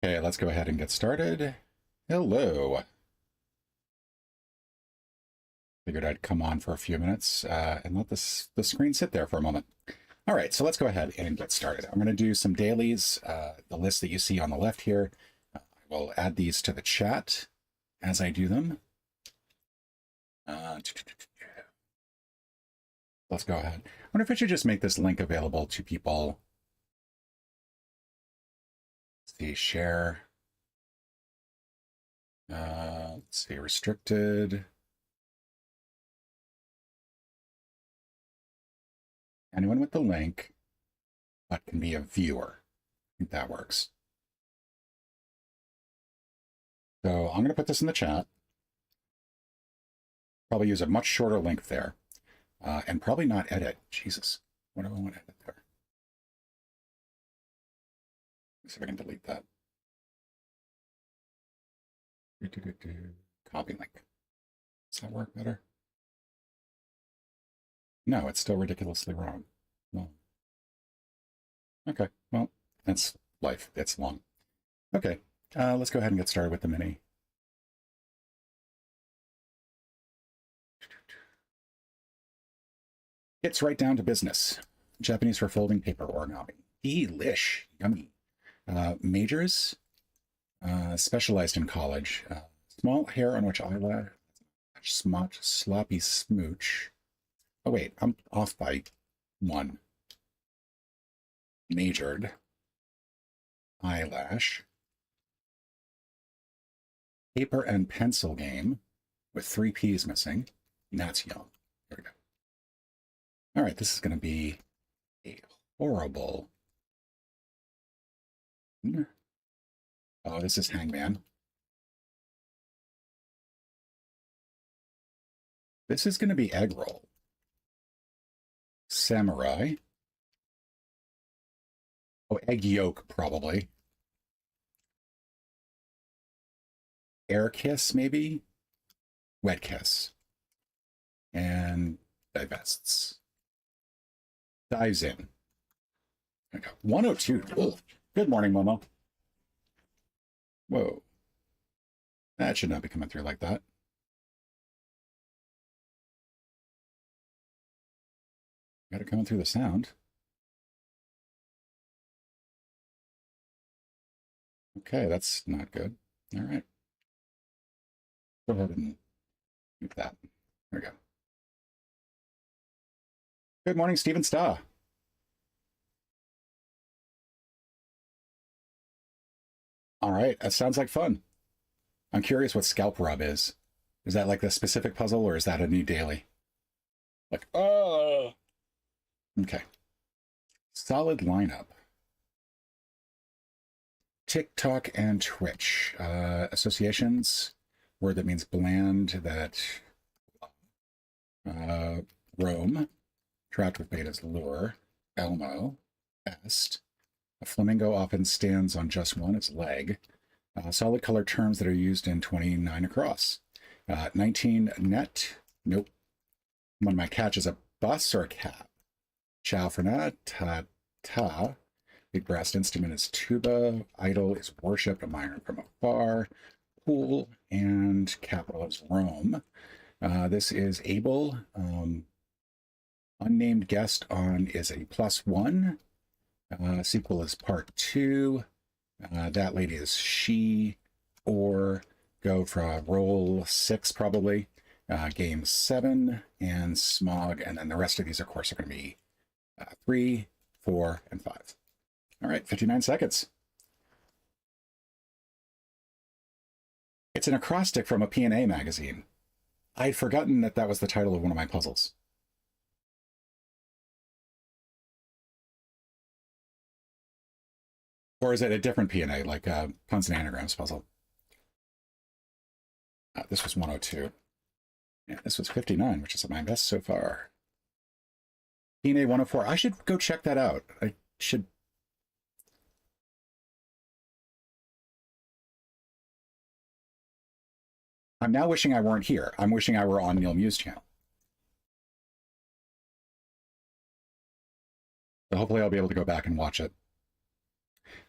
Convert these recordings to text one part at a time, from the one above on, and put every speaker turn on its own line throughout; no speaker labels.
Okay, let's go ahead and get started. Hello. Figured I'd come on for a few minutes and let the screen sit there for a moment. All right, so let's go ahead and get started. I'm going to do some dailies. The list that you see on the left here, I will add these to the chat as I do them. Let's go ahead. I wonder if I should just make this link available to people. Let's see, share. Let's see, restricted. Anyone with the link, but can be a viewer. I think that works. So I'm going to put this in the chat. Probably use a much shorter link there. And probably not edit. Jesus, what do I want to edit there? Let's see if I can delete that. Copy link. Does that work better? No, it's still ridiculously wrong. No. Okay, well, that's life. It's long. Okay, let's go ahead and get started with the mini. It's right down to business. Japanese for folding paper origami. Delish. Yummy. Majors. Specialized in college. Small hair on which eyelash. Smut. Sloppy smooch. Oh, wait. I'm off by one. Majored. Eyelash. Paper and pencil game with 3 P's missing. That's young. There we go. All right, this is going to be a horrible. Oh, this is Hangman. This is going to be egg roll. Samurai. Oh, egg yolk, probably. Air kiss, maybe? Wet kiss. And divests. Dives in. Okay. 102. Ugh. Good morning, Momo. Whoa. That should not be coming through like that. Got it coming through the sound. Okay, that's not good. All right. Go ahead and mute that. There we go. Good morning, Stephen Starr. All right, that sounds like fun. I'm curious what scalp rub is. Is that like the specific puzzle, or is that a new daily? Like, oh. Okay. Solid lineup. TikTok and Twitch. Associations. Word that means bland, that Rome. Trapped with Beta's lure. Elmo. Best. A flamingo often stands on just one, its leg. Solid color terms that are used in 29 across. 19 net. Nope. One of my catch is a bus or a cab. Ciao for now. Ta. Big brass instrument is tuba. Idol is worshipped, admired from afar. Pool and capital is Rome. This is Abel. Unnamed guest on is a +1. Sequel is part 2. That lady is she, or go for roll 6 probably. Game 7 and Smog, and then the rest of these, of course, are going to be 3, 4, and 5. All right, 59 seconds. It's an acrostic from a P&A magazine. I'd forgotten that that was the title of one of my puzzles. Or is it a different P&A, like Puns and Anagrams puzzle? This was 102. Yeah, this was 59, which is my best so far. P&A 104. I should go check that out. I should. I'm now wishing I weren't here. I'm wishing I were on Neil Mew's channel. So hopefully I'll be able to go back and watch it.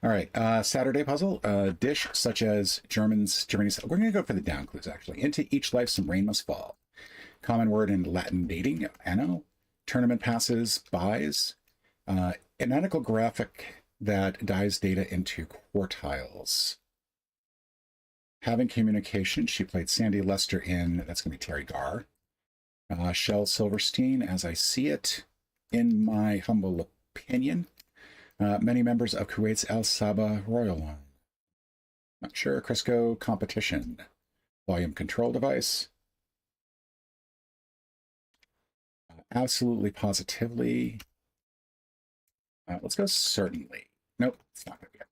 All right, Saturday puzzle. Dish such as Germany. We're going to go for the down clues, actually. Into each life some rain must fall. Common word in Latin dating, anno. Tournament passes, buys. Analytical graphic that dives data into quartiles. Having communication, she played Sandy Lester in, that's going to be Terry Garr. Shel Silverstein, as I see it, in my humble opinion. Many members of Kuwait's Al Saba Royal Line. Not sure. Crisco competition. Volume control device. Absolutely, positively. Let's go certainly. Nope, it's not going to be it.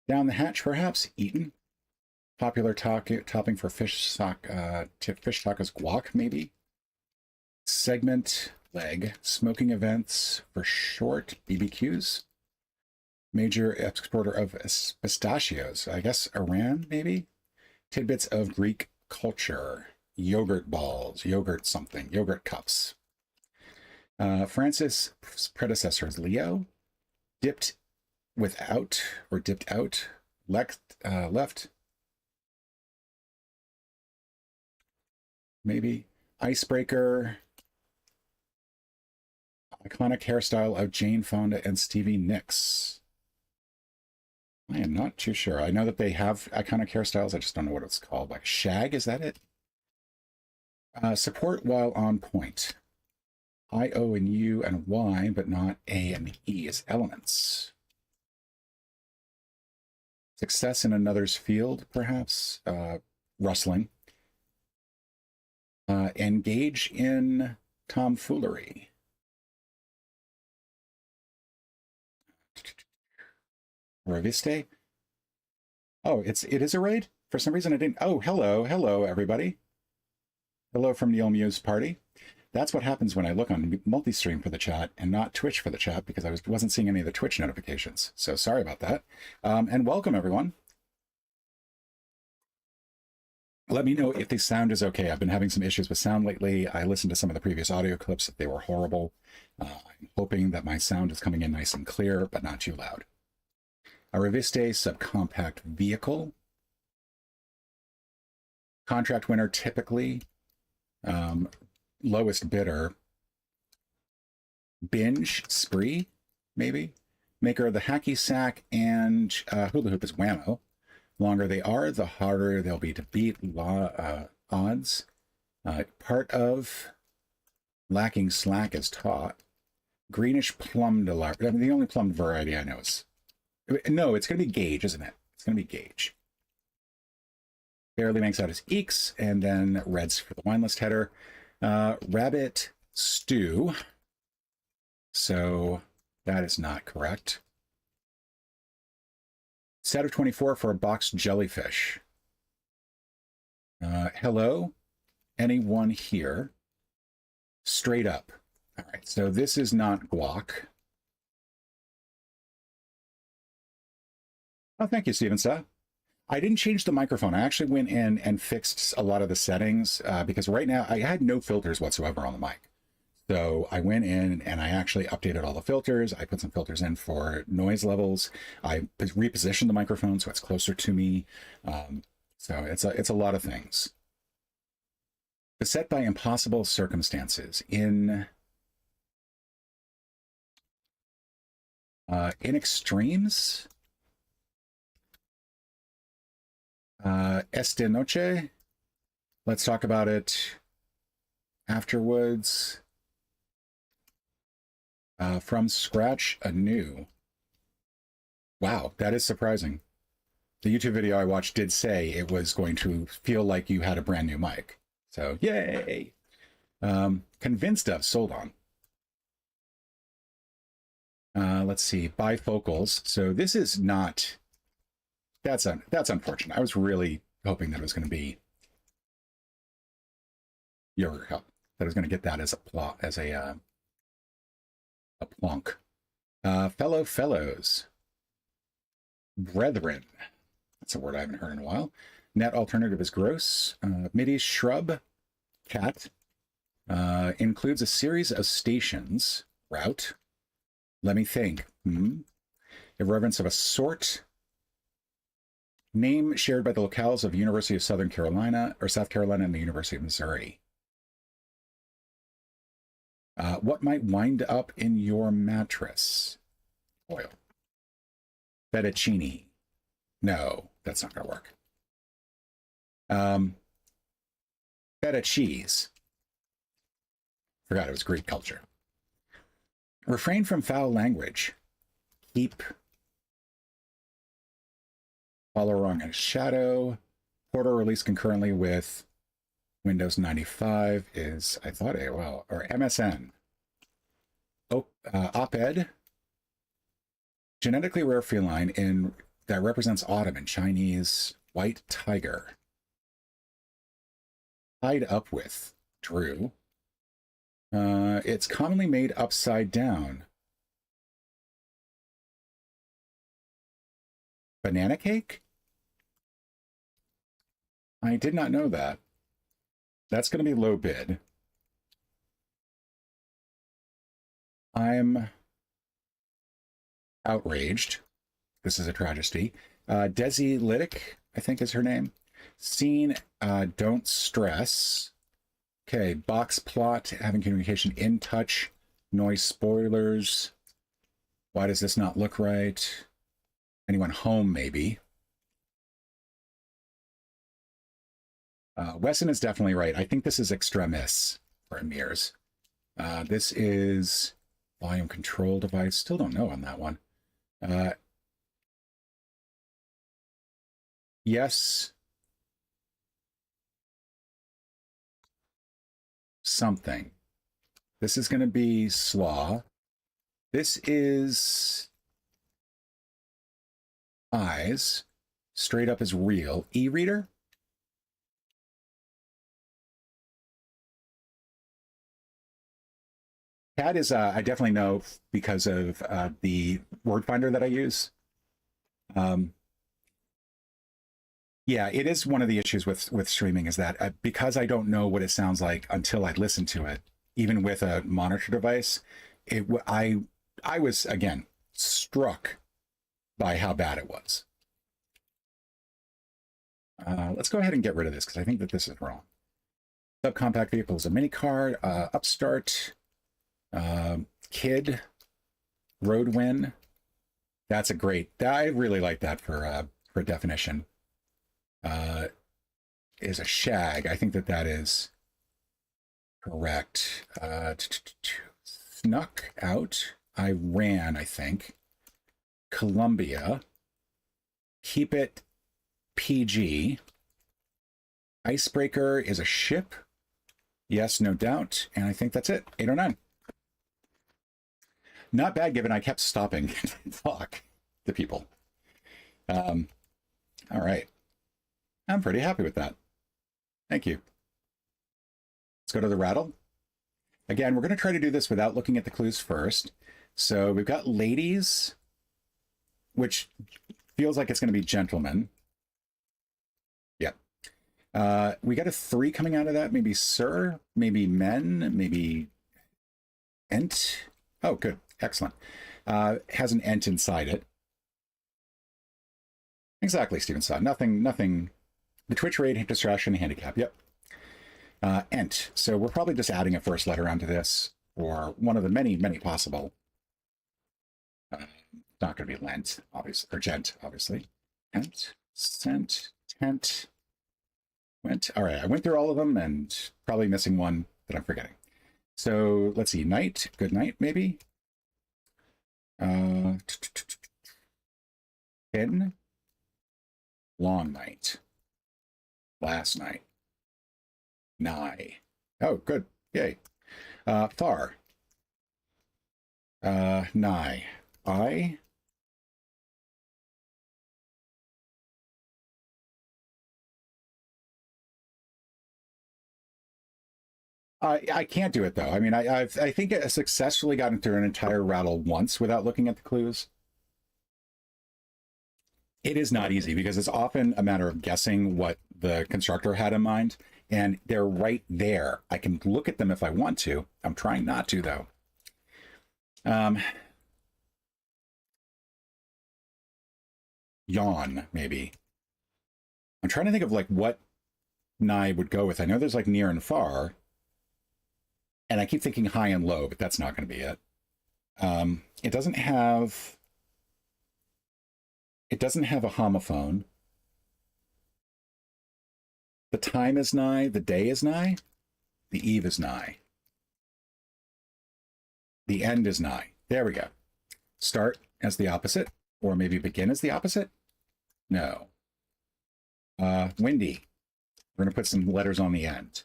Down the hatch, perhaps. Eaten. Popular topping for fish tacos, guac, maybe. Segment, leg. Smoking events for short, BBQs. Major exporter of pistachios. I guess Iran, maybe? Tidbits of Greek culture. Yogurt balls. Yogurt something. Yogurt cups. Francis' predecessor is Leo. Dipped without, or dipped out. Left. Maybe. Icebreaker. Iconic hairstyle of Jane Fonda and Stevie Nicks. I am not too sure. I know that they have iconic hairstyles. I just don't know what it's called. Like shag, is that it? Support while on point. I, O, and U, and Y, but not A and E as elements. Success in another's field, perhaps. Rustling. Engage in tomfoolery. Reviste. Oh, it is a raid? For some reason I didn't. Oh, hello, everybody. Hello from Neil Mew's party. That's what happens when I look on multi-stream for the chat and not Twitch for the chat, because I wasn't seeing any of the Twitch notifications. So sorry about that. And welcome, everyone. Let me know if the sound is okay. I've been having some issues with sound lately. I listened to some of the previous audio clips. They were horrible. I'm hoping that my sound is coming in nice and clear, but not too loud. A Reviste subcompact vehicle. Contract winner typically. Lowest bidder. Binge spree, maybe. Maker of the hacky sack and hula hoop is whammo. Longer they are, the harder they'll be to beat. Odds. Part of lacking slack is taught. Greenish plumbed. I mean, the only plumbed variety I know is. No, it's going to be gauge, isn't it? It's going to be gauge. Barely makes out as eeks, and then reds for the wine list header. Rabbit stew. So that is not correct. Set of 24 for a boxed jellyfish. Hello, anyone here? Straight up. All right, so this is not guac. Oh, thank you, Steven. I didn't change the microphone. I actually went in and fixed a lot of the settings because right now I had no filters whatsoever on the mic. So I went in and I actually updated all the filters. I put some filters in for noise levels. I repositioned the microphone so it's closer to me. So it's a lot of things. Beset by impossible circumstances in extremes. Esta noche. Let's talk about it afterwards. From scratch anew. Wow, that is surprising. The YouTube video I watched did say it was going to feel like you had a brand new mic. So, yay! Convinced of, sold on. Let's see, bifocals. So this is not... That's unfortunate. I was really hoping that it was going to be yogurt cup. That I was going to get that as a plonk. Fellow fellows. Brethren. That's a word I haven't heard in a while. Net alternative is gross. MIDI shrub. Cat. Includes a series of stations. Route. Let me think. Irreverence of a sort. Name shared by the locales of University of Southern Carolina or South Carolina and the University of Missouri. What might wind up in your mattress? Oil. Fettuccine. No, that's not going to work. Feta cheese. Forgot it was Greek culture. Refrain from foul language. Keep. Follow wrong and shadow. Portal released concurrently with Windows 95 is, I thought AOL, or MSN. Op-ed. Genetically rare feline that represents autumn in Chinese. White tiger. Tied up with. Drew. It's commonly made upside down. Banana cake? I did not know that. That's going to be low bid. I'm outraged. This is a tragedy. Desi Liddick, I think is her name. Scene, don't stress. Okay, box plot, having communication in touch, noise spoilers. Why does this not look right? Anyone home, maybe. Wesson is definitely right. I think this is extremis for Emirs. This is volume control device. Still don't know on that one. Yes. Something. This is going to be slaw. This is eyes. Straight up is real. E-reader? CAD is, I definitely know because of the word finder that I use. Yeah, it is one of the issues with streaming is that because I don't know what it sounds like until I listen to it, even with a monitor device, I was, again, struck by how bad it was. Let's go ahead and get rid of this because I think that this is wrong. Subcompact vehicle is a mini car, upstart, kid, roadwin. That's a great, I really like that for definition. Is a shag. I think that is correct. Snuck out. I ran, I think. Columbia. Keep it PG. Icebreaker is a ship. Yes, no doubt. And I think that's it. 809. Not bad, given I kept stopping to talk to people. All right. I'm pretty happy with that. Thank you. Let's go to the rattle. Again, we're going to try to do this without looking at the clues first. So we've got ladies, which feels like it's going to be gentlemen. Yep. We got a 3 coming out of that. Maybe sir, maybe men, maybe ent. Oh, good. Excellent. Has an ent inside it. Exactly, Stephen saw. Nothing. The Twitch rate, distraction, handicap. Yep. Ent. So we're probably just adding a first letter onto this, or one of the many possible. Not going to be lent, obviously, or gent, obviously. Ent, sent, tent, went. All right, I went through all of them and probably missing one that I'm forgetting. So let's see. Night, good night, maybe. Pin, long night. Last night. Nigh. Oh, good. Yay. Far. Nigh. I can't do it though. I mean, I think I successfully gotten through an entire rattle once without looking at the clues. It is not easy because it's often a matter of guessing what the constructor had in mind, and they're right there. I can look at them if I want to. I'm trying not to, though. yawn, maybe. I'm trying to think of like what nigh would go with. I know there's like near and far, and I keep thinking high and low, but that's not going to be it. It doesn't have a homophone. The time is nigh, the day is nigh, the eve is nigh. The end is nigh. There we go. Start as the opposite, or maybe begin as the opposite? No. Windy. We're going to put some letters on the end.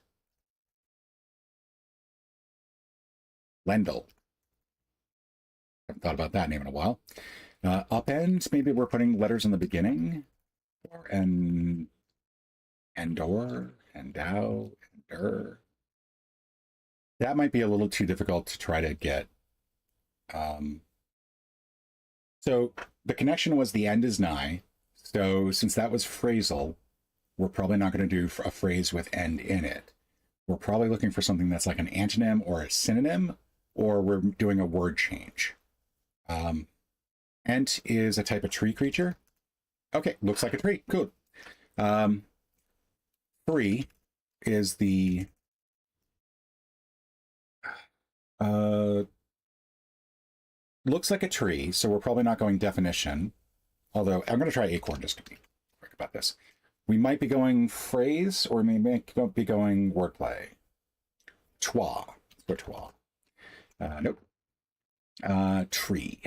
Lendl. Haven't thought about that name in a while. Upend, maybe we're putting letters in the beginning. And Endor, Endow, Ender. That might be a little too difficult to try to get. So the connection was the end is nigh. So since that was phrasal, we're probably not going to do a phrase with end in it. We're probably looking for something that's like an antonym or a synonym, or we're doing a word change. Ent is a type of tree creature. Okay, looks like a tree. Cool. Free is the looks like a tree, so we're probably not going definition. Although I'm going to try acorn just to be quick about this. We might be going phrase, or we may be going wordplay. Twa. Let's go twa. Nope. Tree.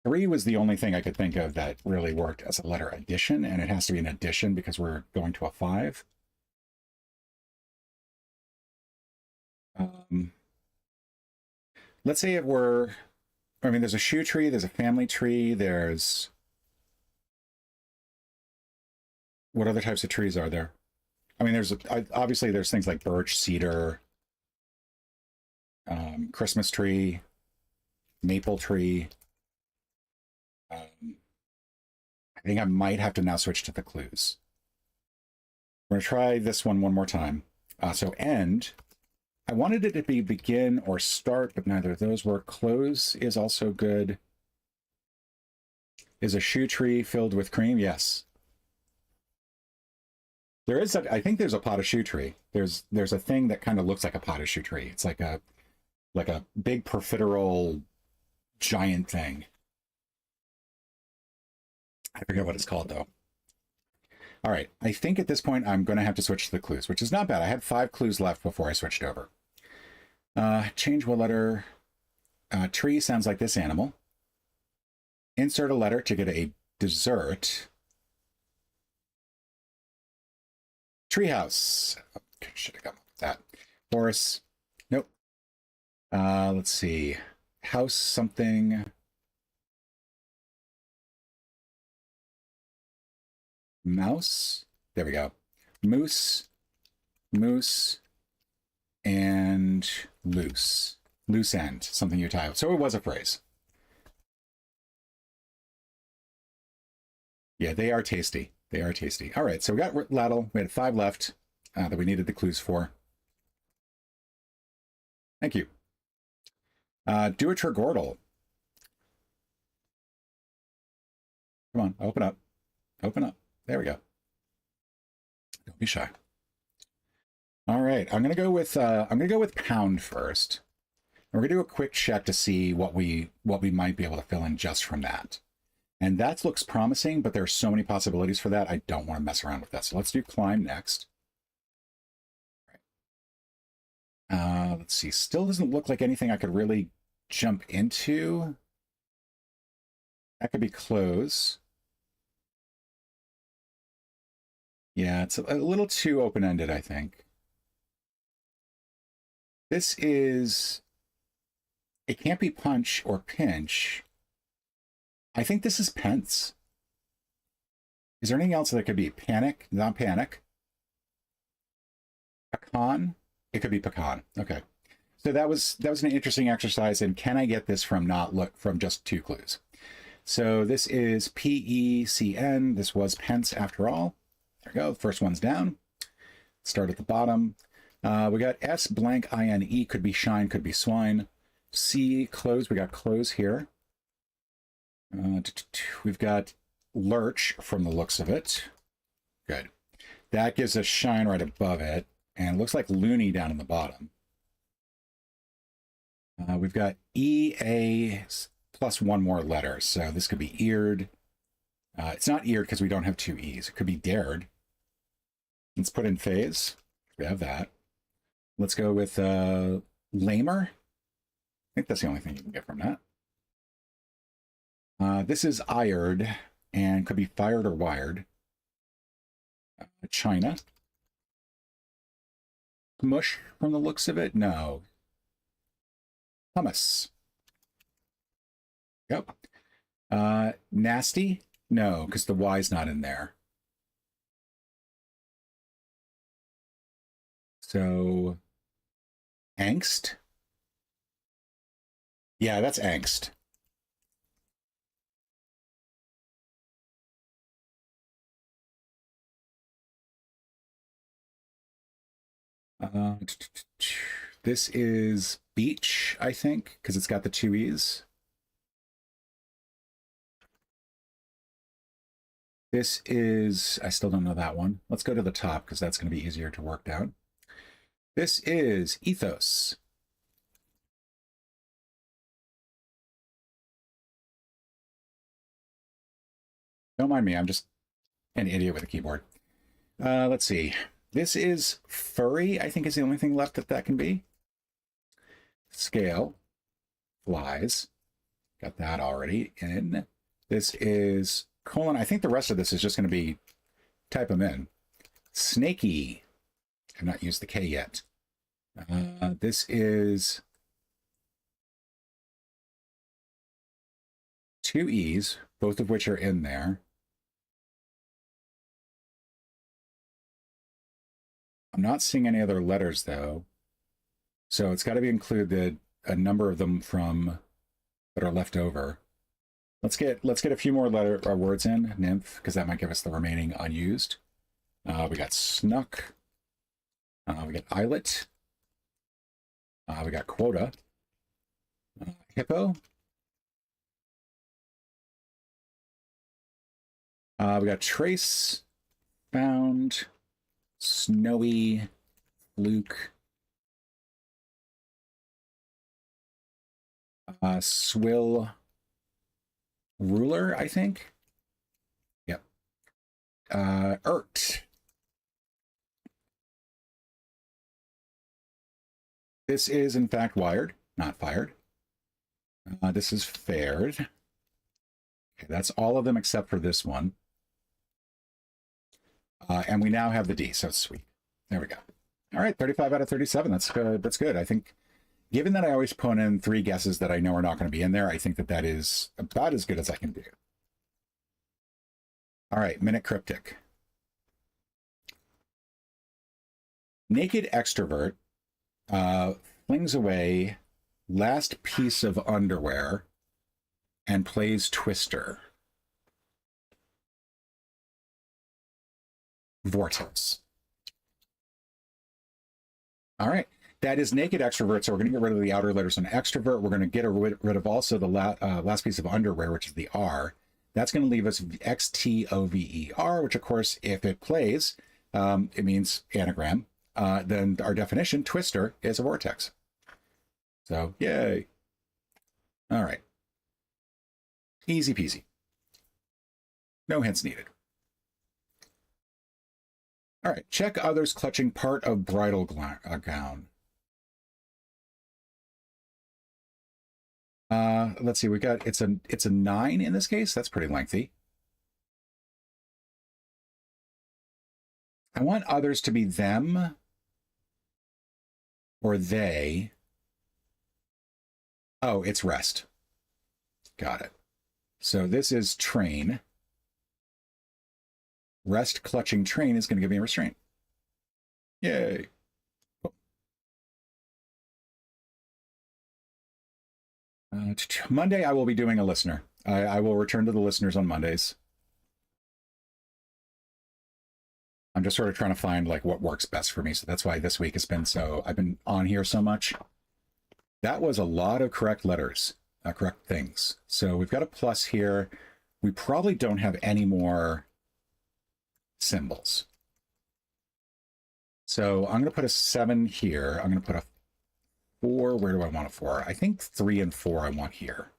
3 was the only thing I could think of that really worked as a letter addition, and it has to be an addition because we're going to a 5. Let's say it were, I mean, there's a shoe tree, there's a family tree, there's, what other types of trees are there? I mean, obviously there's things like birch, cedar, Christmas tree, maple tree. I think I might have to now switch to the clues. We're going to try this one more time. So end, I wanted it to be begin or start, but neither of those work. Close is also good. Is a shoe tree filled with cream? Yes. There is, I think there's a pot of shoe tree. There's a thing that kind of looks like a pot of shoe tree. It's like a big profiterole giant thing. I forget what it's called though. All right, I think at this point I'm going to have to switch to the clues, which is not bad. I had 5 clues left before I switched over. Change what letter? Tree sounds like this animal. Insert a letter to get a dessert. Treehouse. Oh, should have come up with that. Horse. Nope. Let's see. House something. Mouse. There we go. Moose. Moose. And loose. Loose end. Something you tie up. So it was a phrase. Yeah, they are tasty. They are tasty. All right, so we got Lattle. We had 5 left that we needed the clues for. Thank you. Duotrigordle. Come on, open up. Open up. There we go. Don't be shy. All right, I'm gonna go with pound first. And we're gonna do a quick check to see what we might be able to fill in just from that. And that looks promising, but there are so many possibilities for that. I don't want to mess around with that. So let's do climb next. Let's see. Still doesn't look like anything I could really jump into. That could be close. Yeah, it's a little too open-ended, I think. This is... It can't be punch or pinch. I think this is pence. Is there anything else that could be? Panic? Not panic. Pecan? It could be pecan. Okay. So that was an interesting exercise. And can I get this from from just 2 clues? So this is PECN. This was pence after all. There we go. The first one's down. Start at the bottom. We got S blank INE. Could be shine, could be swine. C close. We got close here. We've got lurch from the looks of it. Good. That gives us shine right above it, and it looks like loony down in the bottom. We've got EA plus one more letter, so this could be eared. It's not eared because we don't have two E's. It could be dared. Let's put in phase. We have that. Let's go with lamer. I think that's the only thing you can get from that. This is ired and could be fired or wired. China. Mush from the looks of it? No. Hummus. Yep. Nasty? No, because the Y's not in there. So, angst? Yeah, that's angst. This is beach, I think, because it's got the two E's. This is, I still don't know that one. Let's go to the top because that's going to be easier to work down. This is ethos. Don't mind me, I'm just an idiot with a keyboard. Let's see. This is furry, I think is the only thing left that can be. Scale. Flies. Got that already in. This is colon. I think the rest of this is just going to be type them in. Snaky. I've not used the K yet. This is two E's, both of which are in there. I'm not seeing any other letters though. So it's got to be included a number of them from that are left over. Let's get a few more words in, nymph, because that might give us the remaining unused. We got snuck. We got islet. We got quota. Hippo. We got trace. Found. Snowy. Fluke. Swill. Ruler, I think. Yep. Irked. This is, in fact, wired, not fired. This is fared. Okay, that's all of them except for this one. And we now have the D, so it's sweet. There we go. All right, 35 out of 37. That's good. That's good. I think, given that I always put in 3 guesses that I know are not going to be in there, I think that is about as good as I can do. All right, minute cryptic. Naked extrovert flings away last piece of underwear and plays Twister. Vortex. All right. That is naked extrovert, so we're going to get rid of the outer letters on extrovert. We're going to get rid of also the last piece of underwear, which is the R. That's going to leave us XTOVER, which, of course, if it plays, it means anagram. Then our definition, Twister, is a vortex. So, yay. All right. Easy peasy. No hints needed. All right. Check others clutching part of bridal gown. Let's see. We got it's a 9 in this case. That's pretty lengthy. I want others to be them or they. Oh, it's rest. Got it. So this is train. Rest clutching train is going to give me a restraint. Yay. Monday, I will be doing a listener. I will return to the listeners on Mondays. I'm just sort of trying to find like what works best for me. So that's why this week has been I've been on here so much. That was a lot of correct letters. correct things. So we've got a plus here. We probably don't have any more symbols. So I'm going to put a 7 here. I'm going to put a 4. Where do I want a 4? I think 3 and 4 I want here.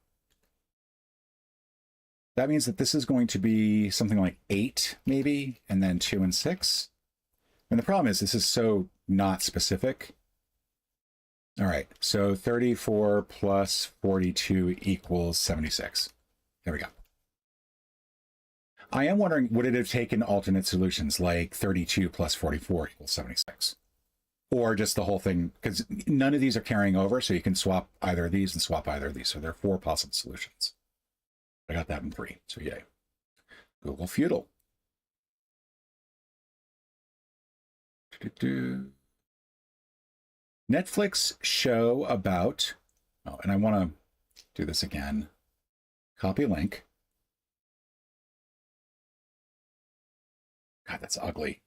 That means that this is going to be something like 8, maybe, and then 2 and 6. And the problem is this is so not specific. All right, so 34 plus 42 equals 76. There we go. I am wondering, would it have taken alternate solutions like 32 plus 44 equals 76? Or just the whole thing, because none of these are carrying over, so you can swap either of these and swap either of these. So there are 4 possible solutions. I got that in 3, so yay. Google Feudal. Netflix show about, oh, and I want to do this again. Copy link. God, that's ugly.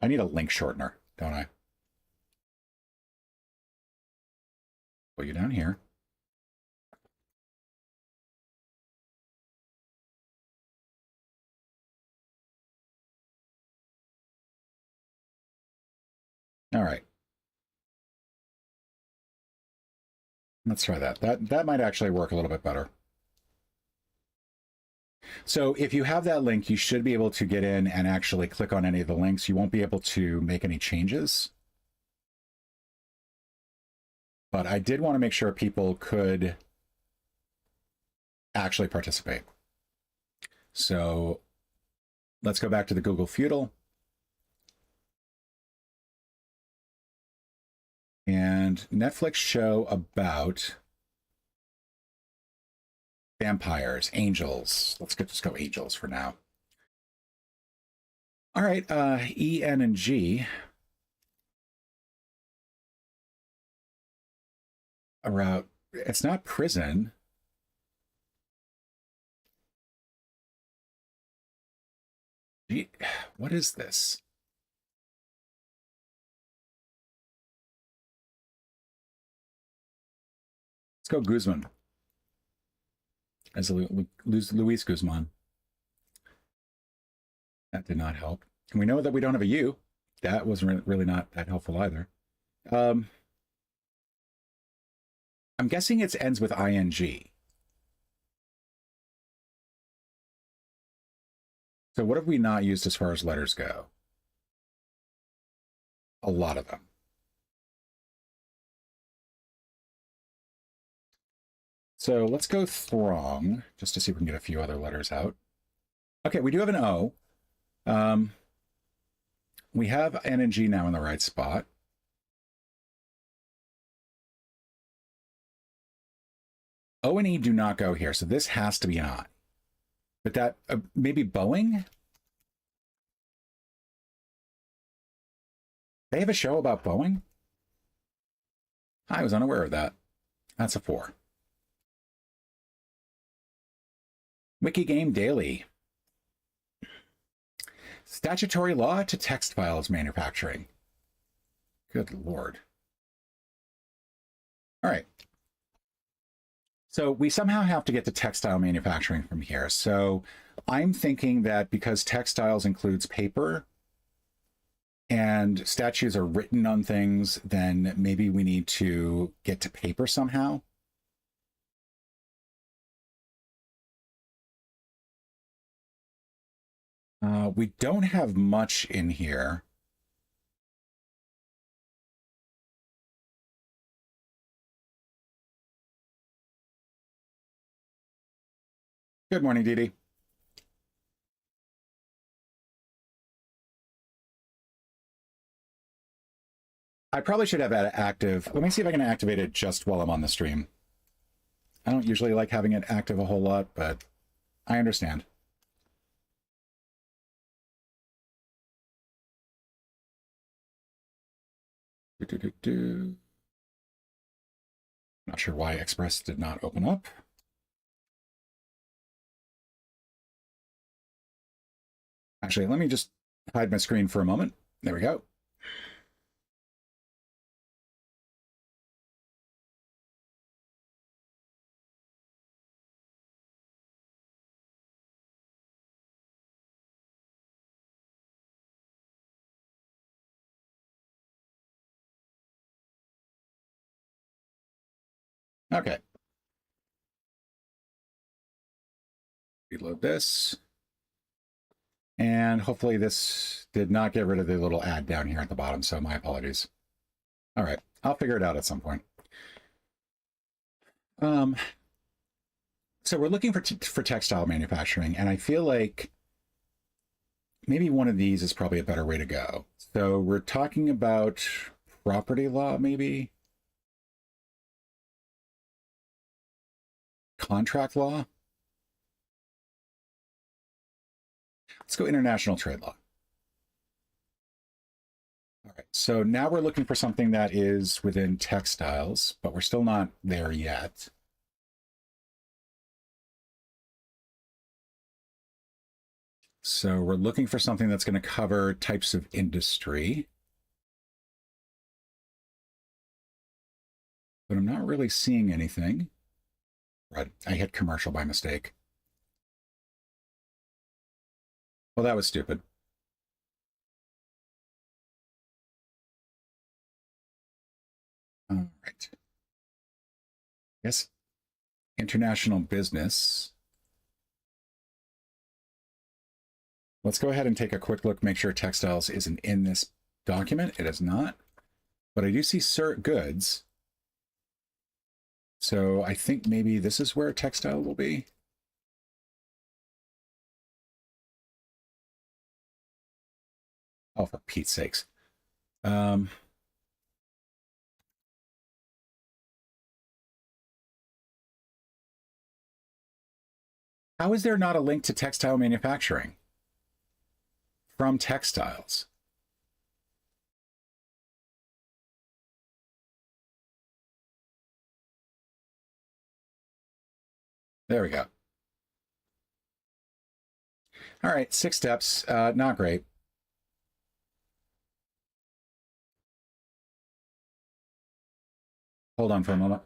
I need a link shortener, don't I? Put you down here. All right. Let's try that. That might actually work a little bit better. So if you have that link, you should be able to get in and actually click on any of the links. You won't be able to make any changes. But I did want to make sure people could actually participate. So let's go back to the Google Feudal. And Netflix show about vampires, angels. Let's just go angels for now. All right, E, N, and G. Around, it's not prison. G, what is this? Let's go Guzman. As Luis Guzman. That did not help. And we know that we don't have a U. That was really not that helpful either. I'm guessing it ends with ing. So what have we not used as far as letters go? A lot of them. So let's go throng, just to see if we can get a few other letters out. Okay, we do have an O. We have N and G now in the right spot. O and E do not go here, so this has to be an I. But that, maybe Boeing? They have a show about Boeing? I was unaware of that. That's a 4. Wiki Game Daily. Statutory law to text files manufacturing. Good Lord. All right. So we somehow have to get to textile manufacturing from here. So I'm thinking that because textiles includes paper and statues are written on things, then maybe we need to get to paper somehow. We don't have much in here. Good morning, Dee. I probably should have that active. Let me see if I can activate it just while I'm on the stream. I don't usually like having it active a whole lot, but I understand. Not sure why Express did not open up. Actually, let me just hide my screen for a moment. There we go. Okay. Reload this. And hopefully this did not get rid of the little ad down here at the bottom, so my apologies. All right, I'll figure it out at some point. So we're looking for textile manufacturing, and I feel like maybe one of these is probably a better way to go. So we're talking about property law, maybe? Contract law? Let's go international trade law. All right, so now we're looking for something that is within textiles, but we're still not there yet. So we're looking for something that's going to cover types of industry. But I'm not really seeing anything. Right, I hit commercial by mistake. Well, that was stupid. All right. Yes, international business. Let's go ahead and take a quick look, make sure textiles isn't in this document. It is not, but I do see goods. So I think maybe this is where textile will be. Oh, for Pete's sakes. How is there not a link to textile manufacturing from textiles? There we go. All right, 6 steps. Not great. Hold on for a moment.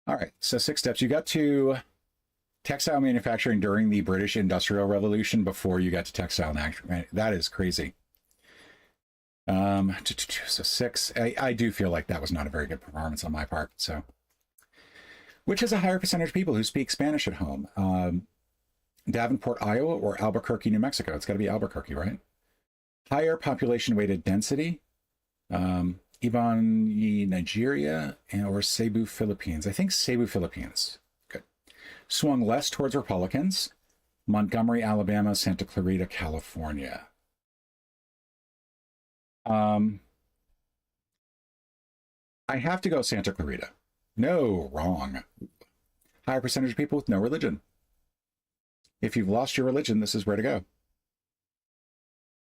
All right, so 6 steps. You got to textile manufacturing during the British Industrial Revolution before you got to textile manufacturing. That is crazy. So 6. I do feel like that was not a very good performance on my part. So, which has a higher percentage of people who speak Spanish at home? Davenport, Iowa, or Albuquerque, New Mexico? It's got to be Albuquerque, right? Higher population weighted density. Iban, Nigeria, or Cebu, Philippines. I think Cebu, Philippines. Good. Swung less towards Republicans. Montgomery, Alabama, Santa Clarita, California. I have to go Santa Clarita. No, wrong. Higher percentage of people with no religion. If you've lost your religion, this is where to go.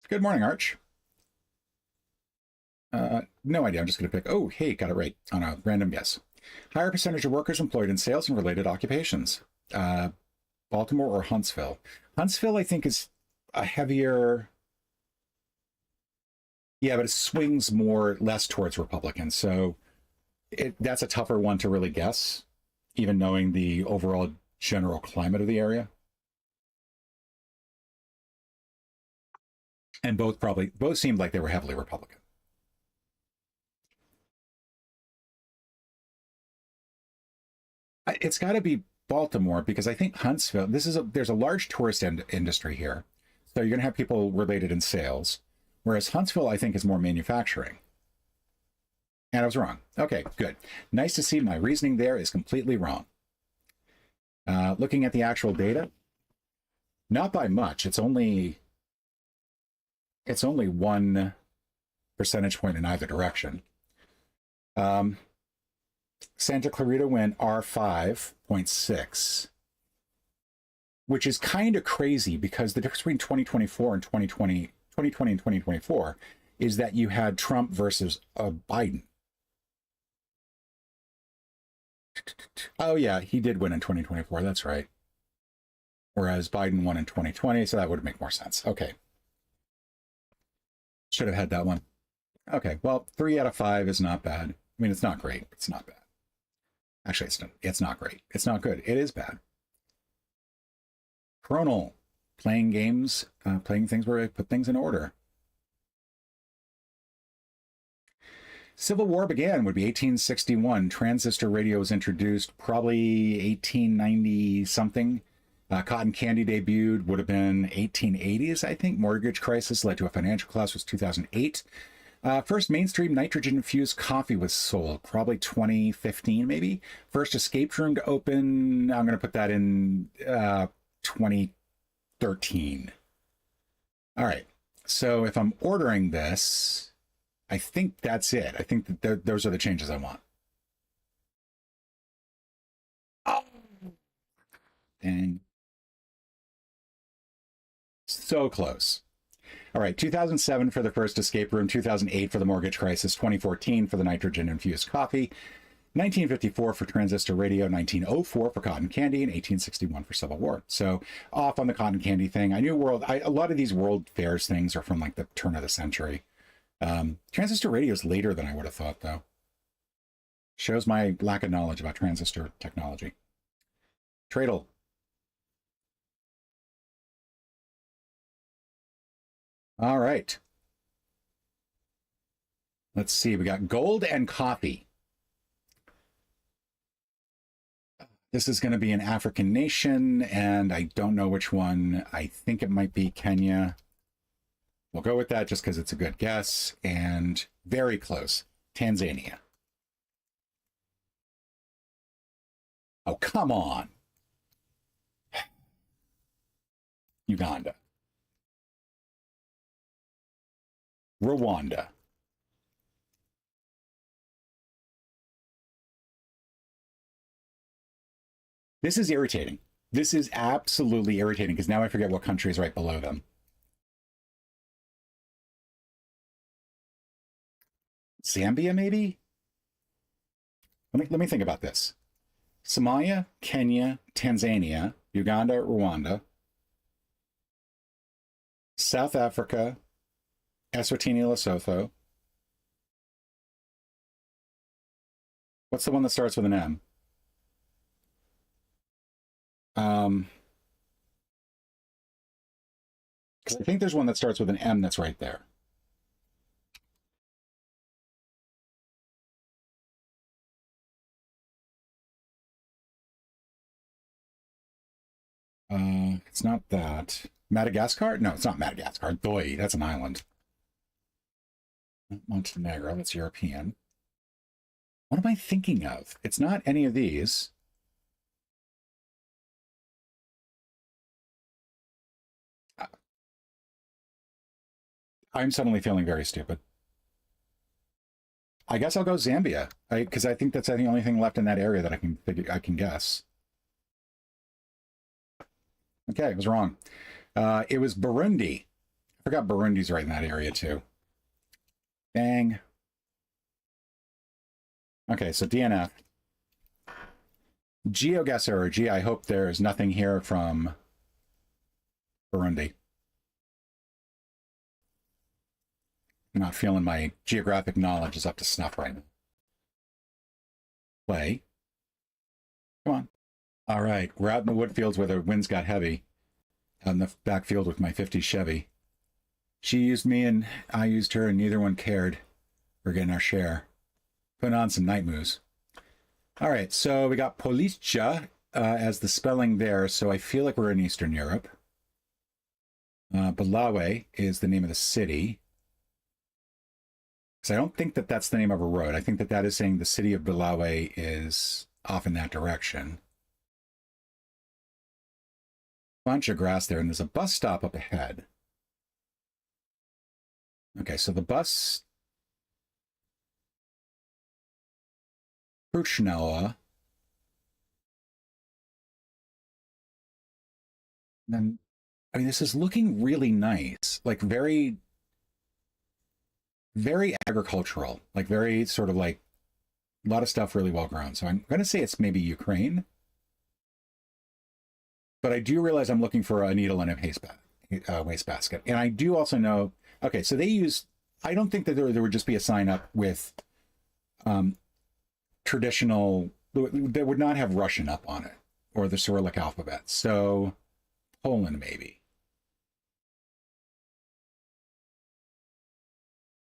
Good morning, Arch. No idea. I'm just going to pick. Oh, hey, got it right on a random guess. Higher percentage of workers employed in sales and related occupations. Baltimore or Huntsville? Huntsville, I think, is a heavier. Yeah, but it swings less towards Republicans. So that's a tougher one to really guess, even knowing the overall general climate of the area. And both seemed like they were heavily Republican. It's got to be Baltimore because I think Huntsville. There's a large tourist industry here, so you're going to have people related in sales, whereas Huntsville I think is more manufacturing. And I was wrong. Okay, good. Nice to see my reasoning there is completely wrong. Looking at the actual data, not by much. It's only 1 percentage point in either direction. Santa Clarita went R5.6, which is kind of crazy because the difference between 2024 and 2020 and 2024 is that you had Trump versus Biden. Oh, yeah, he did win in 2024. That's right. Whereas Biden won in 2020, so that would make more sense. Okay. Should have had that one. Okay, well, 3 out of 5 is not bad. I mean, it's not great. It's not bad. Actually, it's not great. It's not good. It is bad. Chronal, playing games, playing things where I put things in order. Civil War began would be 1861. Transistor radio was introduced probably 1890 something. Cotton candy debuted would have been 1880s, I think. Mortgage crisis led to a financial collapse was 2008. First mainstream nitrogen-infused coffee was sold, probably 2015 maybe. First escape room to open, I'm going to put that in 2013. All right, so if I'm ordering this, I think that's it. I think that those are the changes I want. Oh, dang. So close. All right, 2007 for the first escape room, 2008 for the mortgage crisis, 2014 for the nitrogen-infused coffee, 1954 for transistor radio, 1904 for cotton candy, and 1861 for Civil War. So off on the cotton candy thing. I knew a lot of these world fairs things are from like the turn of the century. Transistor radio is later than I would have thought, though. Shows my lack of knowledge about transistor technology. Tradle. All right. Let's see. We got gold and coffee. This is going to be an African nation, and I don't know which one. I think it might be Kenya. We'll go with that just because it's a good guess. And very close. Tanzania. Oh, come on. Uganda. Rwanda. This is irritating. This is absolutely irritating because now I forget what country is right below them. Zambia, maybe? Let me think about this. Somalia, Kenya, Tanzania, Uganda, Rwanda, South Africa, Eswatini, Lesotho. What's the one that starts with an M? Because I think there's one that starts with an M that's right there. It's not that. Madagascar? No, it's not Madagascar. Doi, that's an island. Montenegro, that's European. What am I thinking of? It's not any of these. I'm suddenly feeling very stupid. I guess I'll go Zambia, because I think that's the only thing left in that area that I can guess. Okay, I was wrong. It was Burundi. I forgot Burundi's right in that area too. Bang. Okay, so DNF. Geoguesser, or G, I hope there's nothing here from Burundi. I'm not feeling my geographic knowledge is up to snuff right now. Play. Come on. All right, we're out in the wood fields where the winds got heavy. Out in the backfield with my 50 Chevy. She used me and I used her and neither one cared. We're getting our share. Putting on some night moves. All right, so we got Policja as the spelling there, so I feel like we're in Eastern Europe. Bulawayo is the name of the city. Because I don't think that that's the name of a road. I think that that is saying the city of Bulawayo is off in that direction. Bunch of grass there, and there's a bus stop up ahead. Okay, so the bus... Pruchnoa. Then, I mean, this is looking really nice. Like, very agricultural. Like, very sort of like, a lot of stuff really well grown. So I'm going to say it's maybe Ukraine. But I do realize I'm looking for a needle in a wastebasket. And I do also know, okay, so they use, I don't think that there would just be a sign up with traditional, that would not have Russian up on it, or the Cyrillic alphabet. So Poland, maybe.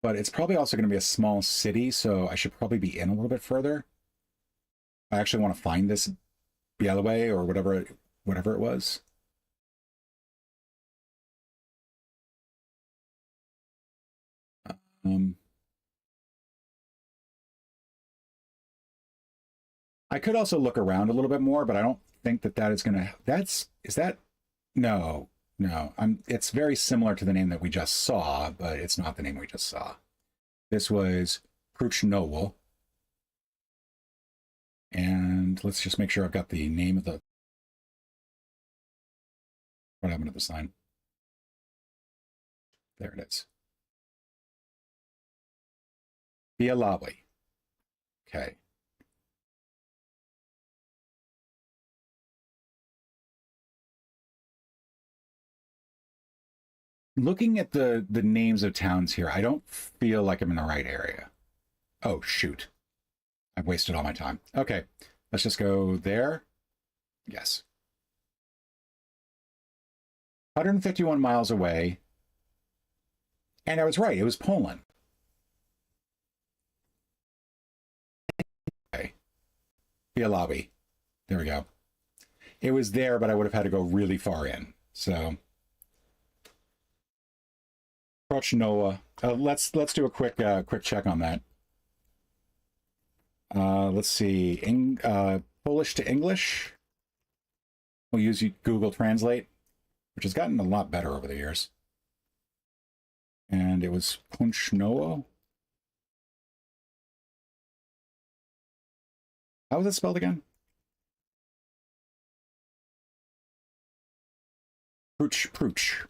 but it's probably also going to be a small city, so I should probably be in a little bit further. I actually want to find this Bielaway or whatever it was. I could also look around a little bit more, but I don't think that is going to, is that, no, it's very similar to the name that we just saw, but it's not the name we just saw. This was Pruchnowo. And let's just make sure I've got the name of the, what happened to the sign? There it is. Bielawy. Okay. Looking at the names of towns here, I don't feel like I'm in the right area. Oh, shoot. I've wasted all my time. Okay, let's just go there. Yes. 151 miles away. And I was right, it was Poland. Okay. Bielawy. There we go. It was there, but I would have had to go really far in. So Pruchnowo. Let's do a quick check on that. Let's see. Polish to English. We'll use Google Translate, which has gotten a lot better over the years. And it was Pruchnowo. How was it spelled again? Pruch.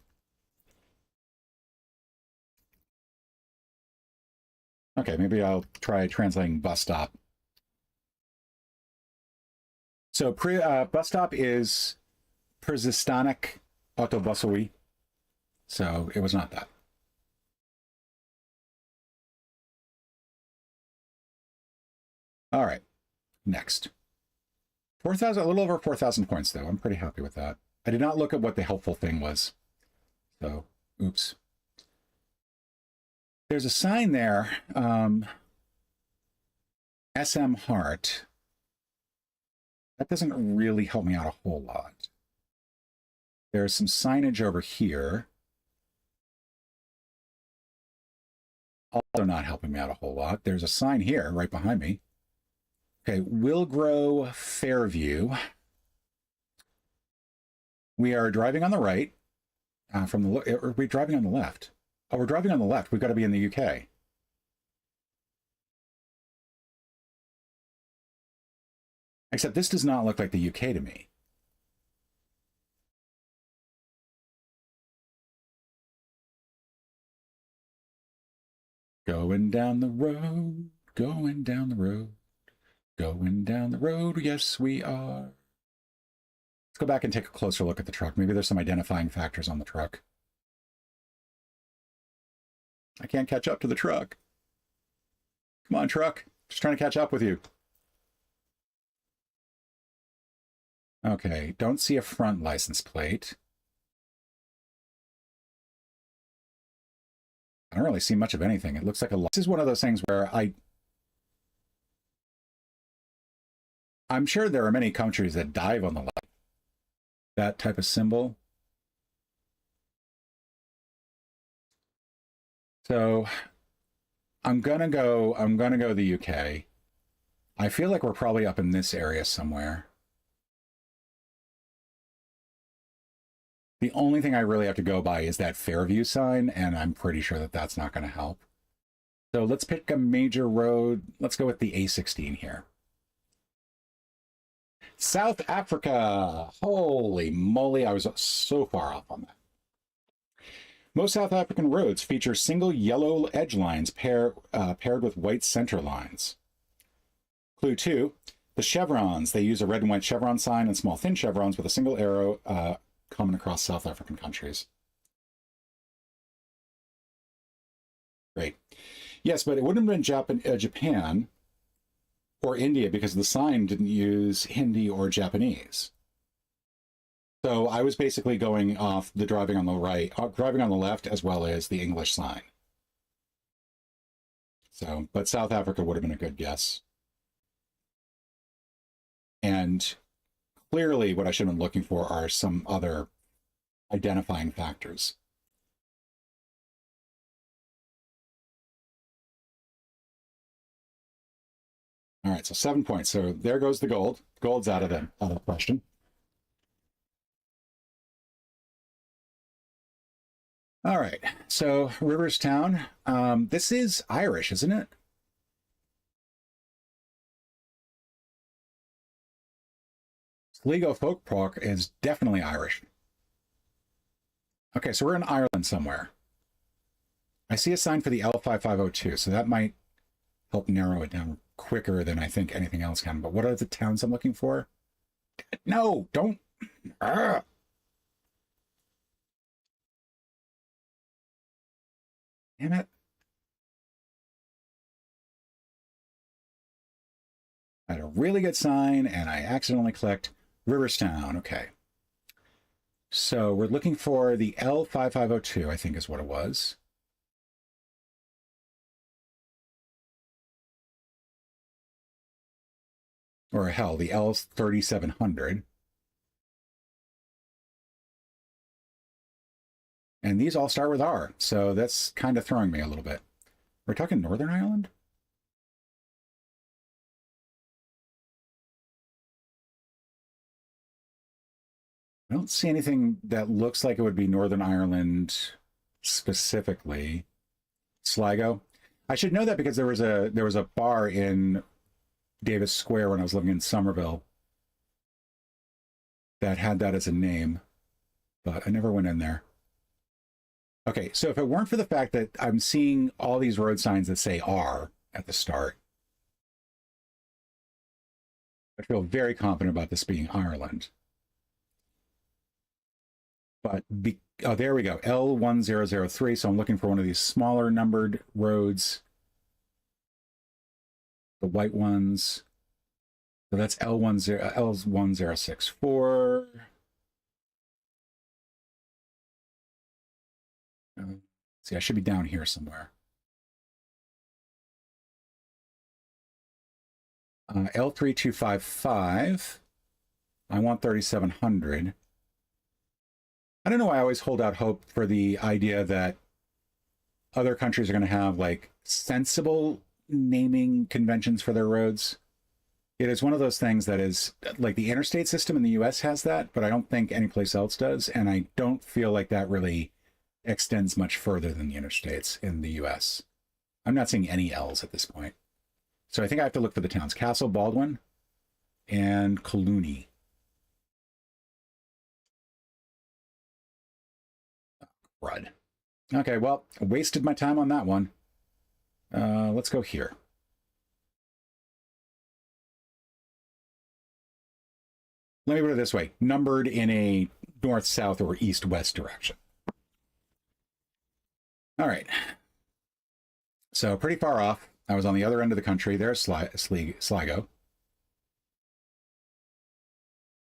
Okay, maybe I'll try translating bus stop. So bus stop is Przystanek autobusowy. So it was not that. All right, next. 4,000, a little over 4,000 points though. I'm pretty happy with that. I did not look at what the helpful thing was. So, oops. There's a sign there, SM Heart. That doesn't really help me out a whole lot. There's some signage over here. Also not helping me out a whole lot. There's a sign here right behind me. Okay, Willgrow Fairview. We are driving on the right. Are we driving on the left? Oh, we're driving on the left. We've got to be in the UK. Except this does not look like the UK to me. Going down the road, going down the road, going down the road, yes we are. Let's go back and take a closer look at the truck. Maybe there's some identifying factors on the truck. I can't catch up to the truck. Come on, truck. Just trying to catch up with you. Okay, don't see a front license plate. I don't really see much of anything. It looks like this is one of those things where I'm sure there are many countries that dive on the light. That type of symbol. So I'm gonna go the UK. I feel like we're probably up in this area somewhere. The only thing I really have to go by is that Fairview sign, and I'm pretty sure that that's not going to help. So let's pick a major road. Let's go with the A16 here. South Africa. Holy moly, I was so far off on that. Most South African roads feature single yellow edge lines paired with white center lines. Clue 2, the chevrons. They use a red and white chevron sign and small thin chevrons with a single arrow common across South African countries. Great. Yes, but it wouldn't have been Japan or India because the sign didn't use Hindi or Japanese. So I was basically going off the driving on the right, driving on the left, as well as the English sign. So, but South Africa would have been a good guess. And clearly what I should have been looking for are some other identifying factors. All right, so 7 points. So there goes the gold. Gold's out of the question. All right, so Riverstown. This is Irish, isn't it? Sligo folk prog is definitely Irish. Okay, so we're in Ireland somewhere. I see a sign for the L5502, so that might help narrow it down quicker than I think anything else can. But what are the towns I'm looking for? No, don't. Damn it. I had a really good sign and I accidentally clicked Riverstown. Okay. So we're looking for the L5502, I think is what it was. Or hell, the L3700. And these all start with R, so that's kind of throwing me a little bit. We're talking Northern Ireland? I don't see anything that looks like it would be Northern Ireland specifically. Sligo. I should know that because there was a bar in Davis Square when I was living in Somerville that had that as a name, but I never went in there. Okay, so if it weren't for the fact that I'm seeing all these road signs that say R at the start, I feel very confident about this being Ireland. But oh, there we go, L1003. So I'm looking for one of these smaller numbered roads, the white ones. So that's L1064. See, I should be down here somewhere. L3255. I want 3700. I don't know why I always hold out hope for the idea that other countries are going to have like sensible naming conventions for their roads. It is one of those things that is like the interstate system in the US has that, but I don't think anyplace else does. And I don't feel like that really extends much further than the interstates in the US. I'm not seeing any L's at this point. So I think I have to look for the towns. Castle Baldwin and Collooney. Crud. Okay, well, I wasted my time on that one. Let's go here. Let me put it this way. Numbered in a north-south or east-west direction. All right. So pretty far off. I was on the other end of the country. There's Sligo.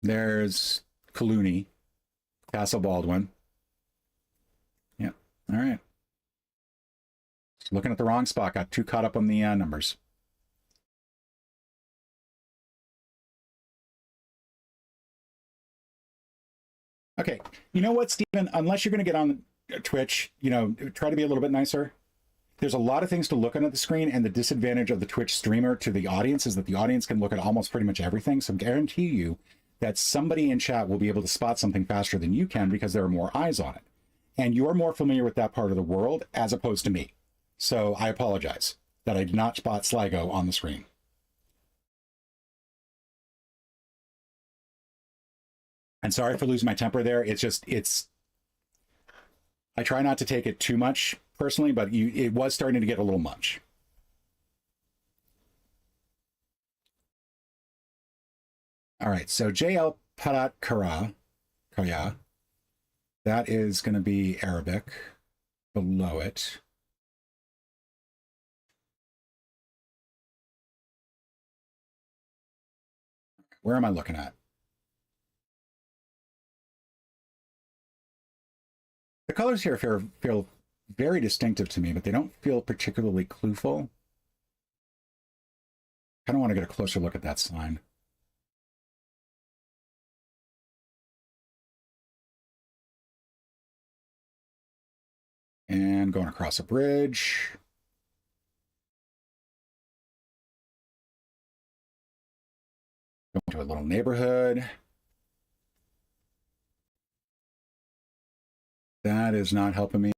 There's Collooney, Castle Baldwin. Yeah. All right. Just looking at the wrong spot. Got too caught up on the numbers. Okay. You know what, Stephen? Unless you're going to get on Twitch, try to be a little bit nicer. There's a lot of things to look at the screen, and the disadvantage of the Twitch streamer to the audience is that the audience can look at almost pretty much everything. So I guarantee you that somebody in chat will be able to spot something faster than you can because there are more eyes on it. And you're more familiar with that part of the world as opposed to me. So I apologize that I did not spot Sligo on the screen. And sorry for losing my temper there. I try not to take it too much personally, but it was starting to get a little much. All right, so JL Parat Kara, that is going to be Arabic below it. Where am I looking at? The colors here feel very distinctive to me, but they don't feel particularly clueful. kind of want to get a closer look at that sign. And going across a bridge. Going to a little neighborhood. That is not helping me.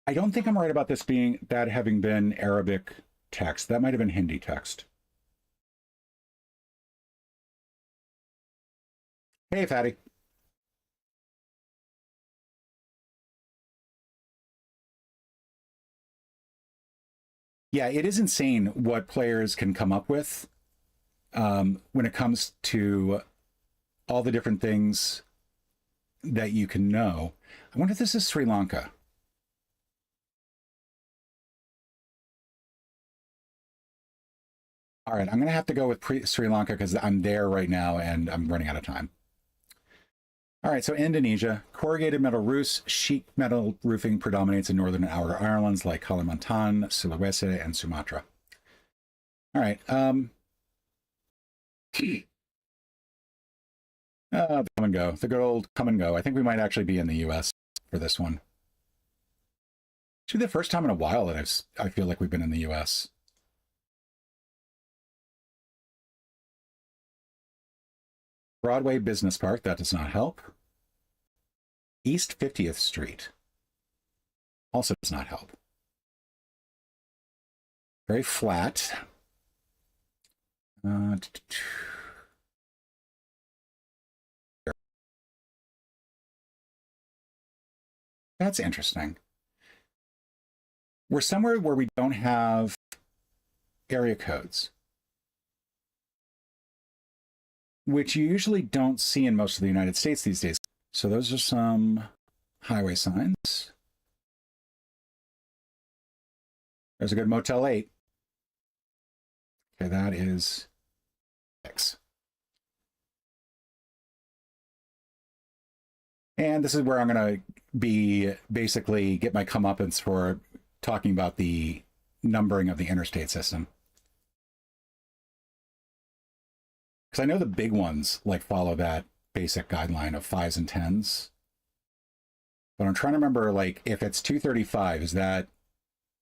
I don't think I'm right about this having been Arabic text. That might have been Hindi text. Hey, Fatty. Yeah, it is insane what players can come up with when it comes to all the different things that you can know. I wonder if this is Sri Lanka. All right, I'm going to have to go with Sri Lanka because I'm there right now and I'm running out of time. All right, so Indonesia, corrugated metal roofs, sheet metal roofing predominates in northern and outer islands like Kalimantan, Sulawesi, and Sumatra. All right. The come and go, the good old come and go. I think we might actually be in the U.S. for this one. Actually, the first time in a while that I feel like we've been in the U.S. Broadway Business Park, that does not help. East 50th Street also does not help. Very flat. That's interesting. We're somewhere where we don't have area codes, which you usually don't see in most of the United States these days. So those are some highway signs. There's a good Motel 8. Okay, that is 6. And this is where I'm going to be basically get my comeuppance for talking about the numbering of the interstate system. Because I know the big ones like follow that basic guideline of 5s and 10s. But I'm trying to remember, like, if it's 235, is that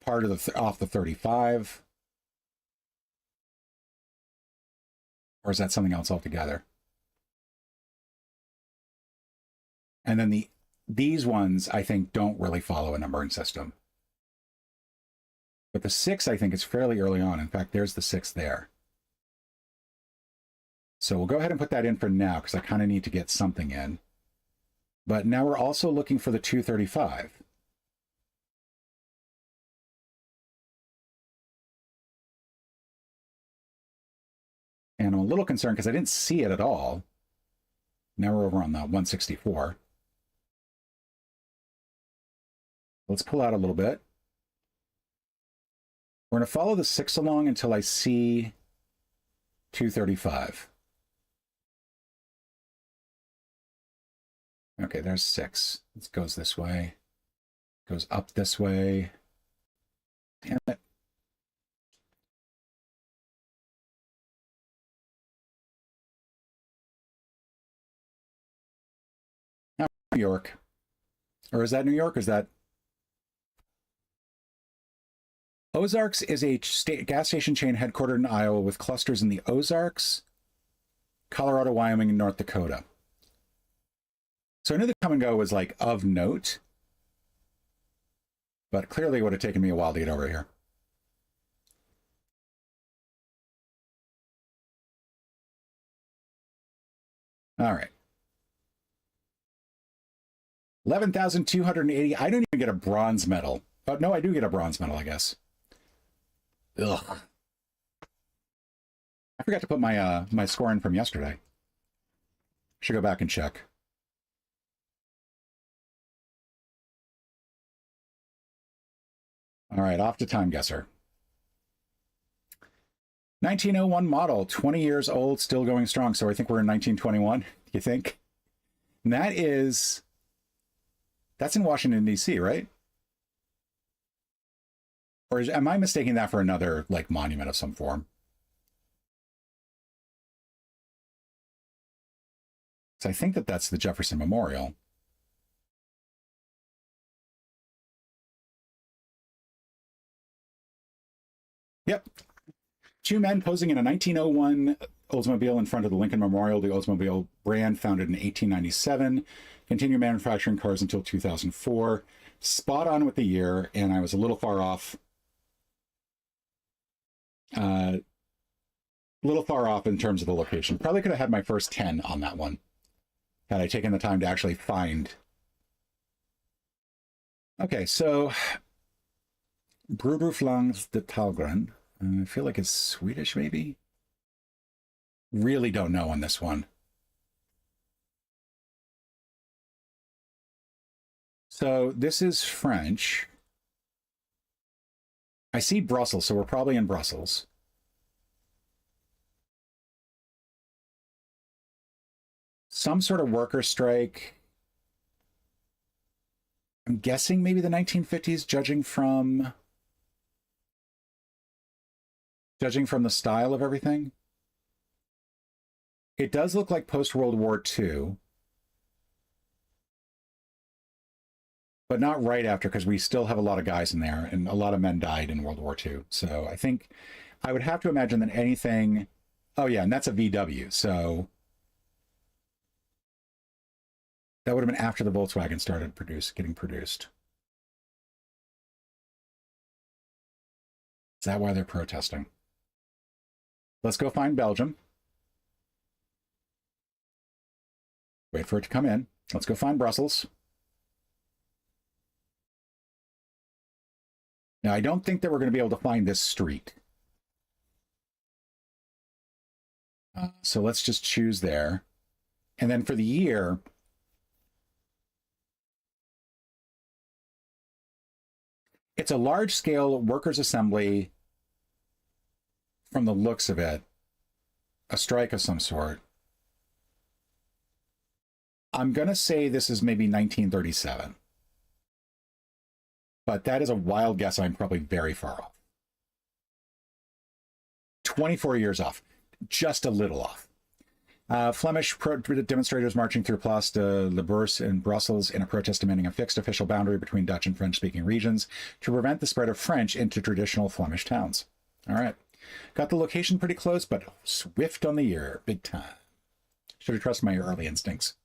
part of the off the 35? Or is that something else altogether? And then these ones, I think, don't really follow a numbering system. But the 6, I think, is fairly early on. In fact, there's the 6 there. So we'll go ahead and put that in for now because I kind of need to get something in. But now we're also looking for the 235. And I'm a little concerned because I didn't see it at all. Now we're over on the 164. Let's pull out a little bit. We're going to follow the 6 along until I see 235. Okay, there's 6. It goes this way. Goes up this way. Damn it. Now, New York. Or is that New York? Or is that... Ozarks is a gas station chain headquartered in Iowa with clusters in the Ozarks, Colorado, Wyoming, and North Dakota. So I knew the come and go was like of note, but clearly it would have taken me a while to get over here. All right. 11,280. I don't even get a bronze medal. Oh, no, I do get a bronze medal, I guess. Ugh. I forgot to put my my score in from yesterday. Should go back and check. All right, off to Time Guesser. 1901 model, 20 years old, still going strong. So I think we're in 1921, you think? And that's in Washington, D.C., right? Or am I mistaking that for another, like, monument of some form? So I think that that's the Jefferson Memorial. Yep. Two men posing in a 1901 Oldsmobile in front of the Lincoln Memorial. The Oldsmobile brand, founded in 1897, continued manufacturing cars until 2004. Spot on with the year, and I was a little far off. Little far off in terms of the location. Probably could have had my first 10 on that one had I taken the time to actually find. Okay, so Broderflangs de Talgren. I feel like it's Swedish, maybe? Really don't know on this one. So this is French. I see Brussels, so we're probably in Brussels. Some sort of worker strike. I'm guessing maybe the 1950s, judging from the style of everything. It does look like post-World War II, but not right after, because we still have a lot of guys in there, and a lot of men died in World War II. So I think I would have to imagine that anything... Oh yeah, and that's a VW, so... That would have been after the Volkswagen started getting produced. Is that why they're protesting? Let's go find Belgium. Wait for it to come in. Let's go find Brussels. Now, I don't think that we're going to be able to find this street. So let's just choose there. And then for the year, it's a large-scale workers' assembly from the looks of it. A strike of some sort. I'm going to say this is maybe 1937. But that is a wild guess. I'm probably very far off. 24 years off. Just a little off. Flemish demonstrators marching through Place de la Bourse in Brussels in a protest demanding a fixed official boundary between Dutch and French-speaking regions to prevent the spread of French into traditional Flemish towns. All right. Got the location pretty close, but swift on the year. Big time. Should have trusted my early instincts.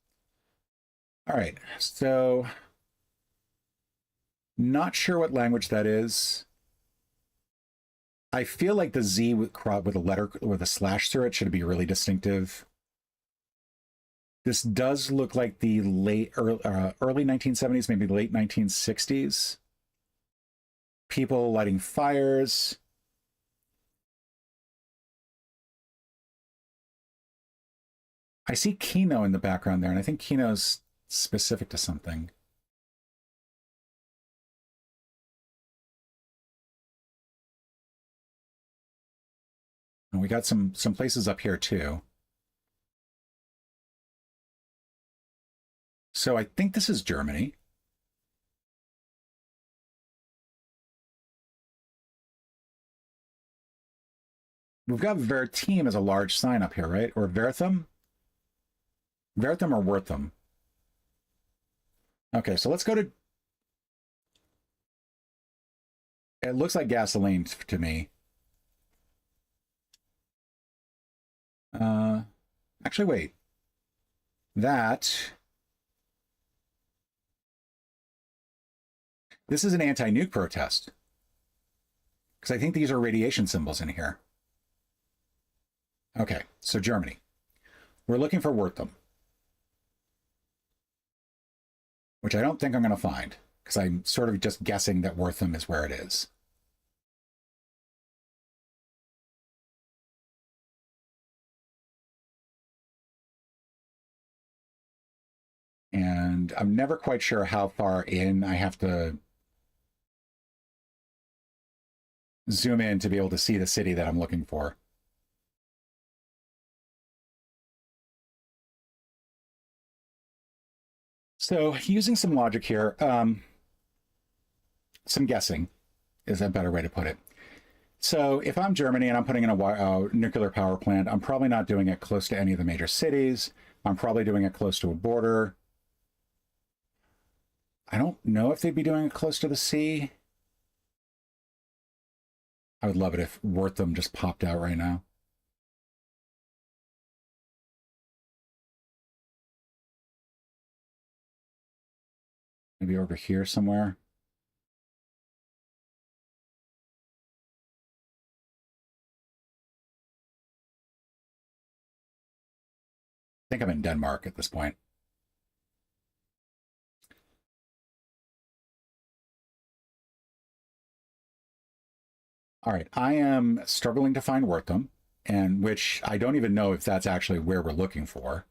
All right. So, not sure what language that is. I feel like the Z with a letter with a slash through it should be really distinctive. This does look like the early 1970s, maybe late 1960s. People lighting fires. I see Kino in the background there, and I think Kino's specific to something. And we got some places up here too. So I think this is Germany. We've got Verteam as a large sign up here, right? Or Vertham? Vertham or Wortham? Okay, so let's go to... It looks like gasoline to me. Actually, wait. This is an anti-nuke protest. Because I think these are radiation symbols in here. Okay, so Germany. We're looking for Wortham. Which I don't think I'm going to find, because I'm sort of just guessing that Wortham is where it is. And I'm never quite sure how far in I have to zoom in to be able to see the city that I'm looking for. So using some logic here, some guessing. is a better way to put it. So if I'm Germany and I'm putting in a nuclear power plant, I'm probably not doing it close to any of the major cities. I'm probably doing it close to a border. I don't know if they'd be doing it close to the sea. I would love it if Wortham just popped out right now. Maybe over here somewhere. I think I'm in Denmark at this point. All right, I am struggling to find Wortham, and which I don't even know if that's actually where we're looking for.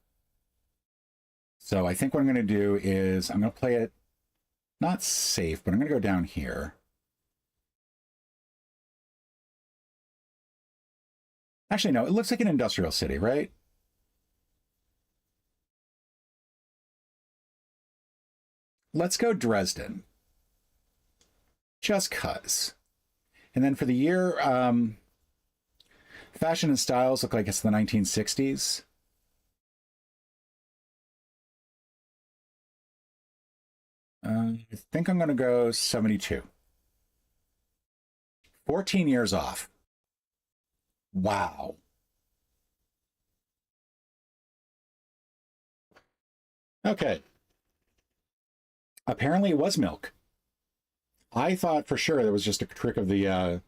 So I think what I'm going to do is I'm going to play it not safe, but I'm going to go down here. Actually, no, it looks like an industrial city, right? Let's go Dresden. Just cuz. And then for the year, fashion and styles look like it's the 1960s. I think I'm going to go 72. 14 years off. Wow. Okay. Apparently it was milk. I thought for sure that was just a trick of the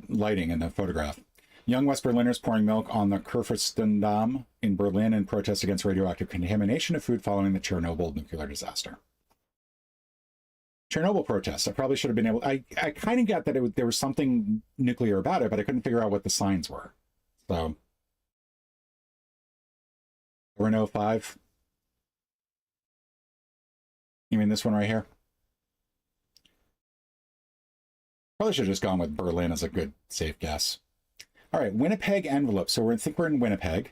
lighting in the photograph. Young West Berliners pouring milk on the Kurfürstendamm in Berlin in protest against radioactive contamination of food following the Chernobyl nuclear disaster. Chernobyl protests. I probably should have been able. I kind of got that there was something nuclear about it, but I couldn't figure out what the signs were. So, Renault 5. You mean this one right here? Probably should have just gone with Berlin as a good safe guess. All right, Winnipeg envelope. So I think we're in Winnipeg.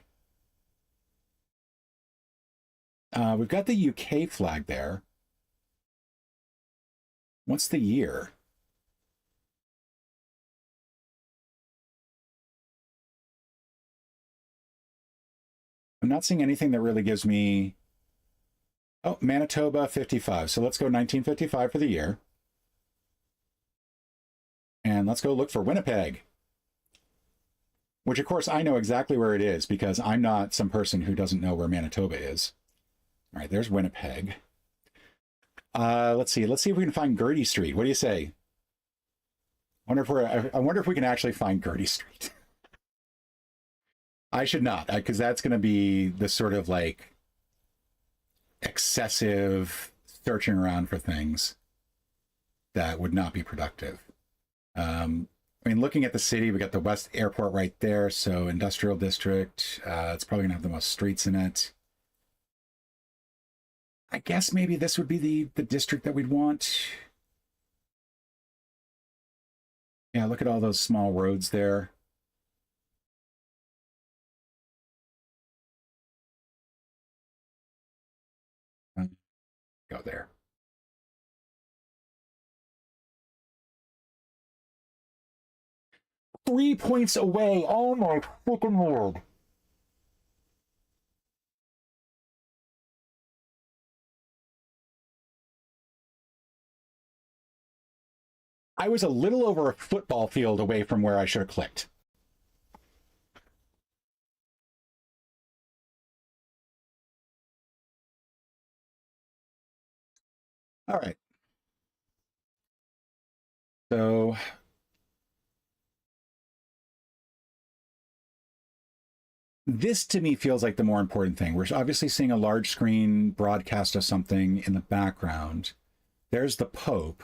We've got the UK flag there. What's the year? I'm not seeing anything that really gives me... Oh, Manitoba 55. So let's go 1955 for the year. And let's go look for Winnipeg. Which, of course, I know exactly where it is because I'm not some person who doesn't know where Manitoba is. All right, there's Winnipeg. Let's see. Let's see if we can find Gertie Street. What do you say? I wonder if we can actually find Gertie Street. I should not, because that's going to be the sort of like excessive searching around for things that would not be productive. I mean, looking at the city, we got the West Airport right there, so industrial district. It's probably gonna have the most streets in it. I guess maybe this would be the district that we'd want. Yeah, look at all those small roads there. Go there. Three points away. Oh my freaking lord. I was a little over a football field away from where I should have clicked. All right. So this to me feels like the more important thing. We're obviously seeing a large screen broadcast of something in the background. There's the Pope.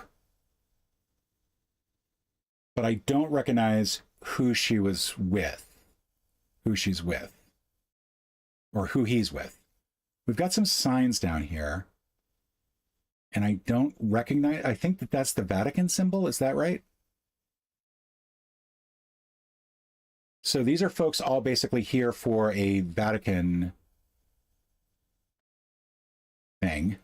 But I don't recognize who she was with, who she's with, or who he's with. We've got some signs down here. And I don't recognize, I think that that's the Vatican symbol. Is that right? So these are folks all basically here for a Vatican thing.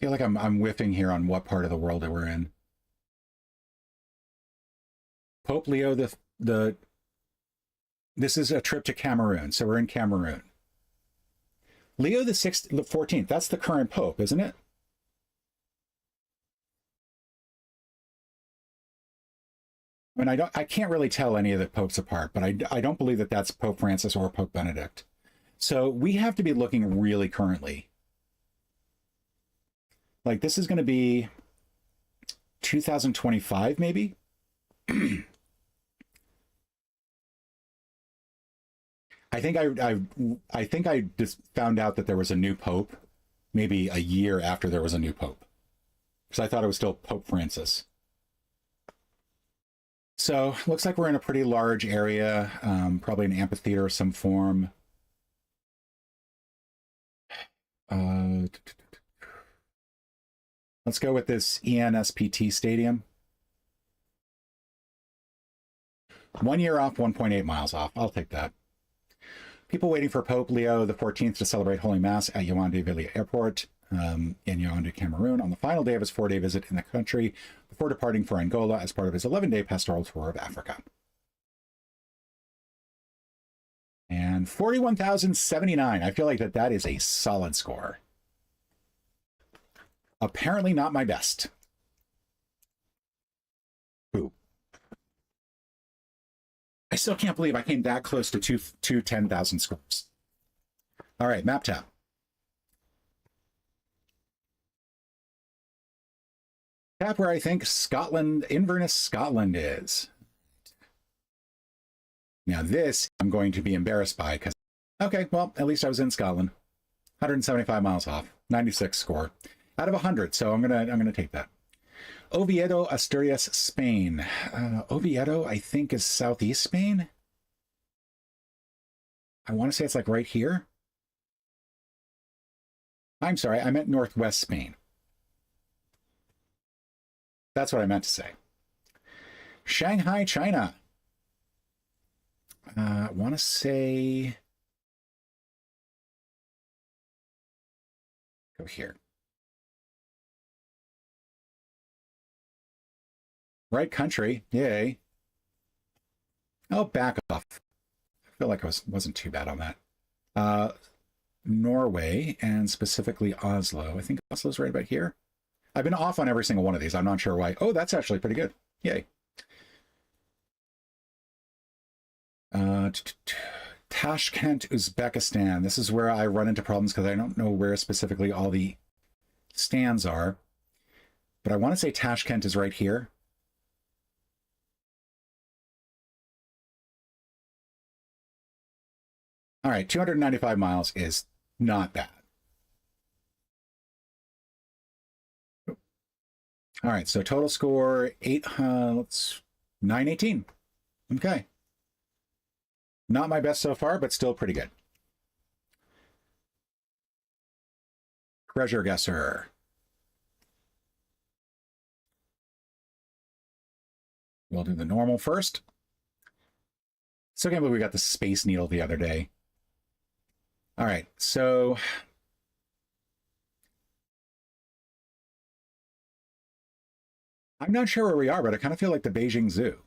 feel like I'm whiffing here on what part of the world that we're in. Pope Leo the this is a trip to Cameroon, so we're in Cameroon. Leo the 14th, that's the current pope, isn't it? I mean, I can't really tell any of the popes apart, but I don't believe that that's Pope Francis or Pope Benedict. So we have to be looking really currently. Like this is going to be 2025, maybe. I think I just found out that there was a new pope maybe a year after there was a new pope, because I thought it was still Pope Francis. So looks like we're in a pretty large area, probably an amphitheater of some form. Let's go with this ENSPT Stadium. 1 year off, 1.8 miles off. I'll take that. People waiting for Pope Leo the 14th to celebrate Holy Mass at Yaoundé-Ville Airport in Yaoundé, Cameroon, on the final day of his 4-day visit in the country before departing for Angola as part of his 11-day pastoral tour of Africa. And 41,079. I feel like that is a solid score. Apparently not my best. Ooh. I still can't believe I came that close to two 10,000 scores. All right, map tab. Tap where I think Scotland, Inverness, Scotland is. Now this I'm going to be embarrassed by because, okay, well, at least I was in Scotland. 175 miles off, 96 score out of 100. So I'm gonna take that. Oviedo, Asturias, Spain. Oviedo, I think, is southeast Spain. I want to say it's like right here. I'm sorry, I meant northwest Spain. That's what I meant to say. Shanghai, China. I want to say... Go here. Right country, yay. Oh, back off. I feel like I wasn't too bad on that. Norway, and specifically Oslo. I think Oslo's right about here. I've been off on every single one of these. I'm not sure why. Oh, that's actually pretty good. Yay. Tashkent, Uzbekistan. This is where I run into problems because I don't know where specifically all the stands are. But I want to say Tashkent is right here. All right, 295 miles is not bad. All right, so total score 918. Okay. Not my best so far, but still pretty good. Geoguesser. We'll do the normal first. So can't believe we got the Space Needle the other day. All right, so I'm not sure where we are, but I kind of feel like the Beijing Zoo.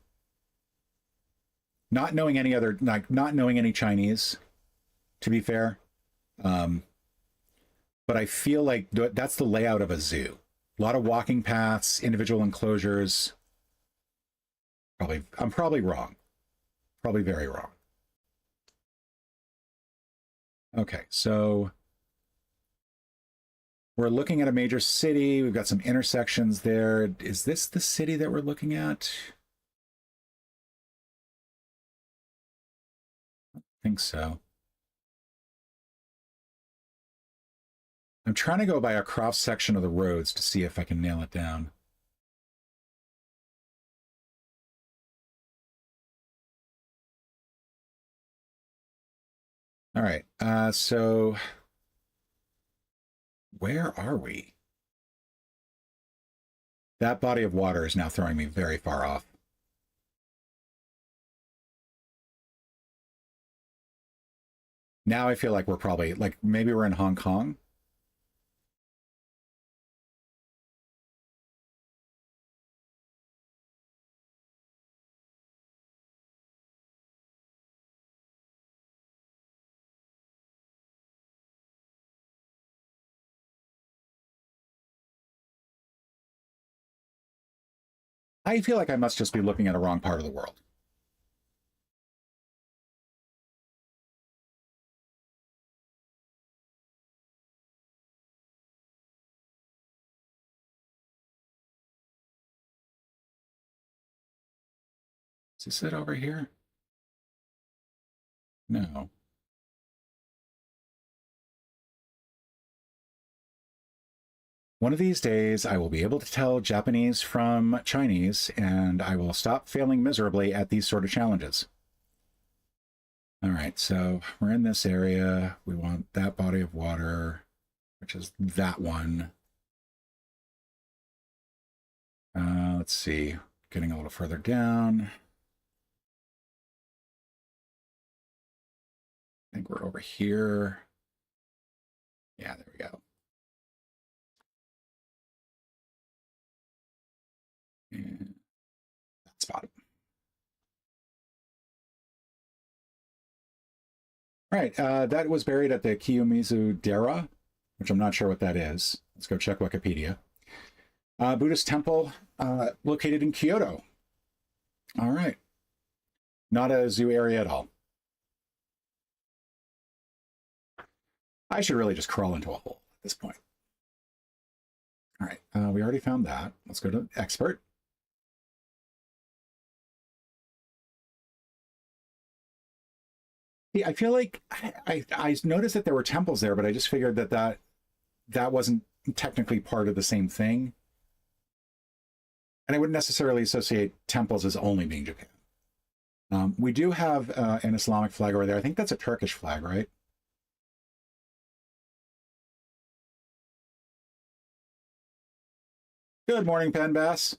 Not knowing any other, like not knowing any Chinese, to be fair. But I feel like that's the layout of a zoo. A lot of walking paths, individual enclosures. I'm probably wrong. Probably very wrong. Okay, so we're looking at a major city. We've got some intersections there. Is this the city that we're looking at? I think so. I'm trying to go by a cross section of the roads to see if I can nail it down. All right, so where are we? That body of water is now throwing me very far off. Now I feel like we're probably, like, maybe we're in Hong Kong. I feel like I must just be looking at a wrong part of the world. Is this it over here? No. One of these days, I will be able to tell Japanese from Chinese, and I will stop failing miserably at these sort of challenges. All right, so we're in this area. We want that body of water, which is that one. Let's see, getting a little further down. I think we're over here. Yeah, there we go. And that spot. All right, that was buried at the Kiyomizu Dera, which I'm not sure what that is. Let's go check Wikipedia. Buddhist temple located in Kyoto. All right. Not a zoo area at all. I should really just crawl into a hole at this point. All right, we already found that. Let's go to expert. I feel like I noticed that there were temples there, but I just figured that wasn't technically part of the same thing. And I wouldn't necessarily associate temples as only being Japan. We do have an Islamic flag over there. I think that's a Turkish flag, right? Good morning, Pen Bass.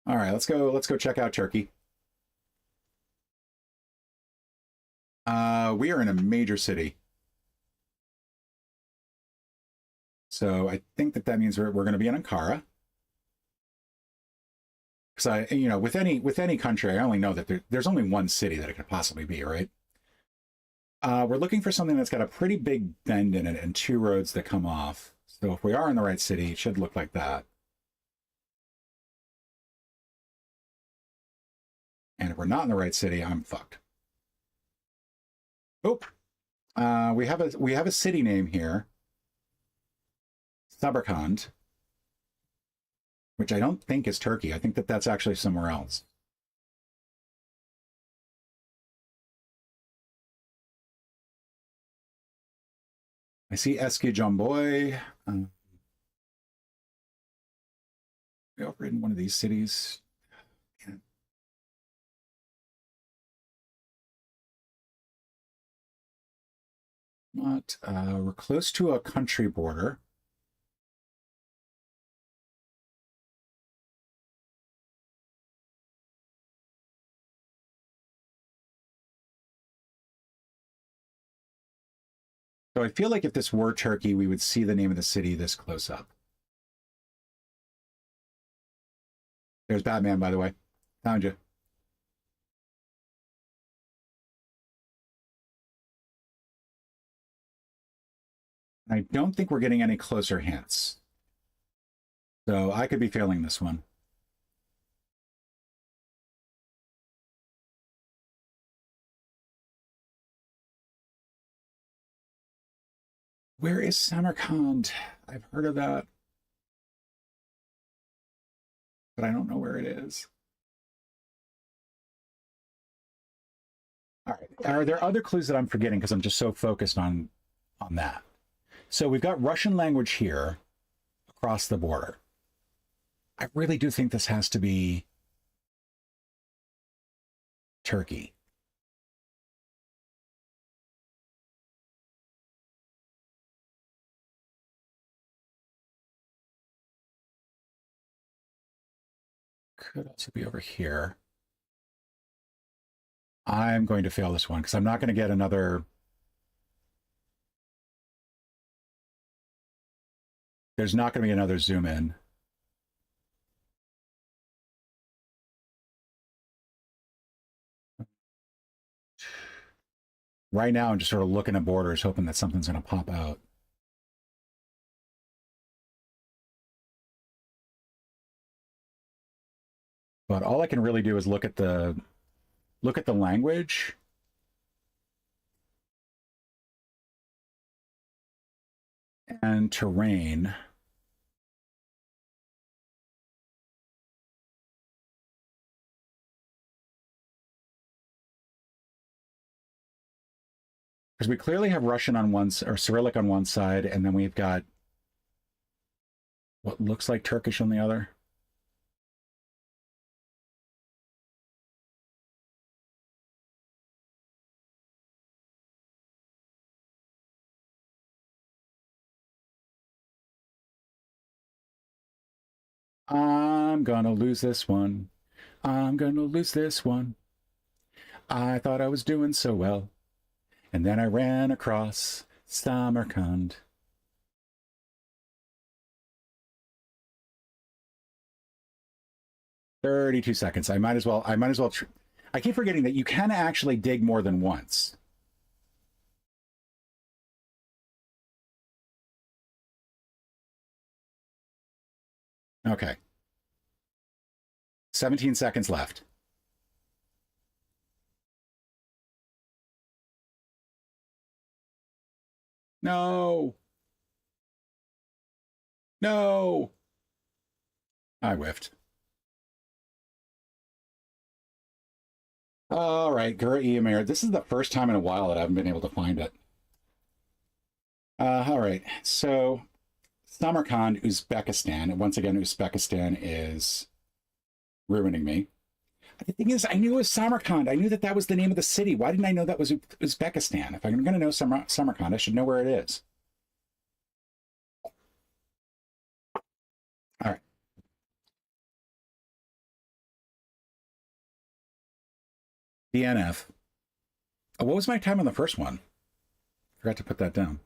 All right, let's go check out Turkey. We are in a major city. So I think that means we're going to be in Ankara. Because with any country, I only know that there's only one city that it could possibly be, right? We're looking for something that's got a pretty big bend in it and two roads that come off. So if we are in the right city, it should look like that. And if we're not in the right city, I'm fucked. Oh, we have a city name here, Samarkand, which I don't think is Turkey. I think that's actually somewhere else. I see Eski Jomboy. Over in one of these cities. Yeah. Not. We're close to a country border. So I feel like if this were Turkey, we would see the name of the city this close up. There's Batman, by the way. Found you. I don't think we're getting any closer hints. So I could be failing this one. Where is Samarkand? I've heard of that, but I don't know where it is. All right. Are there other clues that I'm forgetting because I'm just so focused on that? So we've got Russian language here across the border. I really do think this has to be Turkey. Could also be over here. I'm going to fail this one because I'm not going to get another. There's not going to be another zoom in. Right now, I'm just sort of looking at borders, hoping that something's going to pop out. But all I can really do is look at the language. And terrain. Because we clearly have Russian on one or Cyrillic on one side, and then we've got what looks like Turkish on the other. I'm gonna lose this one. I'm gonna lose this one. I thought I was doing so well. And then I ran across Samarkand. $32 I might as well. I keep forgetting that you can actually dig more than once. Okay. 17 seconds left. No. No. I whiffed. All right, Gur Eomir. This is the first time in a while that I haven't been able to find it. All right, so Samarkand, Uzbekistan. And once again, Uzbekistan is ruining me. The thing is, I knew it was Samarkand. I knew that that was the name of the city. Why didn't I know that was Uzbekistan? If I'm going to know Samarkand, I should know where it is. All right. DNF. Oh, what was my time on the first one? Forgot to put that down.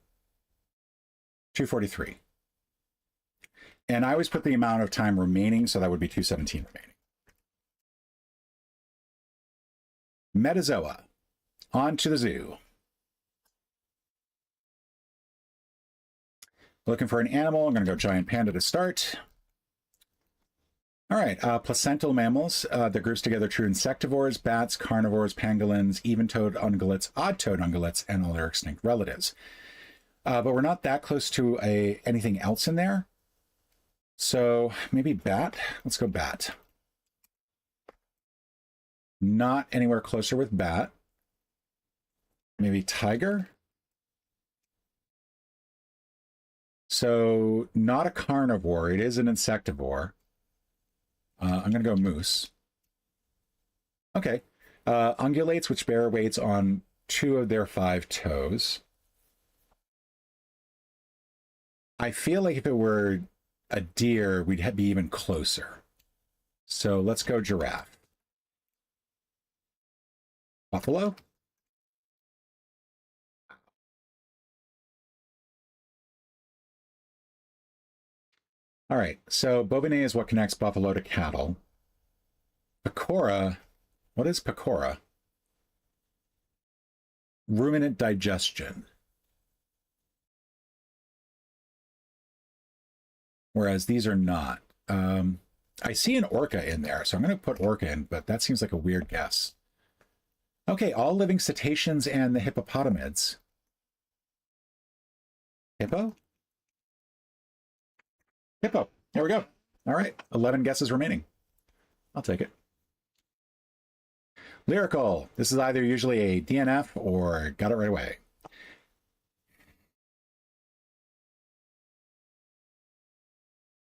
243. And I always put the amount of time remaining, so that would be 217 remaining. Metazoa. On to the zoo. Looking for an animal. I'm going to go giant panda to start. All right, placental mammals. They're groups together true insectivores, bats, carnivores, pangolins, even-toed ungulates, odd-toed ungulates, and all their extinct relatives. But we're not that close to anything else in there. So maybe bat. Let's go bat. Not anywhere closer with bat. Maybe tiger. So not a carnivore. It is an insectivore. I'm going to go moose. Okay. Ungulates, which bear weights on 2 of their 5 toes. I feel like if it were a deer, we'd be even closer. So let's go giraffe. Buffalo? All right, so bovine is what connects buffalo to cattle. Pecora, what is pecora? Ruminant digestion. Whereas these are not. I see an orca in there, so I'm going to put orca in, but that seems like a weird guess. Okay, all living cetaceans and the hippopotamids. Hippo? Hippo. There we go. All right, 11 guesses remaining. I'll take it. Lyrical. This is either usually a DNF or got it right away.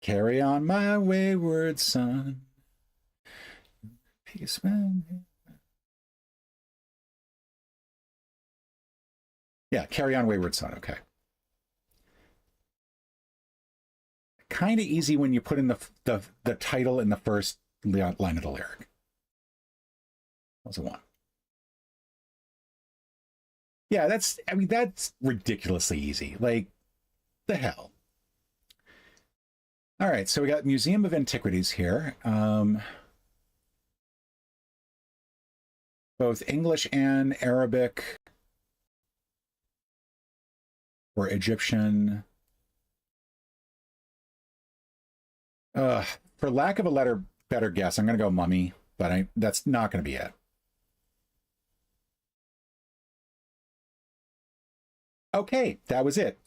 Carry on my wayward son. Peaceman. Yeah, carry on wayward son. Okay. Kind of easy when you put in the title in the first line of the lyric. That was a 1. Yeah, that's ridiculously easy. Like, the hell. All right, so we got Museum of Antiquities here. Both English and Arabic or Egyptian. For lack of a better better guess. I'm going to go mummy, but that's not going to be it. Okay, that was it.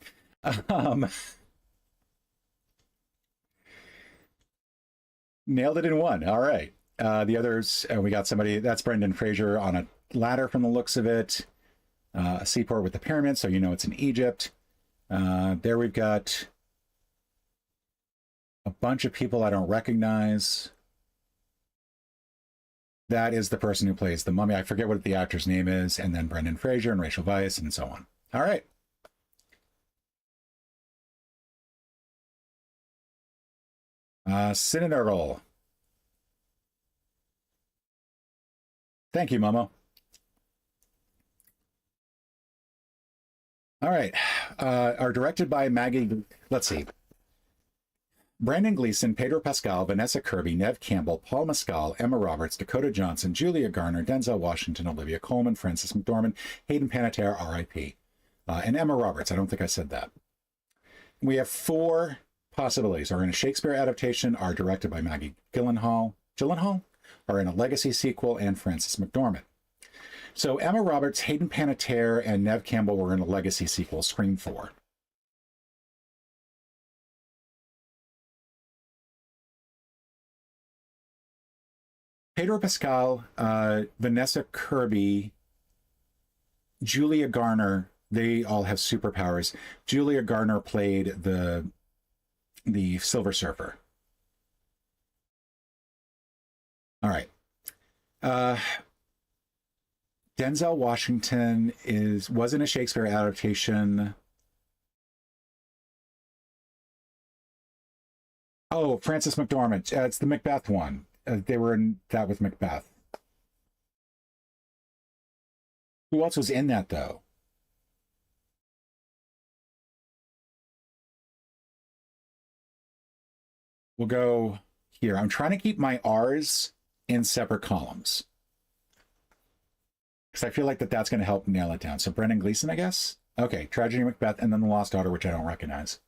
Nailed it in one. All right. The others, we got somebody, that's Brendan Fraser on a ladder from the looks of it. A seaport with the pyramids, so you know it's in Egypt. There we've got a bunch of people I don't recognize. That is the person who plays the mummy. I forget what the actor's name is, and then Brendan Fraser and Rachel Weisz and so on. All right. Cinnamoroll. Thank you, Momo. All right. Are directed by Maggie. Let's see. Brandon Gleeson, Pedro Pascal, Vanessa Kirby, Neve Campbell, Paul Mescal, Emma Roberts, Dakota Johnson, Julia Garner, Denzel Washington, Olivia Colman, Frances McDormand, Hayden Panettiere, R.I.P. And Emma Roberts. I don't think I said that. We have 4 possibilities. Are in a Shakespeare adaptation, are directed by Maggie Gyllenhaal, are in a legacy sequel, and Frances McDormand. So Emma Roberts, Hayden Panettiere, and Neve Campbell were in a legacy sequel, Scream 4. Pedro Pascal, Vanessa Kirby, Julia Garner, they all have superpowers. Julia Garner played the Silver Surfer. All right. Denzel Washington was in a Shakespeare adaptation. Oh, Frances McDormand. It's the Macbeth one. They were in that with Macbeth. Who else was in that, though? We'll go here. I'm trying to keep my R's in separate columns, because I feel like that's going to help nail it down. So Brendan Gleeson, I guess? Okay, Tragedy Macbeth, and then The Lost Daughter, which I don't recognize.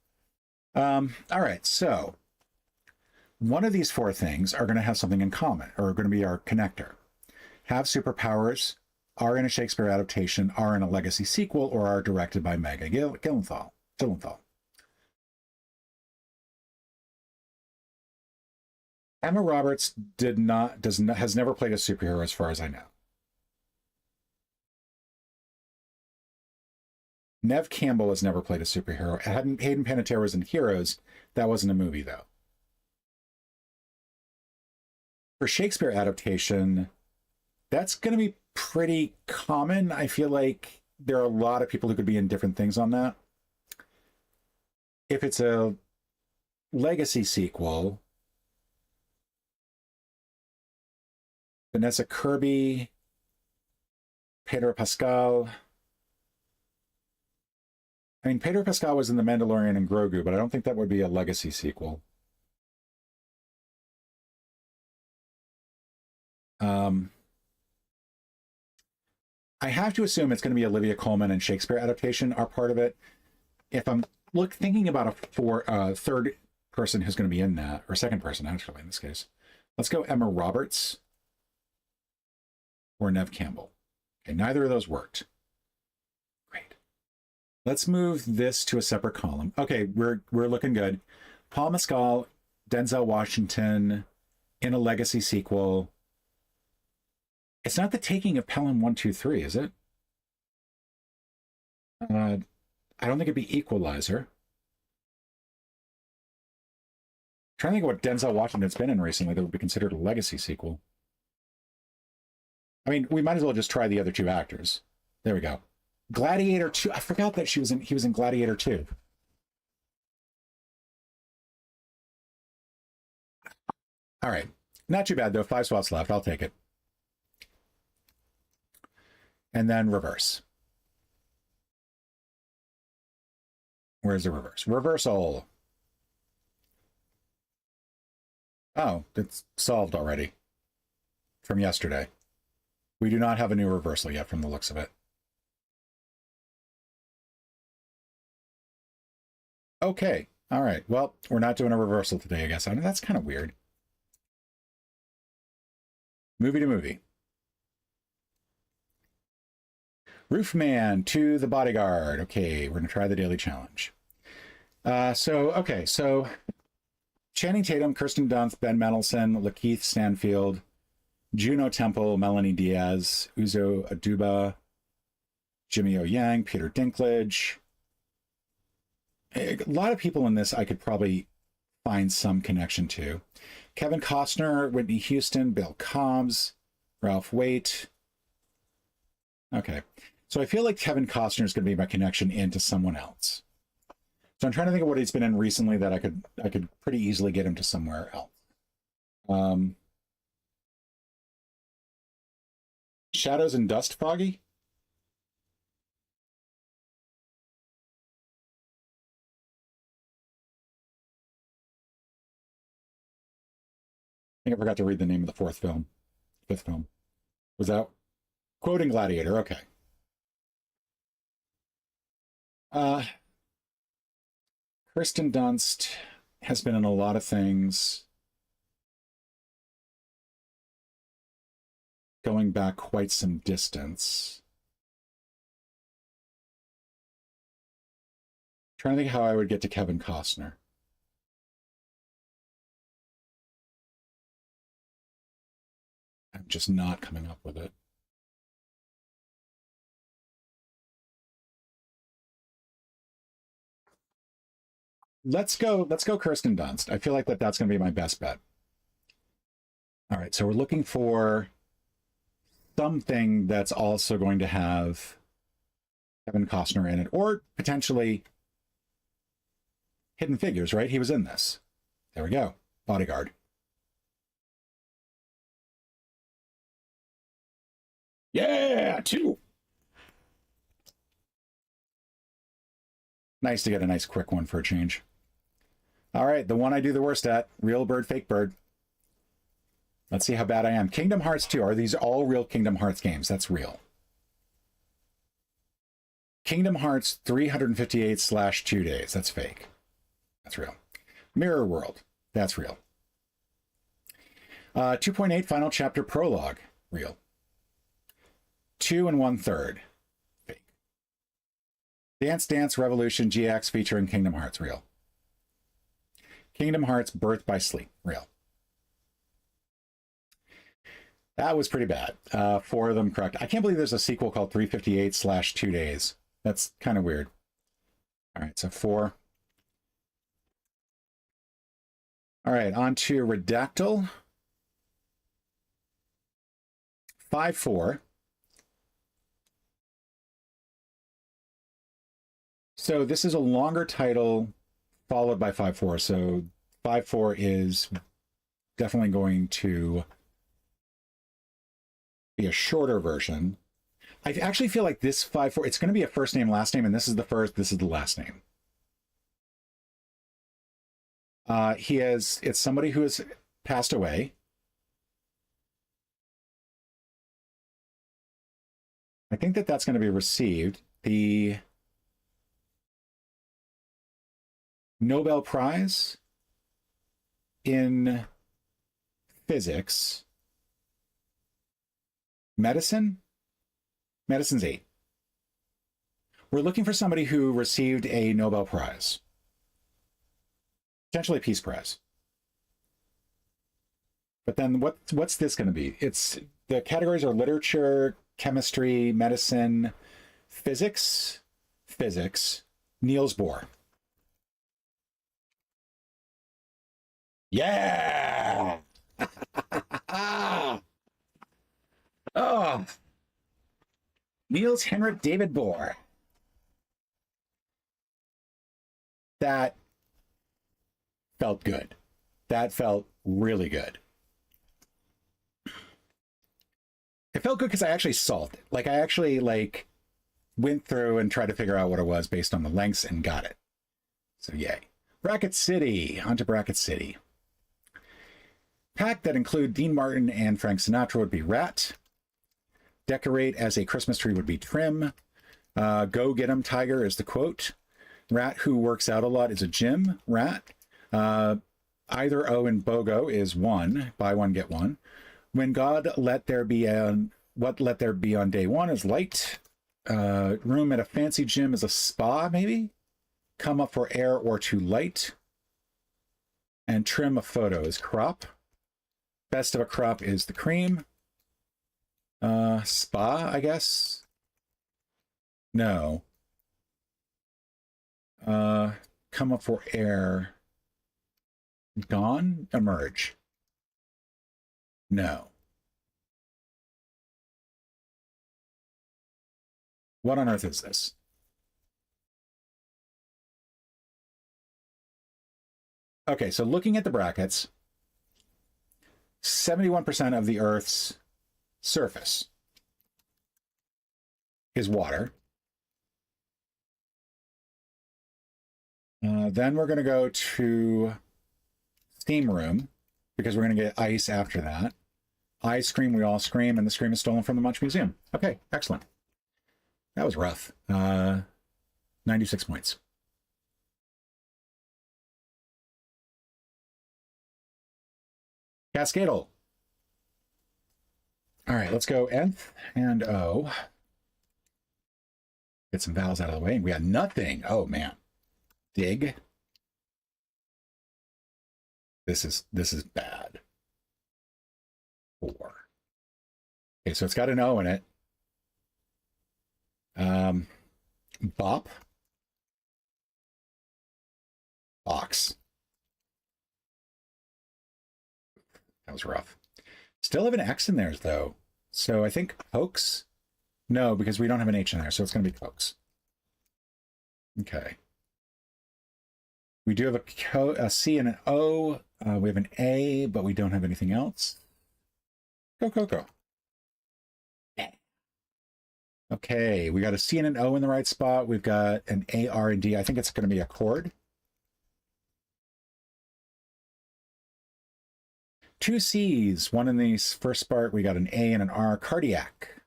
All right, so one of these 4 things are going to have something in common, or are going to be our connector. Have superpowers, are in a Shakespeare adaptation, are in a legacy sequel, or are directed by Maggie Gyllenhaal. Emma Roberts has never played a superhero as far as I know. Neve Campbell has never played a superhero. Hayden Panettiere was in Heroes. That wasn't a movie, though. For Shakespeare adaptation, that's going to be pretty common. I feel like there are a lot of people who could be in different things on that. If it's a legacy sequel, Vanessa Kirby, Pedro Pascal. I mean, Pedro Pascal was in The Mandalorian and Grogu, but I don't think that would be a legacy sequel. I have to assume it's going to be Olivia Colman and Shakespeare adaptation are part of it. If I'm thinking about a third person who's going to be in that, or second person actually in this case, let's go Emma Roberts or Neve Campbell. Okay, neither of those worked. Great. Let's move this to a separate column. Okay, we're looking good. Paul Mescal, Denzel Washington in a legacy sequel. It's not The Taking of Pelham 1, 2, 3, is it? I don't think it'd be Equalizer. I'm trying to think of what Denzel Washington's been in recently that would be considered a legacy sequel. I mean, we might as well just try the other 2 actors. There we go. Gladiator 2. I forgot that he was in Gladiator 2. All right. Not too bad, though. 5 spots left. I'll take it. And then reverse. Where's the reverse? Reversal. Oh, it's solved already from yesterday. We do not have a new reversal yet from the looks of it. Okay. All right. Well, we're not doing a reversal today, I guess. I mean, that's kind of weird. Movie to movie. Roofman to the bodyguard. Okay, we're going to try the daily challenge. So Channing Tatum, Kirsten Dunst, Ben Mendelsohn, Lakeith Stanfield, Juno Temple, Melanie Diaz, Uzo Aduba, Jimmy O. Yang, Peter Dinklage. A lot of people in this I could probably find some connection to. Kevin Costner, Whitney Houston, Bill Cobbs, Ralph Waite. Okay, so I feel like Kevin Costner is going to be my connection into someone else. So I'm trying to think of what he's been in recently that I could pretty easily get him to somewhere else. Shadows and Dust, Foggy? I think I forgot to read the name of the fifth film. Was that quoting Gladiator? Okay. Kirsten Dunst has been in a lot of things going back quite some distance. Trying to think how I would get to Kevin Costner. I'm just not coming up with it. Let's go Kirsten Dunst. I feel like that's going to be my best bet. All right, so we're looking for something that's also going to have Kevin Costner in it, or potentially Hidden Figures, right? He was in this. There we go. Bodyguard. Yeah, 2. Nice to get a nice quick one for a change. All right, the one I do the worst at, real bird, fake bird. Let's see how bad I am. Kingdom Hearts 2. Are these all real Kingdom Hearts games? That's real. Kingdom Hearts 358/2 days. That's fake. That's real. Mirror World. That's real. 2.8 Final Chapter Prologue. Real. 2 1/3. Fake. Dance Dance Revolution GX featuring Kingdom Hearts. Real. Kingdom Hearts Birth by Sleep. Real. That was pretty bad. 4 of them correct. I can't believe there's a sequel called 358/2 days. That's kind of weird. All right, so 4. All right, on to Redactyl. 5-4. So this is a longer title followed by 5-4. So 5-4 is definitely going to be a shorter version. I actually feel like this 5-4, it's going to be a first name, last name, and this is the first, this is the last name. It's somebody who has passed away. I think that's going to be received. The Nobel Prize in Physics. Medicine's 8. We're looking for somebody who received a Nobel Prize. Potentially a Peace Prize. But then what's this going to be? The categories are literature, chemistry, medicine, physics, Niels Bohr. Yeah! Oh, Niels Henrik David Bohr. That felt good. That felt really good. It felt good because I actually solved it. Like, I actually, went through and tried to figure out what it was based on the lengths and got it. So, yay. Bracket City. On to Bracket City. Pack that include Dean Martin and Frank Sinatra would be Rat. Decorate as a Christmas tree would be Trim. Go get 'em, Tiger is the quote. Rat who works out a lot is a gym rat. Either O and BOGO is 1. Buy one, get one. When God let there be on what let there be on day one is light. Room at a fancy gym is a spa, maybe. Come up for air or too light. And trim a photo is crop. Best of a crop is the cream. Spa, I guess. No. Come up for air. Dawn, emerge. No. What on earth is this? Okay, so looking at the brackets, 71% of the Earth's surface is water. Then we're going to go to steam room because we're going to get ice after that. I scream, we all scream, and the scream is stolen from the Munch Museum. Okay, excellent. That was rough. 96 points. Cascadal. All right, let's go nth and O. Get some vowels out of the way. We got nothing. Oh, man. Dig. This is bad. 4. Okay, so it's got an O in it. Bop. Box. That was rough. Still have an X in there, though. So I think hoax? No, because we don't have an H in there, so it's going to be hoax. Okay. We do have a C and an O. We have an A, but we don't have anything else. Go. Okay, we got a C and an O in the right spot. We've got an A, R, and D. I think it's going to be a chord. 2 C's, one in the first part. We got an A and an R, cardiac.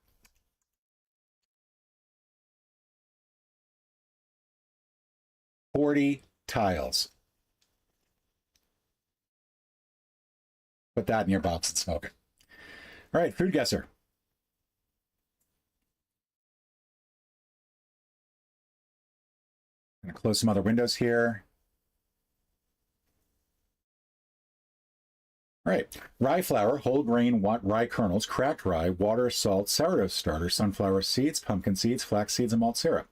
$40 tiles. Put that in your box and smoke it. All right, food guesser. I'm going to close some other windows here. All right, rye flour, whole grain rye kernels, cracked rye, water, salt, sourdough starter, sunflower seeds, pumpkin seeds, flax seeds, and malt syrup.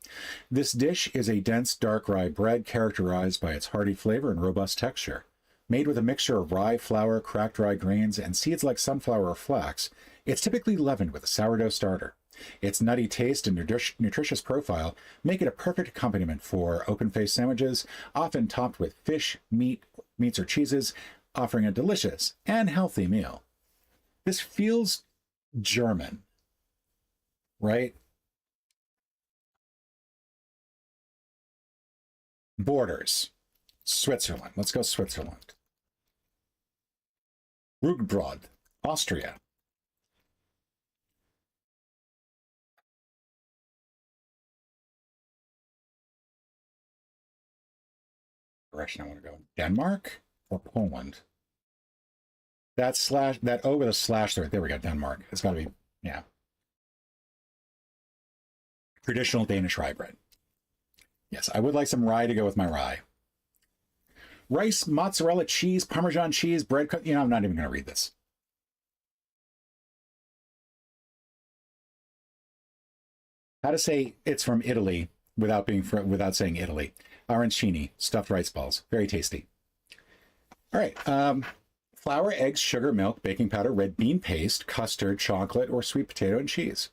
This dish is a dense, dark rye bread characterized by its hearty flavor and robust texture. Made with a mixture of rye flour, cracked rye grains, and seeds like sunflower or flax, it's typically leavened with a sourdough starter. Its nutty taste and nutritious profile make it a perfect accompaniment for open-faced sandwiches, often topped with fish, meats, or cheeses, offering a delicious and healthy meal. This feels German, right? Borders. Switzerland. Let's go Switzerland. Rugbrod. Austria. Direction I want to go. Denmark or Poland? That O with a slash there. There we go. Denmark. It's got to be, yeah. Traditional Danish rye bread. Yes, I would like some rye to go with my rye. Rice, mozzarella cheese, Parmesan cheese, bread. You know, I'm not even going to read this. How to say it's from Italy without saying Italy. Arancini, stuffed rice balls. Very tasty. All right. Flour, eggs, sugar, milk, baking powder, red bean paste, custard, chocolate, or sweet potato and cheese.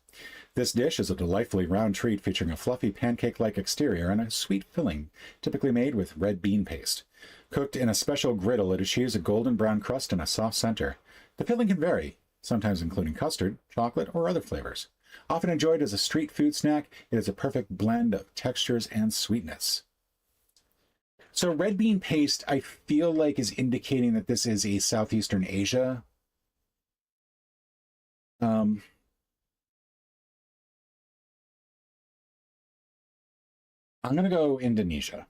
This dish is a delightfully round treat featuring a fluffy pancake-like exterior and a sweet filling, typically made with red bean paste. Cooked in a special griddle, it achieves a golden brown crust and a soft center. The filling can vary, sometimes including custard, chocolate, or other flavors. Often enjoyed as a street food snack, it is a perfect blend of textures and sweetness. So red bean paste, I feel like, is indicating that this is a Southeastern Asia. I'm going to go Indonesia.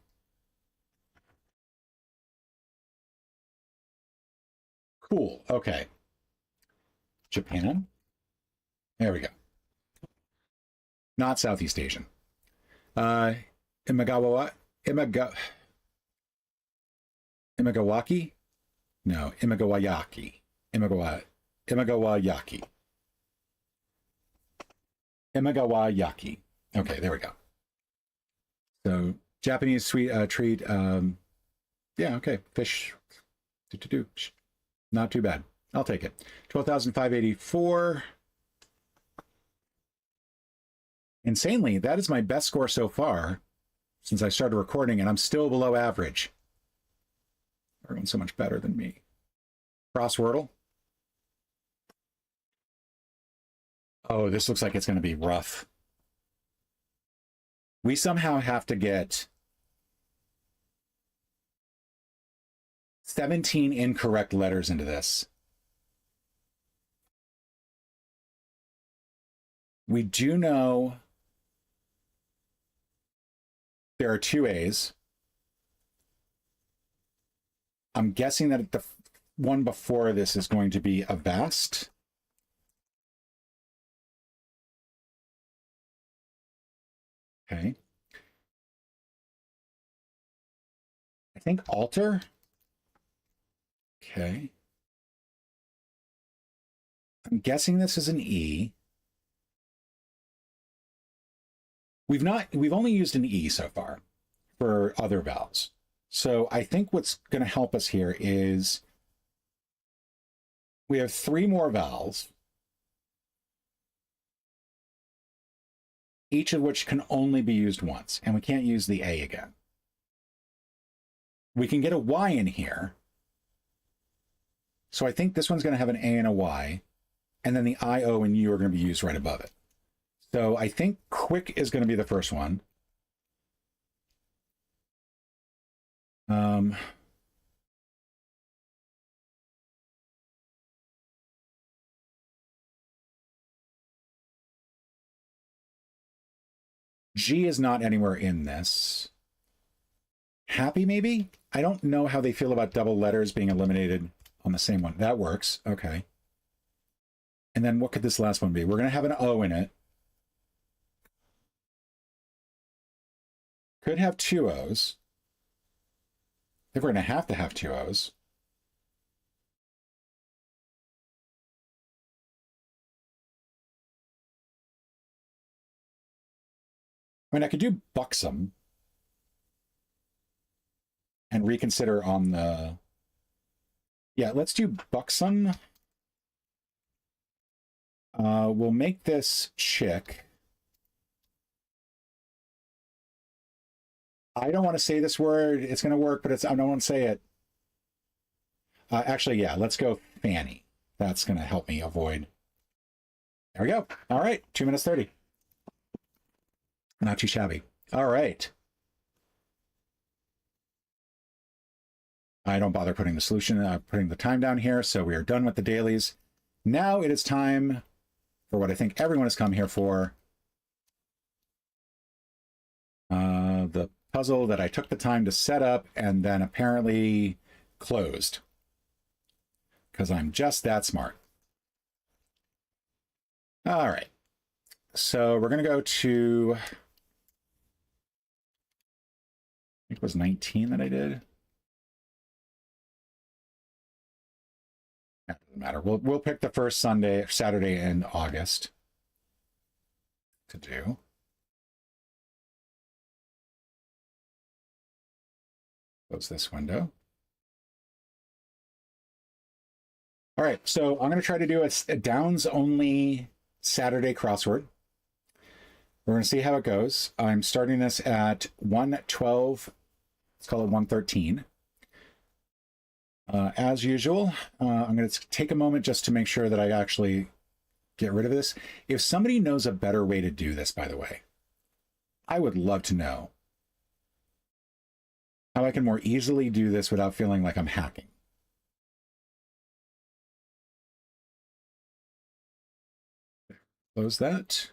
Cool. Okay. Japan. There we go. Not Southeast Asian. Imagawaki? No, Imagawayaki. Imagawayaki. Imagawayaki. Okay, there we go. So Japanese sweet treat. Yeah, okay. Fish. Not too bad. I'll take it. 12,584. Insanely, that is my best score so far since I started recording, and I'm still below average. Everyone's so much better than me. Crosswordle. Oh, this looks like it's going to be rough. We somehow have to get 17 incorrect letters into this. We do know there are 2 A's. I'm guessing that the one before this is going to be a vast. Okay. I think altar. Okay. I'm guessing this is an E. We've only used an E so far for other vowels. So I think what's going to help us here is we have 3 more vowels, each of which can only be used once, and we can't use the A again. We can get a Y in here. So I think this one's going to have an A and a Y, and then the I, O, and U are going to be used right above it. So I think quick is going to be the first one. G is not anywhere in this. Happy, maybe? I don't know how they feel about double letters being eliminated on the same one. That works. Okay. And then what could this last one be? We're going to have an O in it. Could have 2 O's. I think we're going to have 2 O's. I mean, I could do buxom and reconsider on the... Yeah, let's do buxom. We'll make this chick. I don't want to say this word. It's going to work, but I don't want to say it. Actually, yeah, let's go fanny. That's going to help me avoid. There we go. All right, 2 minutes 30. Not too shabby. All right. I don't bother putting the solution, putting the time down here, so we are done with the dailies. Now it is time for what I think everyone has come here for. The puzzle that I took the time to set up and then apparently closed. Because I'm just that smart. All right. So we're going to go to... I think it was 19 that I did. That doesn't matter. We'll pick the first Saturday in August to do. Close this window. All right, so I'm going to try to do a Downs-only Saturday crossword. We're going to see how it goes. I'm starting this at 1:12. Let's call it 1:13. As usual, I'm going to take a moment just to make sure that I actually get rid of this. If somebody knows a better way to do this, by the way, I would love to know how I can more easily do this without feeling like I'm hacking. Close that.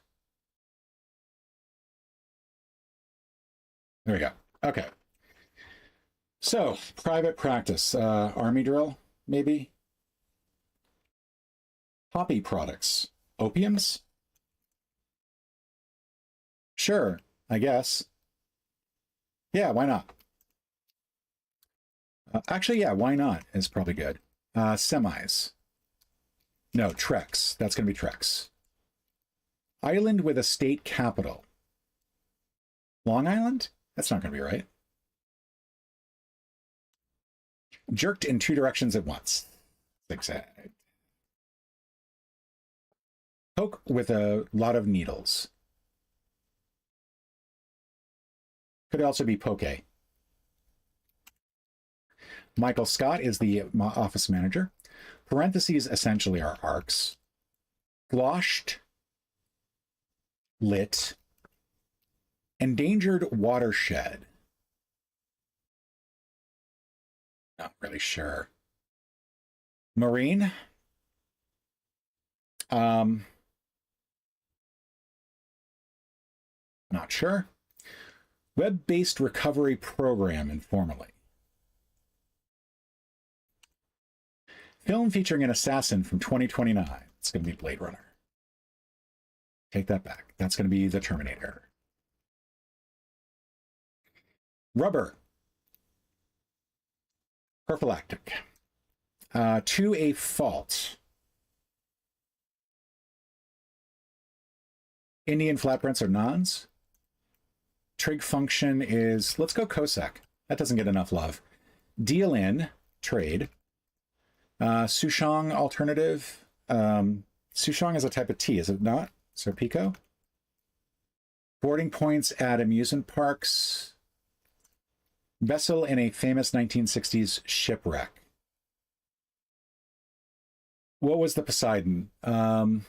There we go. Okay. So, private practice. Army drill, maybe? Poppy products. Opiums? Sure, I guess. Yeah, why not? Actually, yeah, why not is probably good. Semis. No, Trex. That's going to be Trex. Island with a state capital. Long Island? That's not going to be right. Jerked in two directions at once. Zigzag. Poke with a lot of needles. Could also be poke. Michael Scott is the office manager. Parentheses essentially are arcs. Sloshed, lit, endangered watershed. Not really sure. Marine. Not sure. Web-based recovery program, informally. Film featuring an assassin from 2029. It's going to be Blade Runner. Take that back. That's going to be The Terminator. Rubber. Prophylactic. To a fault. Indian flatprints are nons. Trig function is, let's go Cossack. That doesn't get enough love. Deal in, trade. Sushong alternative. Sushong is a type of tea, is it not? So Pico. Boarding points at amusement parks. Vessel in a famous 1960s shipwreck. What was the Poseidon? No,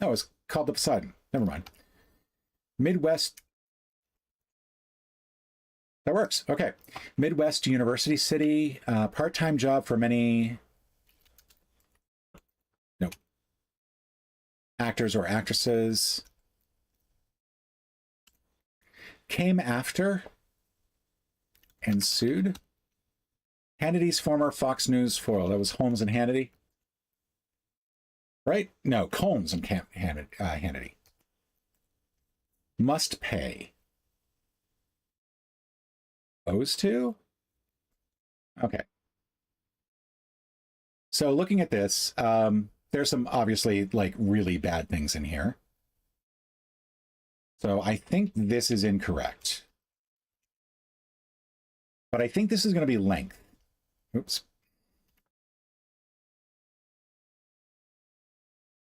it was called the Poseidon. Never mind. Midwest. That works. Okay. Midwest University City. Part-time job for many... No. Actors or actresses. Came after. Ensued. Hannity's former Fox News foil. That was Holmes and Hannity. Right? No, Combs and Hannity. Must pay. Owes to? Okay. So looking at this, there's some obviously like really bad things in here. So I think this is incorrect. But I think this is going to be length. Oops.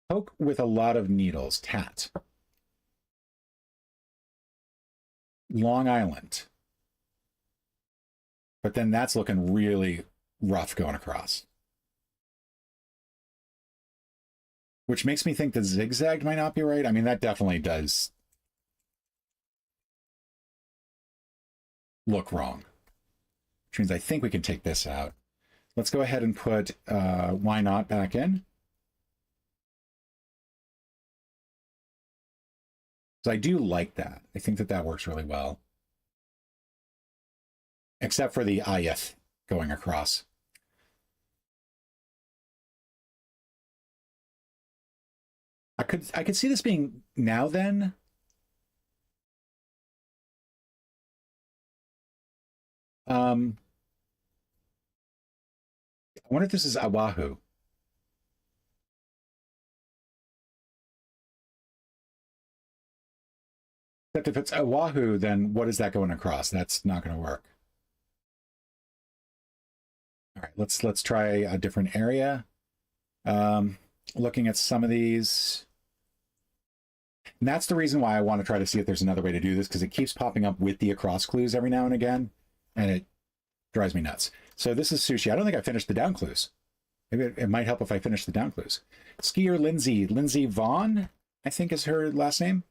Poke with a lot of needles. Tat. Long Island. But then that's looking really rough going across. Which makes me think the zigzag might not be right. I mean, that definitely does look wrong. Which means I think we can take this out. Let's go ahead and put why not back in. So I do like that. I think that that works really well. Except for the ayeth going across. I could see this being now then. I wonder if this is Oahu. Except if it's Oahu, then what is that going across? That's not going to work. All right, let's try a different area. Looking at some of these. And that's the reason why I want to try to see if there's another way to do this, because it keeps popping up with the across clues every now and again, and it drives me nuts. So this is sushi. I don't think I finished the down clues. Maybe it might help if I finish the down clues. Skier Lindsay Vaughn, I think is her last name.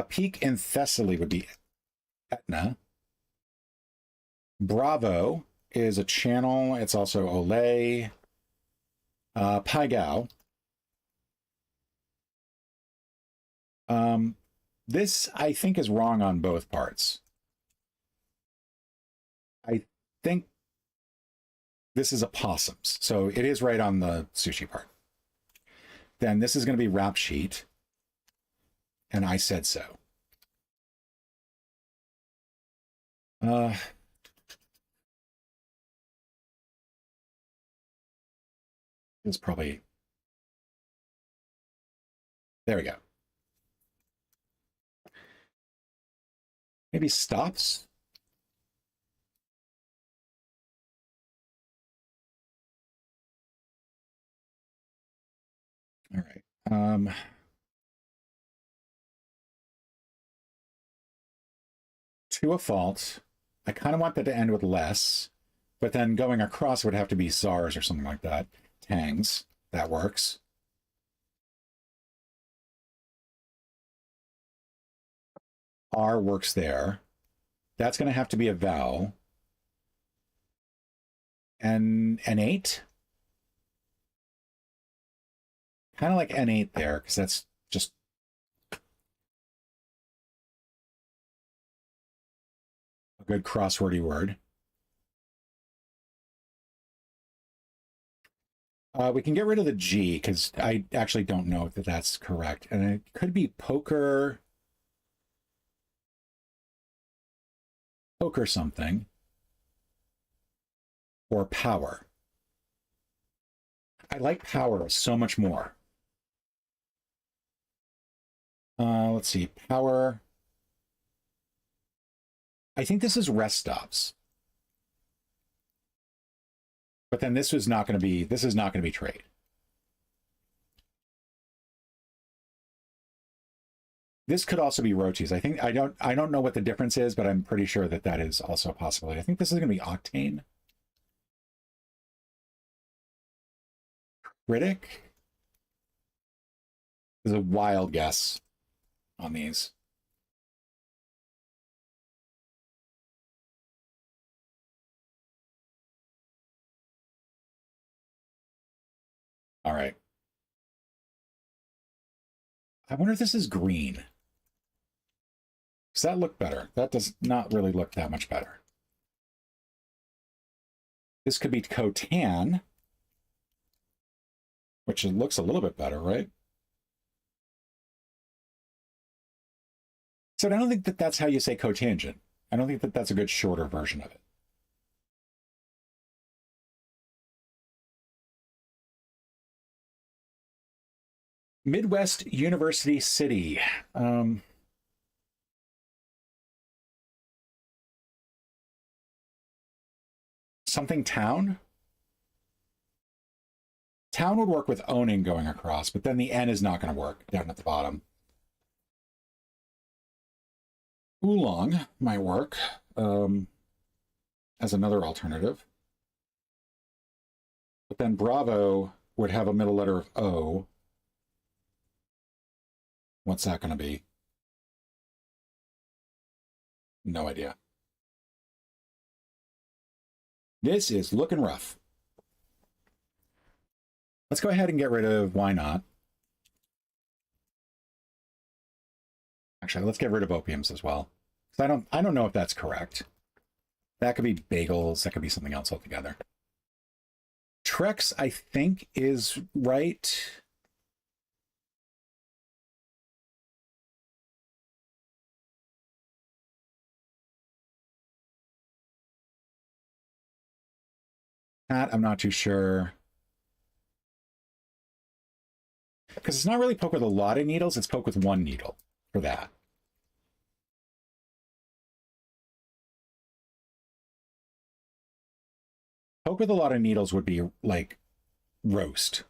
Peak in Thessaly would be Etna. Bravo is a channel. It's also Olay. Paigao. This, I think, is wrong on both parts. I think this is opossums. So it is right on the sushi part. Then this is going to be wrap sheet. And I said so. It's probably, there we go. Maybe stops. All right. To a fault. I kind of want that to end with less, but then going across would have to be SARS or something like that. Tangs. That works. R works there. That's going to have to be a vowel. And N8? Kind of like N8 there, because that's just a good crosswordy word. We can get rid of the G, because I actually don't know that that's correct. And it could be poker something, or power. I like power so much more. Let's see, power. I think this is rest stops. But then this is not going to be trade. This could also be roaches. I don't know what the difference is, but I'm pretty sure that that is also a possibility. I think this is going to be octane. Critic is a wild guess on these. All right. I wonder if this is green. Does that look better? That does not really look that much better. This could be cotan, which looks a little bit better, right? So I don't think that that's how you say cotangent. I don't think that that's a good shorter version of it. Midwest University City. Something town? Town would work with owning going across, but then the N is not going to work down at the bottom. Oolong might work as another alternative. But then Bravo would have a middle letter of O. What's that going to be? No idea. This is looking rough. Let's go ahead and get rid of why not. Actually, let's get rid of opiums as well. I don't know if that's correct. That could be bagels. That could be something else altogether. Trex, I think, is right. That I'm not too sure. Because it's not really poke with a lot of needles, it's poke with one needle for that. Poke with a lot of needles would be like roast.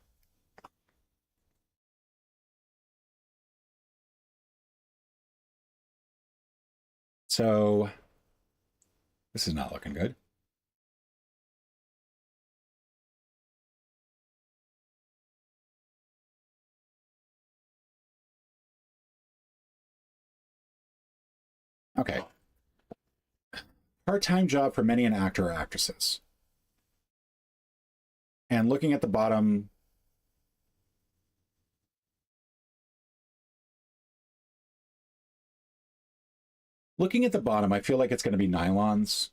So this is not looking good. Okay. Part-time job for many an actor or actresses. And looking at the bottom, I feel like it's going to be nylons.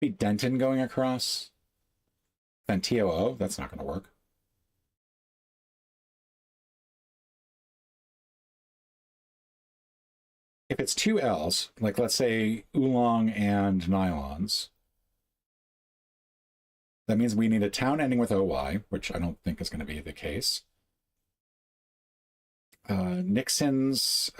Be Denton going across. Then TOO, that's not going to work. If it's two L's, like let's say oolong and nylons, that means we need a town ending with OY, which I don't think is going to be the case. Nixon's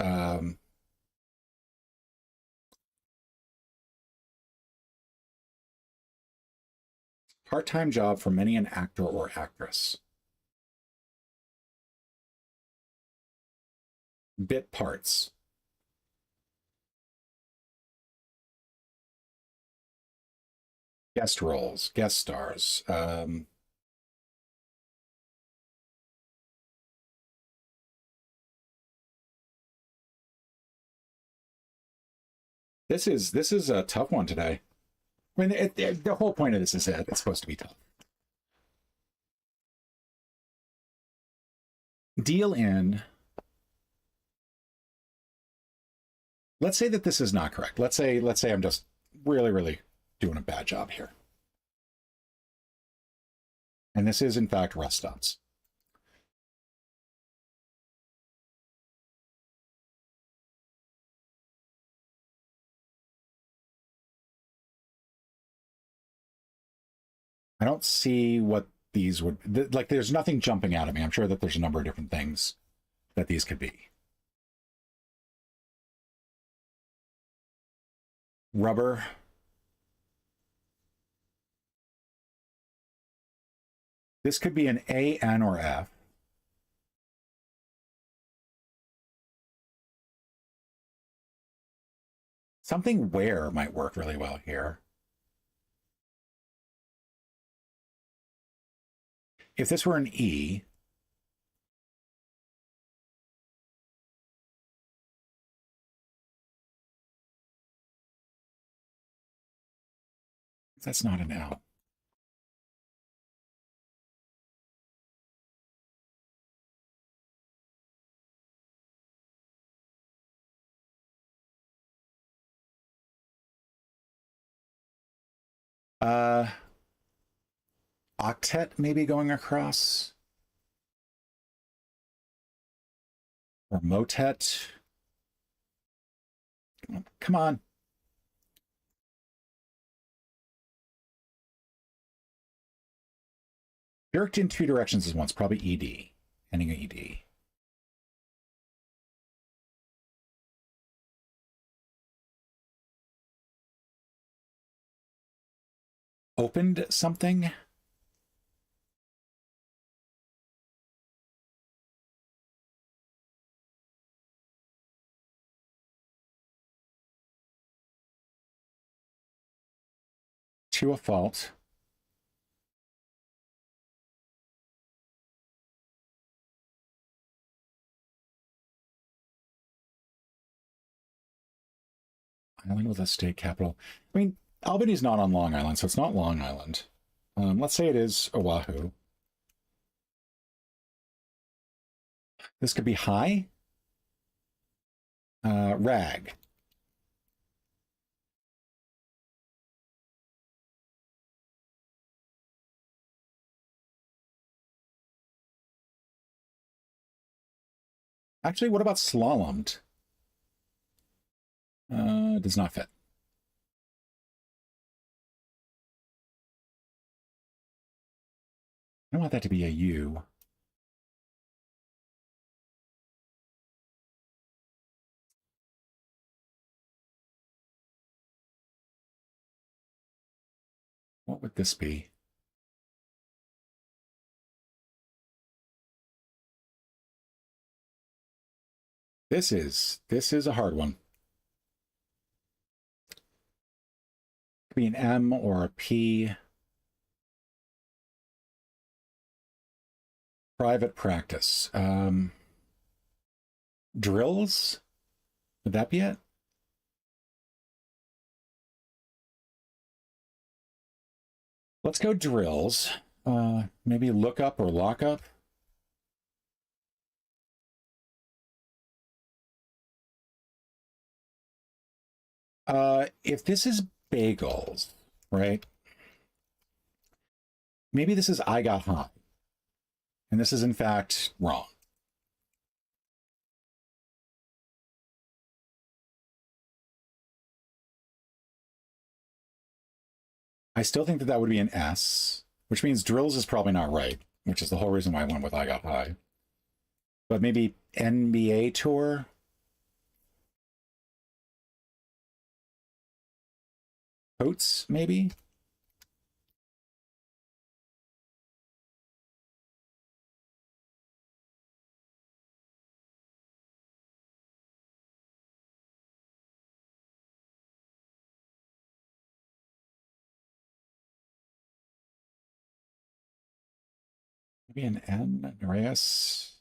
part-time job for many an actor or actress. Bit parts. Guest roles, guest stars. This is a tough one today. I mean, the whole point of this is that it's supposed to be tough. Deal in. Let's say that this is not correct. Let's say I'm just really doing a bad job here. And this is in fact rust stops. I don't see what these would like. There's nothing jumping out at me. I'm sure that there's a number of different things that these could be. Rubber. This could be an A, N, or F. Something where might work really well here. If this were an E, that's not an L. Octet maybe going across. Or motet. Come on. Jerked in two directions is once, probably ED. Ending ED. Opened something. To a fault. Island with a state capital. I mean, Albany's not on Long Island, so it's not Long Island. Let's say it is Oahu. This could be high. Rag. Actually, what about slalomed? Does not fit. I don't want that to be a U. What would this be? This is a hard one. Could be an M or a P. Private practice. Drills? Would that be it? Let's go drills. Maybe lookup or lockup. If this is bagels, right? Maybe this is I got high. And this is in fact wrong. I still think that that would be an S, which means drills is probably not right, which is the whole reason why I went with I got high. But maybe NBA tour? Coats, maybe? Maybe an N, Nereus?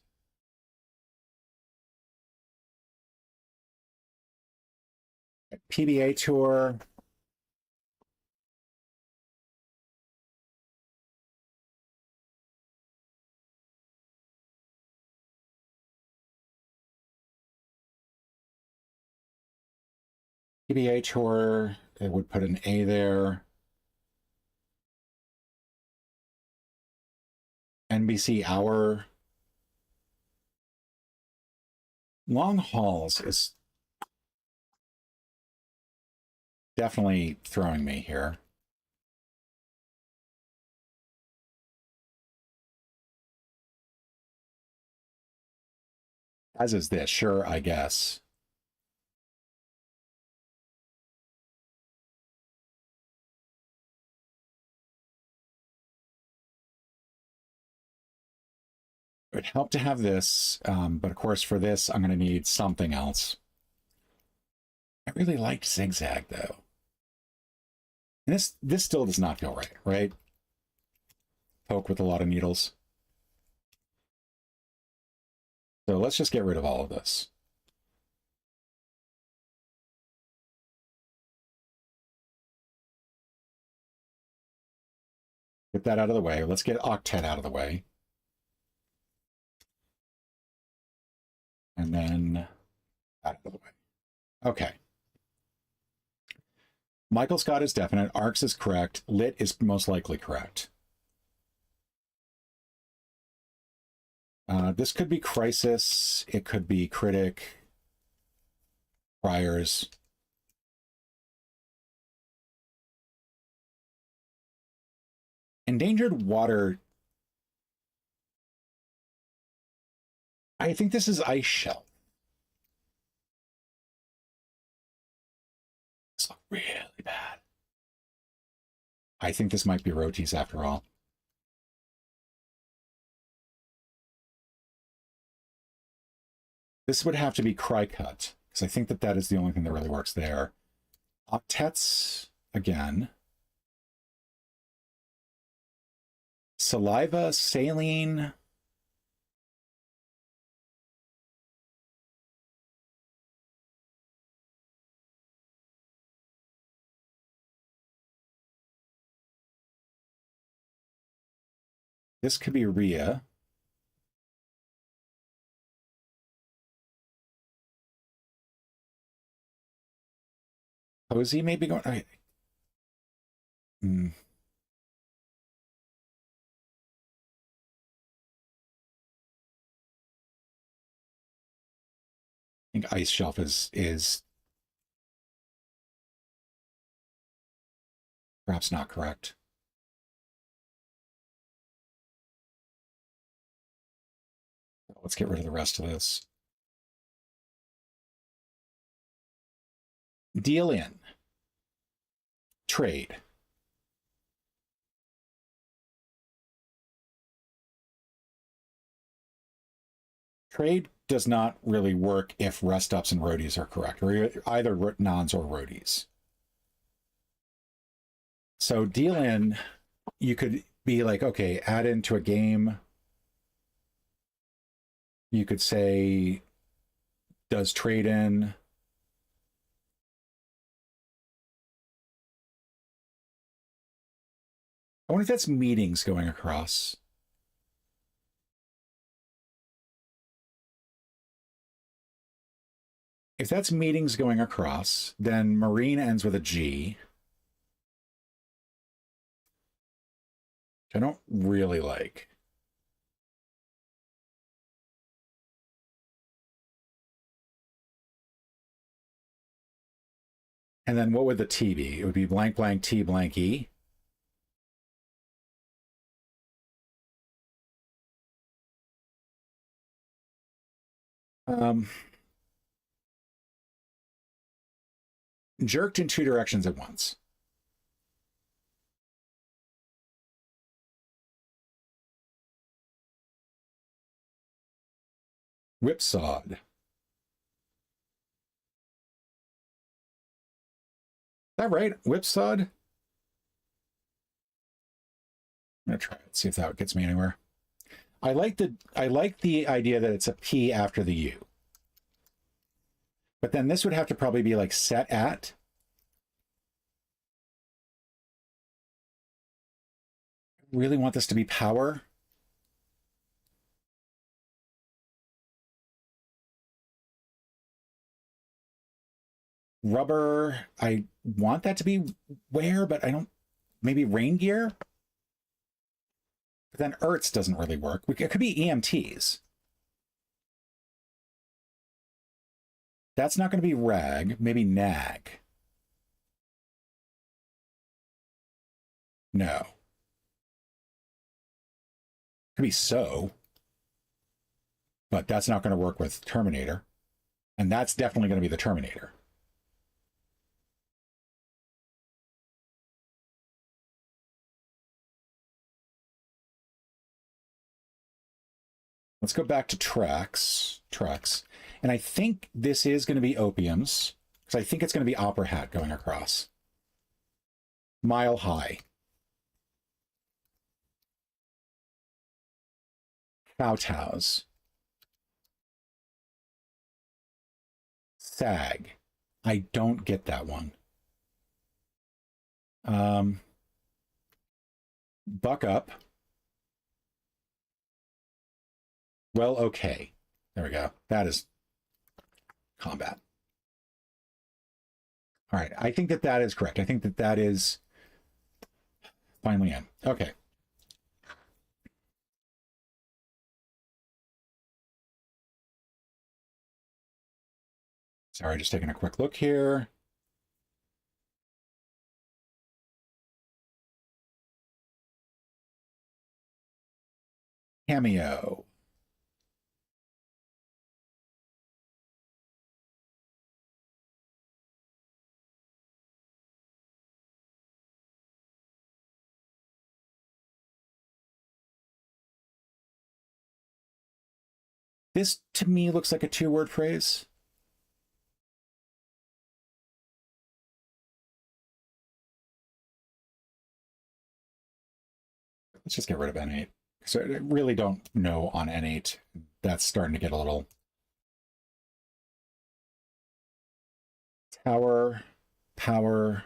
PBA tour. PBA tour, it would put an A there. NBC hour. Long hauls is definitely throwing me here. As is this, sure, I guess. It would help to have this, but of course for this, I'm going to need something else. I really liked Zigzag, though. And this still does not feel right, right? Poke with a lot of needles. So let's just get rid of all of this. Get that out of the way. Let's get octet out of the way. And then out of the way. Okay. Michael Scott is definite. Arcs is correct. Lit is most likely correct. This could be Crisis. It could be Critic. Priors. Endangered Water. I think this is Ice Shelf. This looks really bad. I think this might be Rotis after all. This would have to be Crycut, because I think that that is the only thing that really works there. Octets, again. Saliva, Saline. This could be Rhea. Cozy maybe going. Okay. I think Ice Shelf is perhaps not correct. Let's get rid of the rest of this. Deal in. Trade. Trade does not really work if rest ups and roadies are correct, or either nons or roadies. So deal in, you could be like, okay, add into a game. You could say, does trade in. I wonder if that's meetings going across. If that's meetings going across, then marine ends with a G. I don't really like. And then what would the T be? It would be blank blank T blank E. Jerked in two directions at once. Whipsawed. Is that right? Whipsawed? I'm gonna try it, see if that gets me anywhere. I like the idea that it's a P after the U. But then this would have to probably be like set at. I really want this to be power. Rubber, I want that to be wear, but I don't, maybe rain gear? But then ERTs doesn't really work. It could be EMTs. That's not going to be rag, maybe nag. No. Could be so. But that's not going to work with Terminator. And that's definitely going to be the Terminator. Let's go back to trucks. And I think this is going to be opiums, because I think it's going to be opera hat going across. Mile high. Kowtows. Sag. I don't get that one. Buck up. Well, okay. There we go. That is combat. All right. I think that that is correct. I think that that is finally in. Okay. Sorry, just taking a quick look here. Cameo. This, to me, looks like a two-word phrase. Let's just get rid of N8. So I really don't know on N8. That's starting to get a little... Tower, power...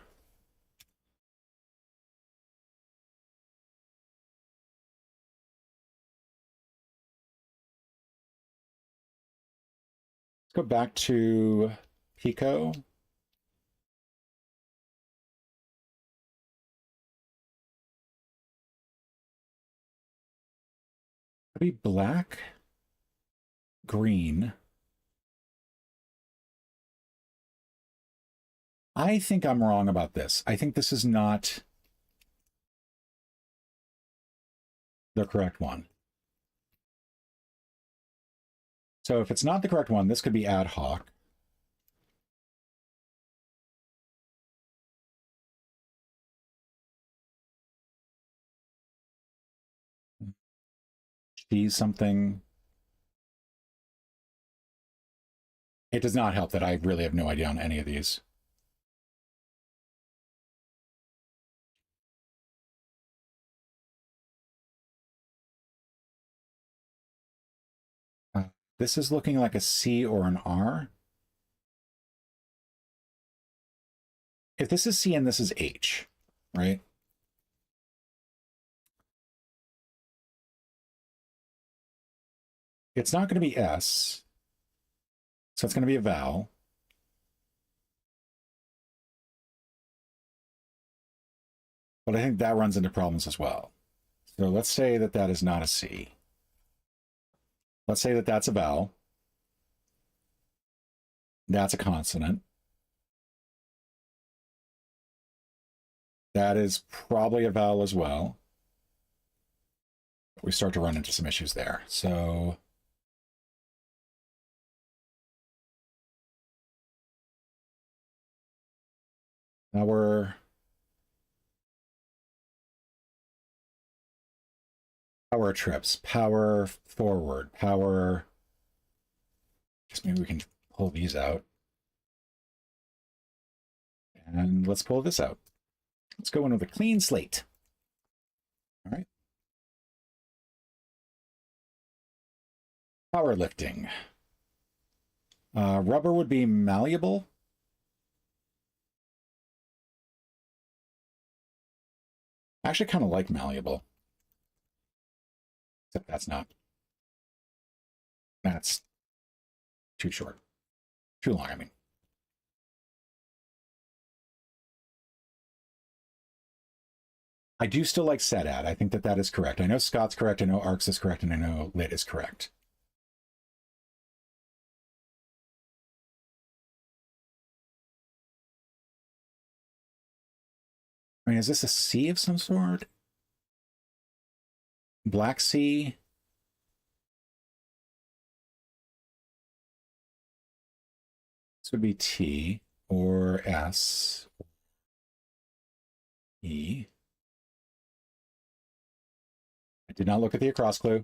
Let's go back to Pico. Could be black, green. I think I'm wrong about this. I think this is not the correct one. So if it's not the correct one, this could be ad hoc. Choose something. It does not help that I really have no idea on any of these. This is looking like a C or an R. If this is C and this is H, right? It's not going to be S, so it's going to be a vowel. But I think that runs into problems as well. So let's say that that is not a C. Let's say that that's a vowel. That's a consonant. That is probably a vowel as well. We start to run into some issues there. So now we're power trips, power forward, power. Just maybe we can pull these out. And let's pull this out. Let's go in with a clean slate. All right. Powerlifting. Rubber would be malleable. I actually kind of like malleable. Except that's not. That's too short. Too long, I mean. I do still like set at. I think that that is correct. I know Scott's correct. I know Arcs is correct. And I know Lit is correct. I mean, is this a sea of some sort? Black Sea? This would be T or S. E. I did not look at the across clue.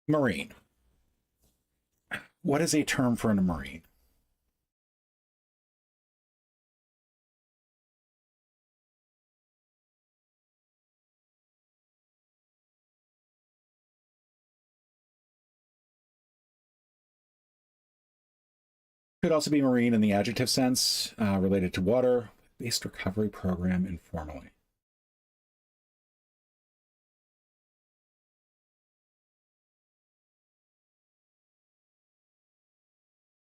Marine. What is a term for a marine? Could also be marine in the adjective sense, related to water. Based recovery program informally.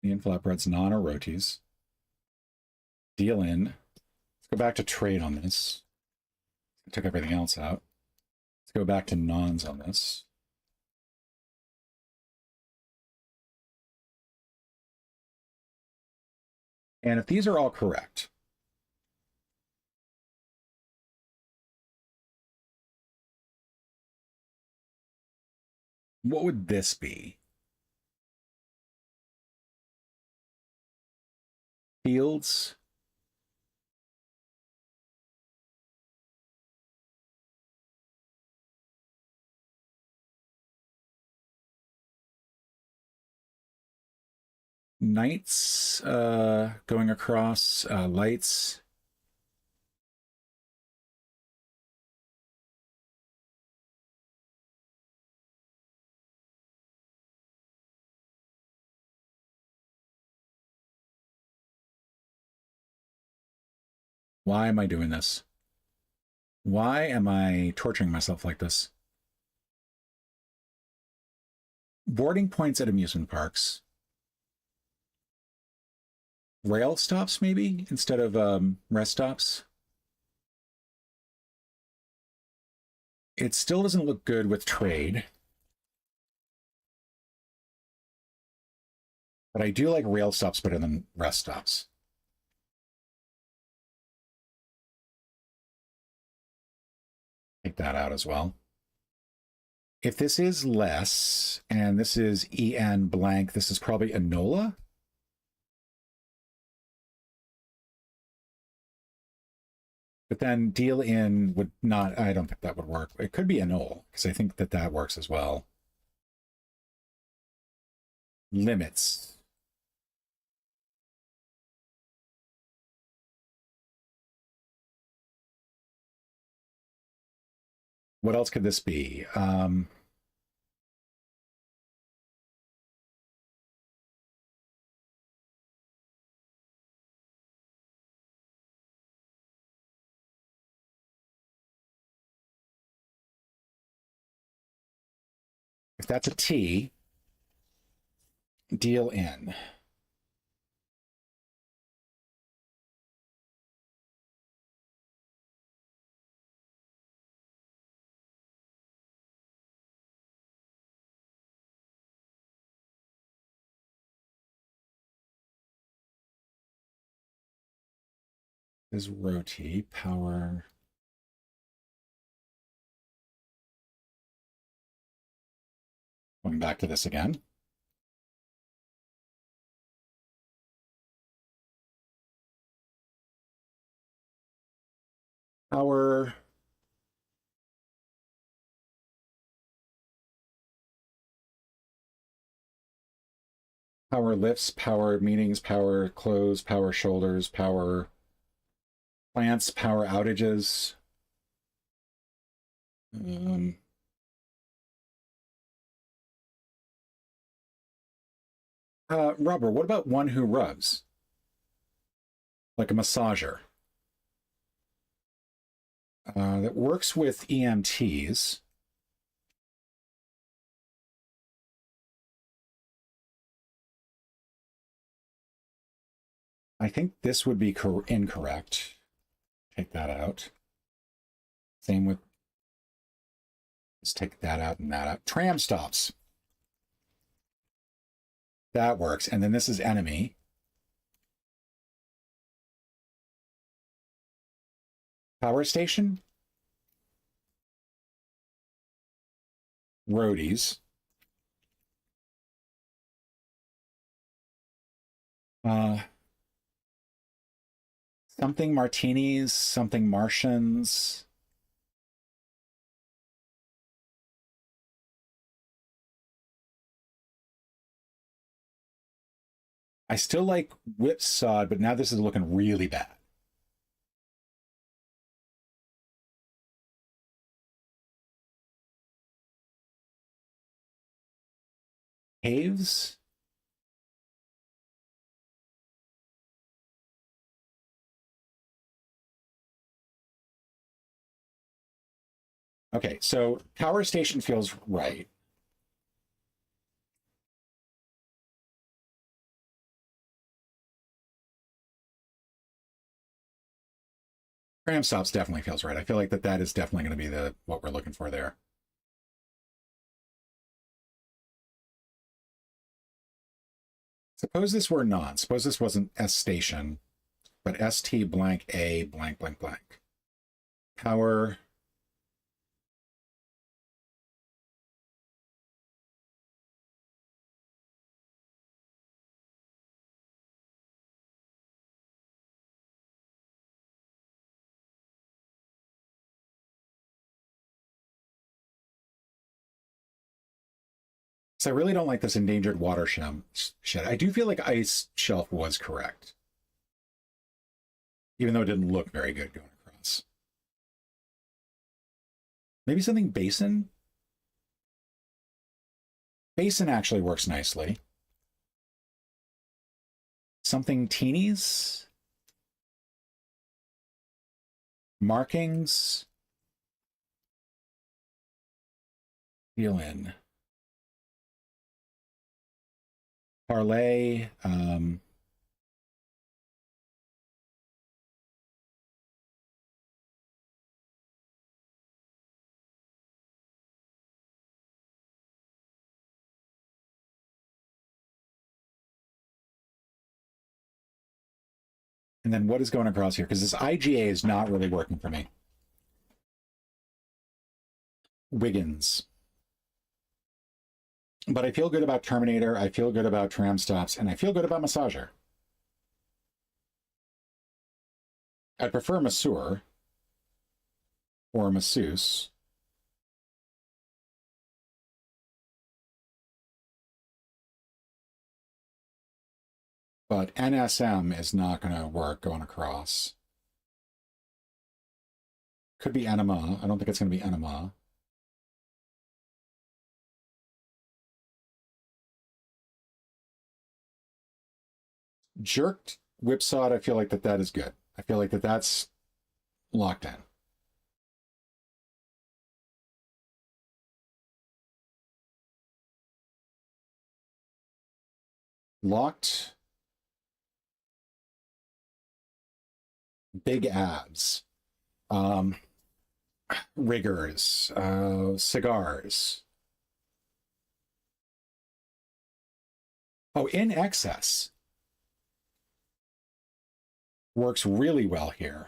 Indian flatbreads, non or rotis. Deal in. Let's go back to trade on this. I took everything else out. Let's go back to nons on this. And if these are all correct, what would this be? Fields. Nights going across, lights. Why am I doing this? Why am I torturing myself like this? Boarding points at amusement parks. Rail stops, maybe, instead of rest stops. It still doesn't look good with trade. But I do like rail stops better than rest stops. Take that out as well. If this is less, and this is en blank, this is probably Enola. But then deal in would not, I don't think that would work. It could be Enol, because I think that that works as well. Limits. What else could this be? If that's a T, Deal in. Is rotate power. Going back to this again. Power. Power lifts, power meetings, power close, power shoulders, power plants, power outages. Rubber, what about one who rubs? Like a massager. That works with EMTs. I think this would be incorrect. Take that out. Same with, let's take that out and that out. Tram stops. That works. And then this is enemy. Power station. Roadies. Something martinis, something Martians. I still like whipsawed, but now this is looking really bad. Caves? Okay, so power station feels right. Tram stops definitely feels right. I feel like that is definitely going to be the what we're looking for there. Suppose this were not. Suppose this wasn't S station, but ST blank A blank blank blank. Power. So I really don't like this endangered water shed. I do feel like ice shelf was correct, even though it didn't look very good going across. Maybe something basin? Basin actually works nicely. Something teenies? Markings? Fill in. Parlay. And then what is going across here? Because this IGA is not really working for me. Wiggins. But I feel good about Terminator, I feel good about Tram Stops, and I feel good about Massager. I'd prefer Masseur or Masseuse. But NSM is not going to work going across. Could be enema. I don't think it's going to be enema. Jerked whipsawed, I feel like that is good. I feel like that's locked in. Locked. Big abs. Riggers. Cigars. Oh, in excess. Works really well here.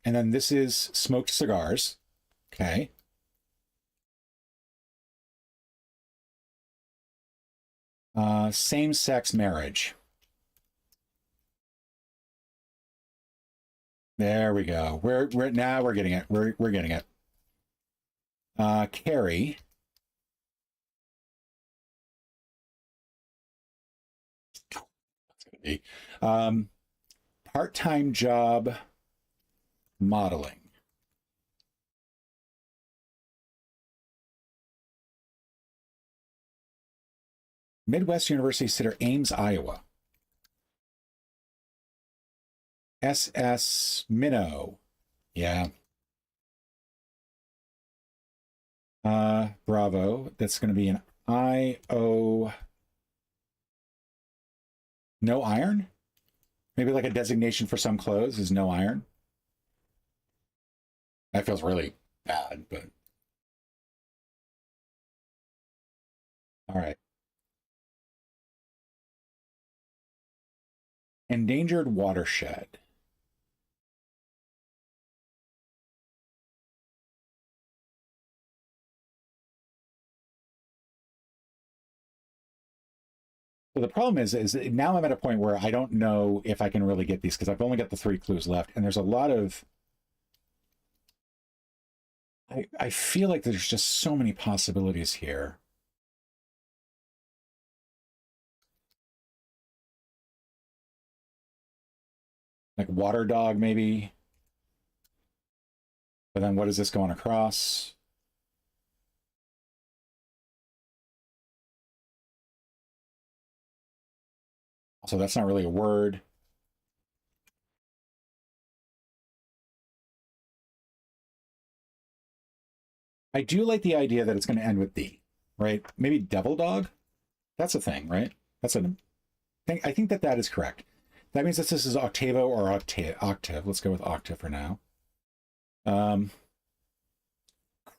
And then this is smoked cigars. Okay. Same-sex marriage. There we go. We're now we're getting it. We're getting it. Carrie. That's gonna be part-time job modeling. Midwest University sitter, Ames, Iowa. SS Minnow. Yeah. Bravo. That's going to be an IO. No iron? Maybe like a designation for some clothes is no iron. That feels really bad, but. All right. Endangered watershed. So the problem is now I'm at a point where I don't know if I can really get these because I've only got the 3 clues left, and there's a lot of. I feel like there's just so many possibilities here. Like water dog, maybe. But then what is this going across? Also, that's not really a word. I do like the idea that it's going to end with D, right? Maybe devil dog? That's a thing, right? That's a thing. I think that that is correct. That means that this is octavo or octave. Let's go with octave for now.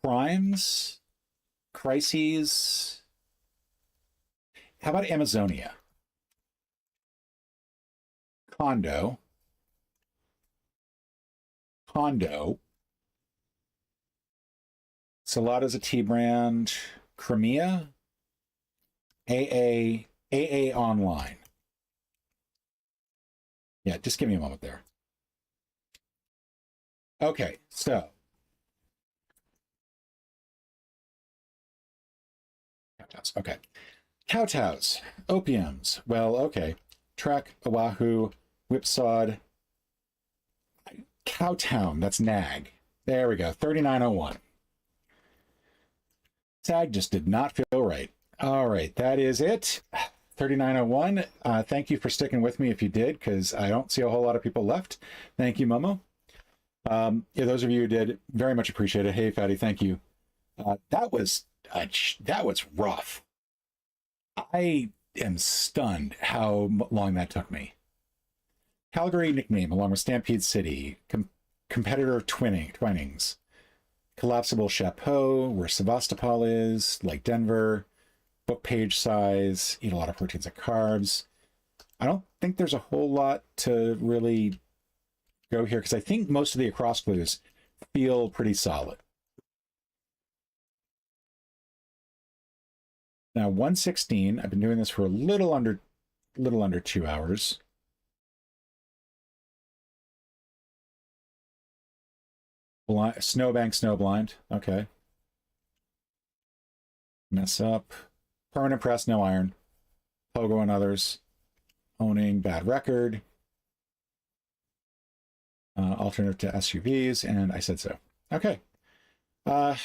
Crimes, crises. How about Amazonia? Condo. Salada's a tea brand. Crimea. AA online. Yeah, just give me a moment there. Okay, so. Kowtows, okay. Kowtows, opiums. Well, okay. Trek, Oahu, Whipsawed, Cowtown, that's Nag. There we go, 3901. SAG just did not feel right. All right, that is it. 3901. Thank you for sticking with me if you did, because I don't see a whole lot of people left. Thank you, Momo. Yeah, those of you who did, very much appreciate it. Hey, Fatty, thank you. That was rough. I am stunned how long that took me. Calgary nickname, along with Stampede City, competitor Twinnings, collapsible chapeau, where Sevastopol is, like Denver, book page size, eat a lot of proteins and carbs. I don't think there's a whole lot to really go here because I think most of the across clues feel pretty solid. Now 116, I've been doing this for a little under 2 hours. Snowbank, snowblind. Okay. Mess up. Permanent press, no iron. Pogo and others. Owning, bad record. Alternative to SUVs, and I said so. Okay. I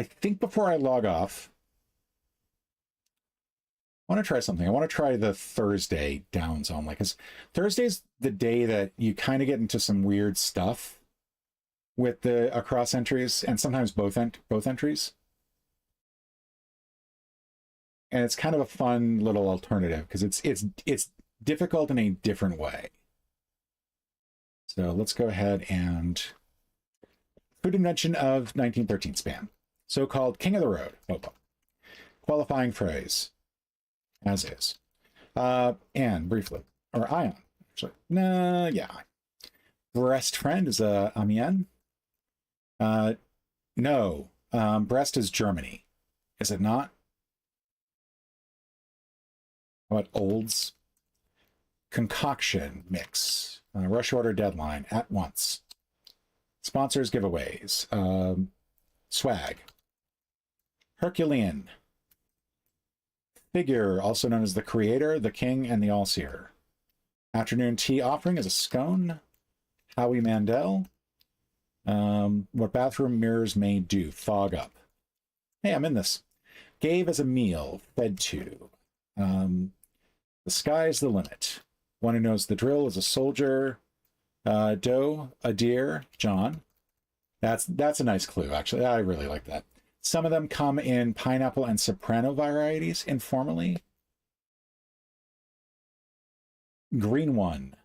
think before I log off, I want to try something. I want to try the Thursday downs only, because Thursday's the day that you kind of get into some weird stuff with the across entries, and sometimes both entries. And it's kind of a fun little alternative because it's difficult in a different way. So let's go ahead and food invention of 1913 span. So-called king of the road. Oh, qualifying phrase, as is. And briefly, or ion. Actually, nah, yeah. Breast friend is a Amiens. No, Brest is Germany. Is it not? What Olds? Concoction mix. Rush order deadline at once. Sponsors giveaways. Swag. Herculean. Figure, also known as the creator, the king, and the all-seer. Afternoon tea offering is a scone. Howie Mandel. What bathroom mirrors may do. Fog up. Hey, I'm in this. Gave as a meal. Fed to. The sky's the limit. One who knows the drill is a soldier. Doe, a deer, John. That's a nice clue, actually. I really like that. Some of them come in pineapple and soprano varieties informally. Green one.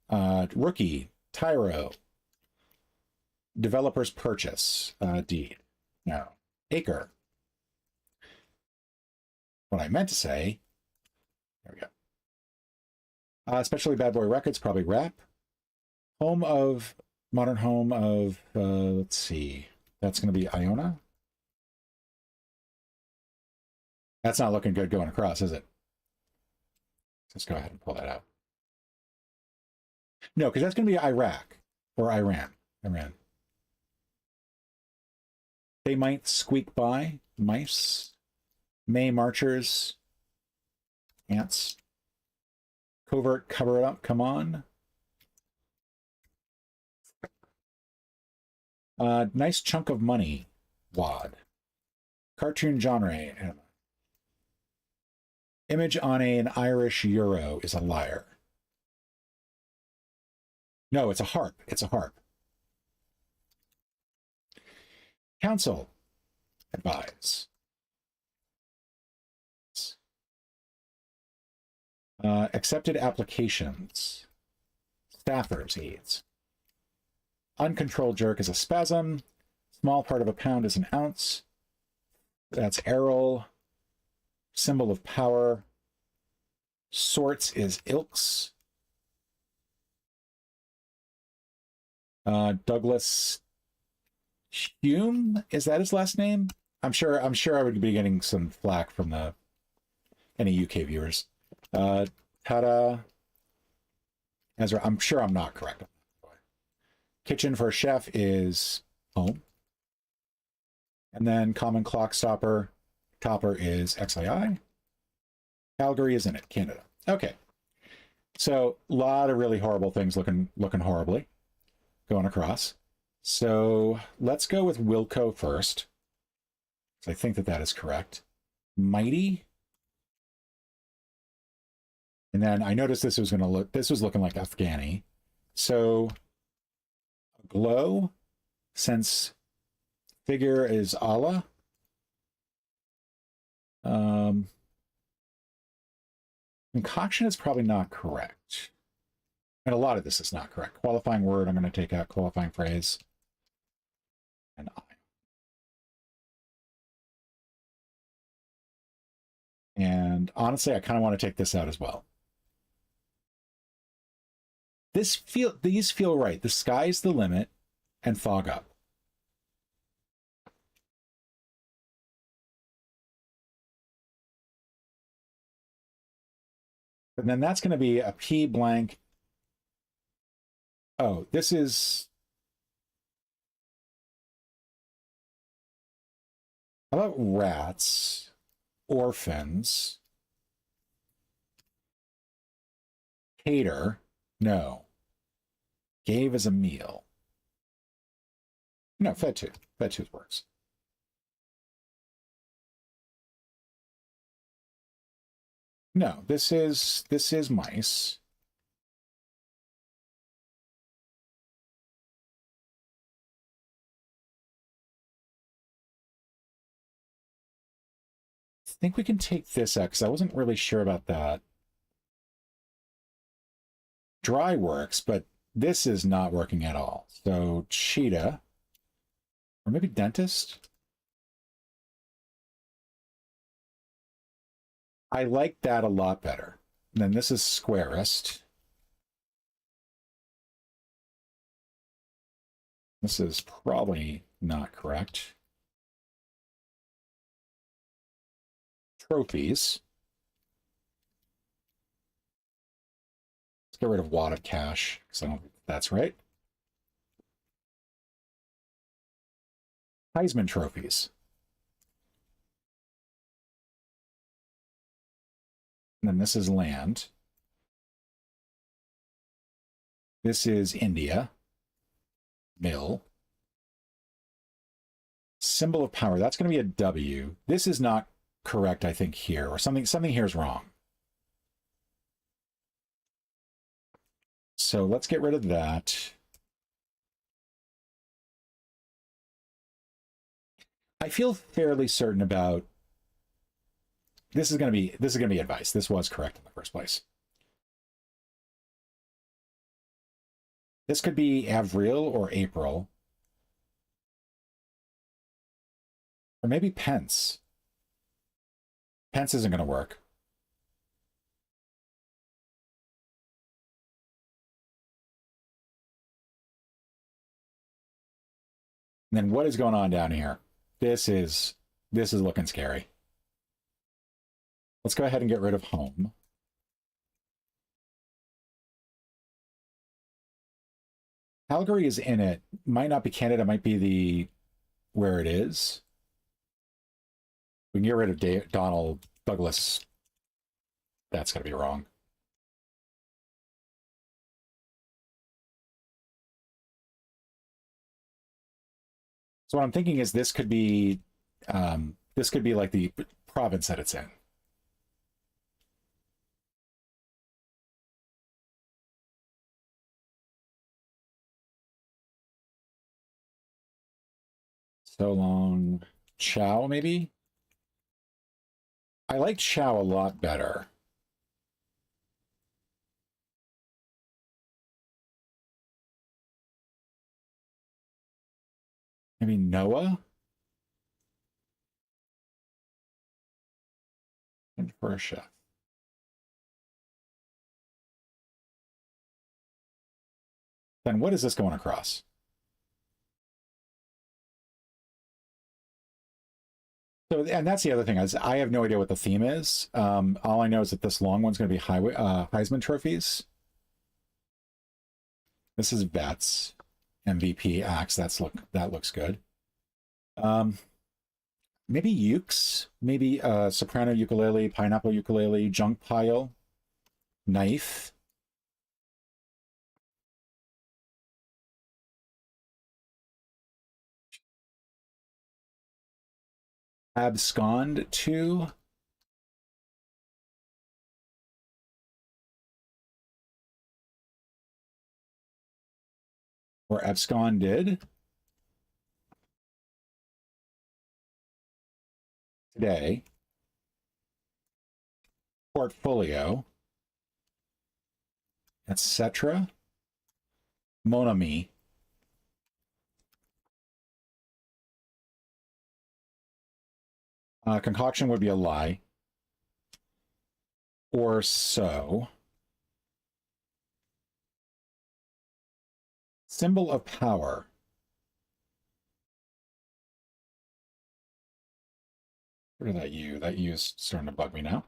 Rookie, Tyro. Developer's purchase, deed. No. Acre. What I meant to say, there we go. Especially Bad Boy Records, probably rap. Home of, modern home of, let's see. That's going to be Iona. That's not looking good going across, is it? Let's go ahead and pull that out. No, because that's going to be Iraq or Iran. Iran. They might squeak by. Mice. May marchers. Ants. Covert cover it up. Come on. Nice chunk of money. Wad. Cartoon genre. Image on an Irish euro is a liar. No, it's a harp. It's a harp. Counsel. Advise. Accepted applications. Staffer's aids. Uncontrolled jerk is a spasm. Small part of a pound is an ounce. That's Errol. Symbol of power. Sorts is ilks. Douglas Hume, is that his last name? I'm sure I would be getting some flack from any UK viewers. Tada. Ezra, I'm sure I'm not correct. Kitchen for chef is home. And then common clock stopper, topper is XII. Calgary is in it, Canada. Okay. So a lot of really horrible things looking horribly going across. So let's go with Wilco first. I think that is correct. Mighty. And then I noticed this was looking like Afghani. So glow, since figure is Allah. Concoction is probably not correct. And a lot of this is not correct. Qualifying word, I'm going to take out qualifying phrase. And I. And honestly, I kind of want to take this out as well. These feel right. The sky's the limit and fog up. And then that's going to be a P blank. Oh, this is. How about rats, orphans, cater? No. Gave as a meal. No, fed to. Fed to works. No, this is mice. think we can take this out because I wasn't really sure about that. Dry works, but this is not working at all. So cheetah, or maybe dentist. I like that a lot better. And then this is squarest. This is probably not correct. Trophies. Let's get rid of wad of cash, because I don't think that's right. Heisman trophies. And then this is land. This is India. Mill. Symbol of power. That's going to be a W. This is not correct, I think, here, or something here is wrong. So let's get rid of that. I feel fairly certain about this is going to be advice. This was correct in the first place. This could be Avril or April. Or maybe Pence. Pence isn't going to work. And then what is going on down here? This is looking scary. Let's go ahead and get rid of home. Calgary is in it. Might not be Canada, might be where it is. We can get rid of Donald Douglas. That's going to be wrong. So what I'm thinking is this could be like the province that it's in. So long. Chow, maybe? I like Chow a lot better. Maybe Noah? And for a chef. Then what is this going across? So, and that's the other thing, is I have no idea what the theme is. All I know is that this long one's going to be Heisman trophies. This is Vets, MVP, Axe. That looks good. Maybe ukes, maybe soprano ukulele, pineapple ukulele, junk pile, knife. Abscond 2. Or absconded. Today. Portfolio. Etc. Mon ami. Concoction would be a lie. Or so. Symbol of power. What is that U? That U is starting to bug me now.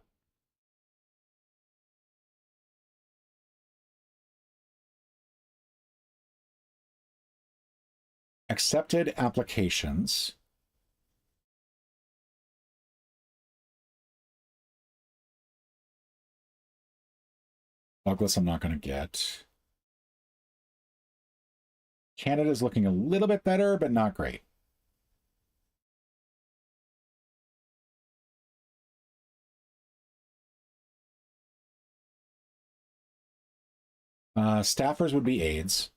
Accepted applications. Douglas, I'm not going to get. Canada's looking a little bit better, but not great. Staffers would be aides.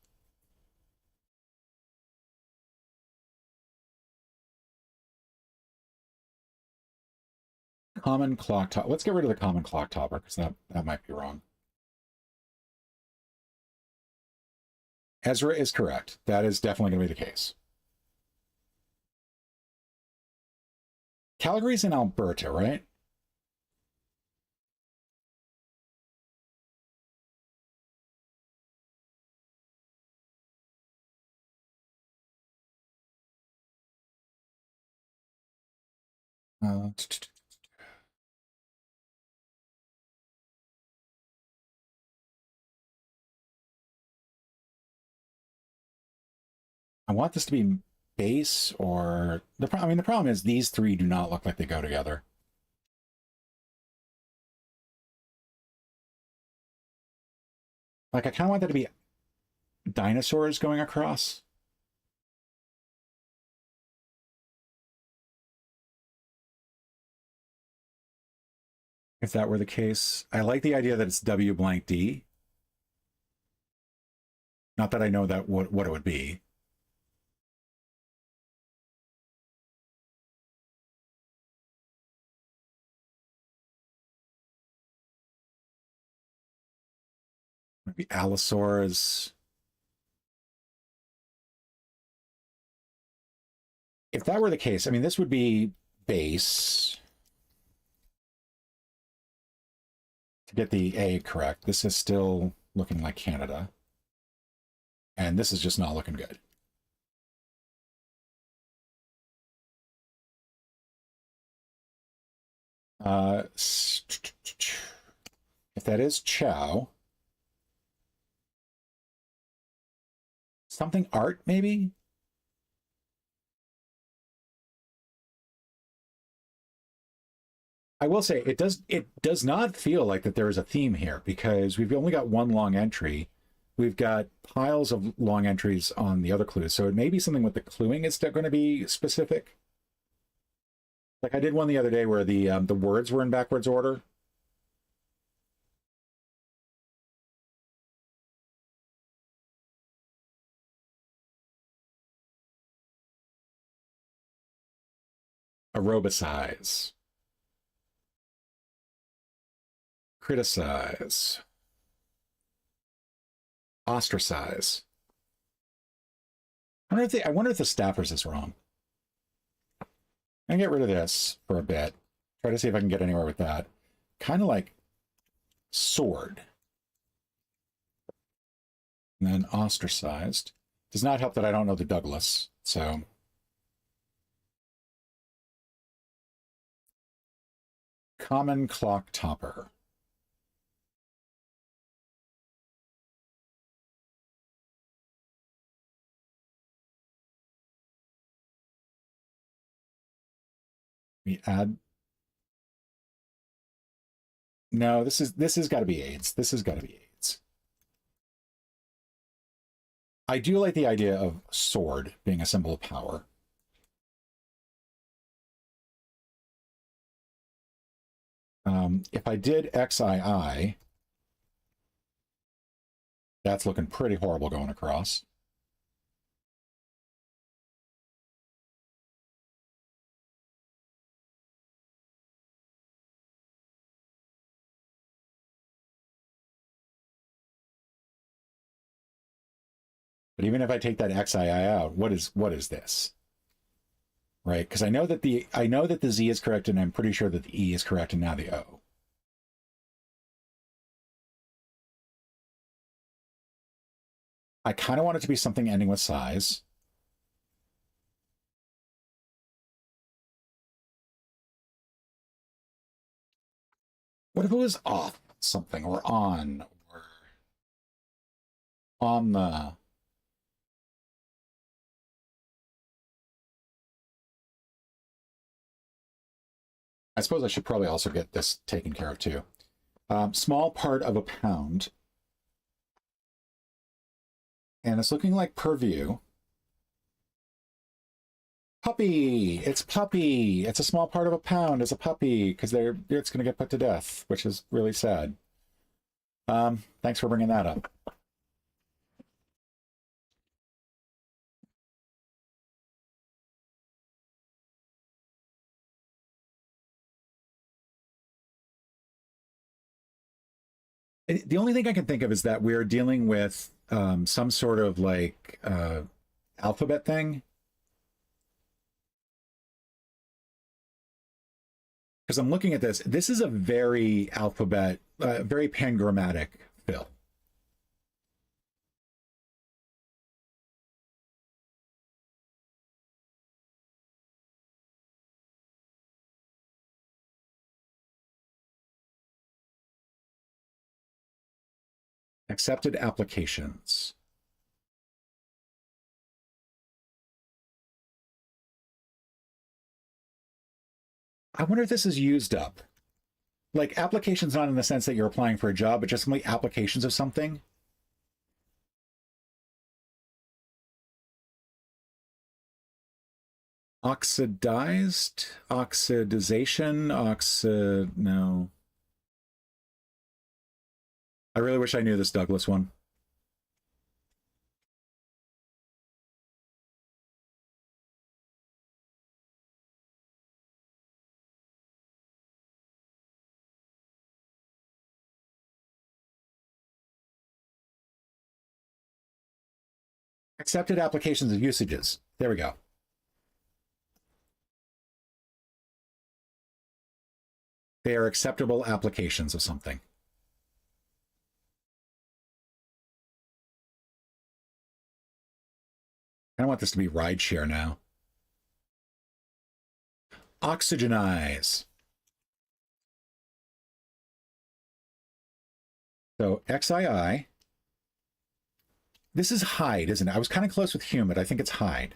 Common clock top. Let's get rid of the common clock topper because that might be wrong. Ezra is correct. That is definitely going to be the case. Calgary's in Alberta, right? I want this to be base or I mean, the problem is these three do not look like they go together. Like, I kind of want that to be dinosaurs going across. If that were the case, I like the idea that it's W blank D. Not that I know that what it would be. Maybe allosaurs. If that were the case, I mean, this would be base. To get the A correct, this is still looking like Canada. And this is just not looking good. If that is Chow, something art maybe? I will say it does not feel like that there is a theme here because we've only got one long entry. We've got piles of long entries on the other clues, so it may be something with the cluing is going to be specific. Like I did one the other day where the words were in backwards order. Aerobicize, criticize, ostracize. I wonder if the staffers is wrong. I'm gonna get rid of this for a bit. Try to see if I can get anywhere with that. Kind of like sword. And then ostracized. Does not help that I don't know the Douglas, so. Common clock topper. We add. No, this has got to be AIDS. This has got to be AIDS. I do like the idea of sword being a symbol of power. If I did XII, that's looking pretty horrible going across. But even if I take that XII out, what is this? Right? Because I know that the Z is correct, and I'm pretty sure that the E is correct, and now the O. I kind of want it to be something ending with size. What if it was off something or on the. I suppose I should probably also get this taken care of too. Small part of a pound. And it's looking like per view. Puppy! It's puppy! It's a small part of a pound. It's a puppy because it's going to get put to death, which is really sad. Thanks for bringing that up. The only thing I can think of is that we're dealing with some sort of like alphabet thing. Because I'm looking at this. This is a very alphabet, very pangrammatic fill. Accepted applications. I wonder if this is used up. Like applications, not in the sense that you're applying for a job, but just simply applications of something. Oxidized, oxidization, no. I really wish I knew this Douglas one. Accepted applications of usages. There we go. They are acceptable applications of something. I don't want this to be rideshare now. Oxygenize. So XII. This is hide, isn't it? I was kind of close with humid. I think it's hide.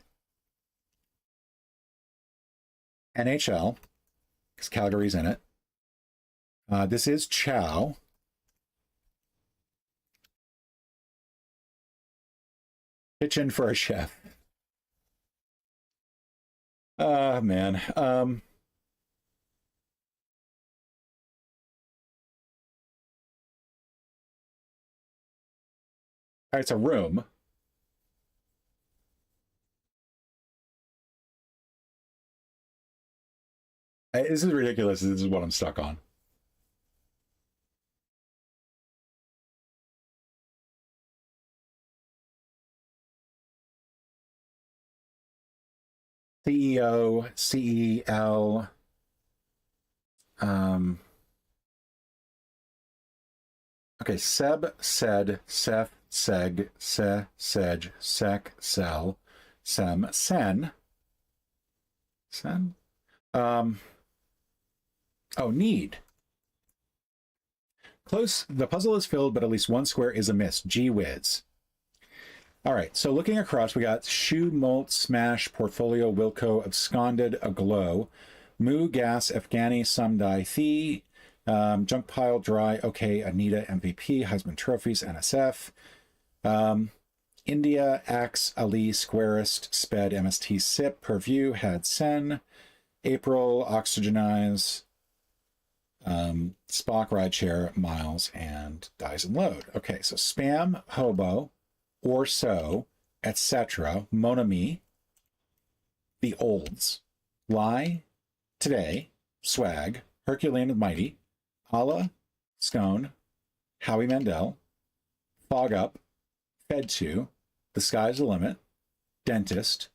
NHL, because Calgary's in it. This is chow. Kitchen for a chef. Man. It's a room. This is ridiculous. This is what I'm stuck on. CEO, CEL. Okay, Seb, Sed, Seth, Seg, Se, Sej, Sec, Sel, Sem, Sen. Sen? Oh, need. Close. The puzzle is filled, but at least one square is amiss. Gee whiz. All right, so looking across, we got Shoe, Molt, Smash, Portfolio, Wilco, Absconded, Aglow, Moo, Gas, Afghani, Sumdai, Thee, Junk Pile, Dry, Okay, Anita, MVP, Heisman Trophies, NSF, India, Axe, Ali, Squarest, Sped, MST, Sip, Purview, Had Sen, April, Oxygenize, Spock, Rideshare, Miles, and Dies and Load. Okay, so Spam, Hobo, or so, etc., Mon Ami, the olds, lie, today, swag, Herculean and mighty, Allah, scone, Howie Mandel, fog up, fed to, the sky's the limit, dentist,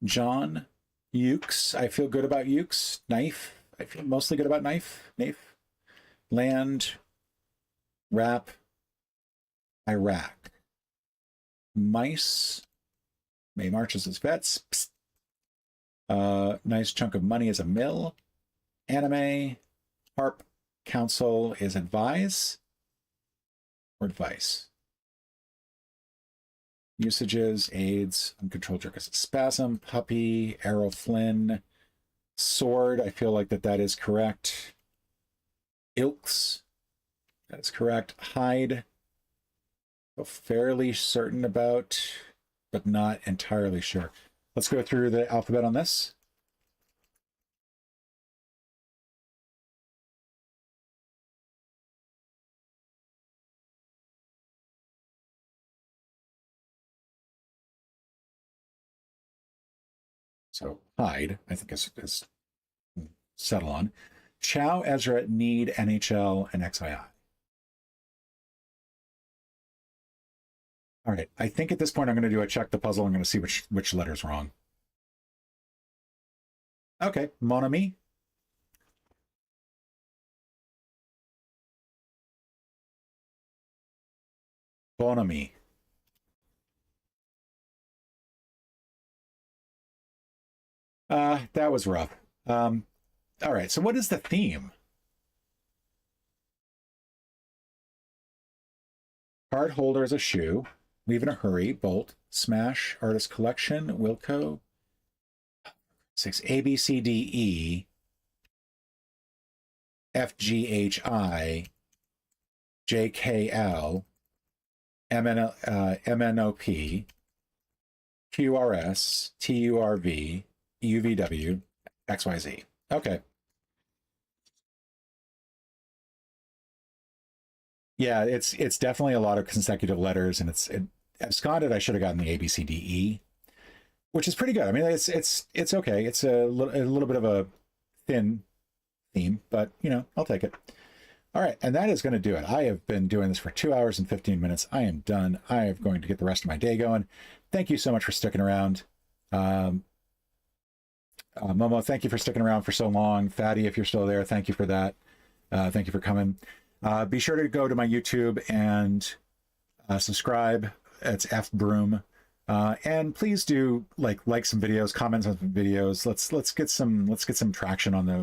John, Ukes, I feel good about Ukes, knife, I feel mostly good about knife, land, rap, Iraq. Mice, May marches as vets. Nice chunk of money is a mill. Anime, harp, council is advise or advice. Usages, aids, uncontrolled jerk is a spasm, puppy, arrow, Flynn, sword. I feel like that is correct. Ilks, that is correct. Hide, fairly certain about, but not entirely sure. Let's go through the alphabet on this. So hide, I think is settle on. Chow, Ezra, Need, NHL, and XII. All right, I think at this point I'm going to do a check the puzzle. I'm going to see which letter's wrong. Okay, mon ami. Bon ami. That was rough. All right, so what is the theme? Card holder is a shoe. Leave in a hurry. Bolt. Smash. Artist collection. Wilco. 6. A, B, C, D, E. F, G, H, I. J, K, L. M, N, O, P. Q, R, S. T, U, R, V. U, V, W. X, Y, Z. Okay. Yeah, it's definitely a lot of consecutive letters, and it's absconded. I should have gotten the A, B, C, D, E, which is pretty good. I mean, it's okay. It's a little bit of a thin theme, but you know, I'll take it. All right, and that is going to do it. I have been doing this for 2 hours and 15 minutes. I am done. I am going to get the rest of my day going. Thank you so much for sticking around. Momo, thank you for sticking around for so long. Fatty, if you're still there, thank you for that. Thank you for coming. Be sure to go to my YouTube and subscribe. It's F Broom. And please do like some videos, comments on some videos. Let's get some traction on those.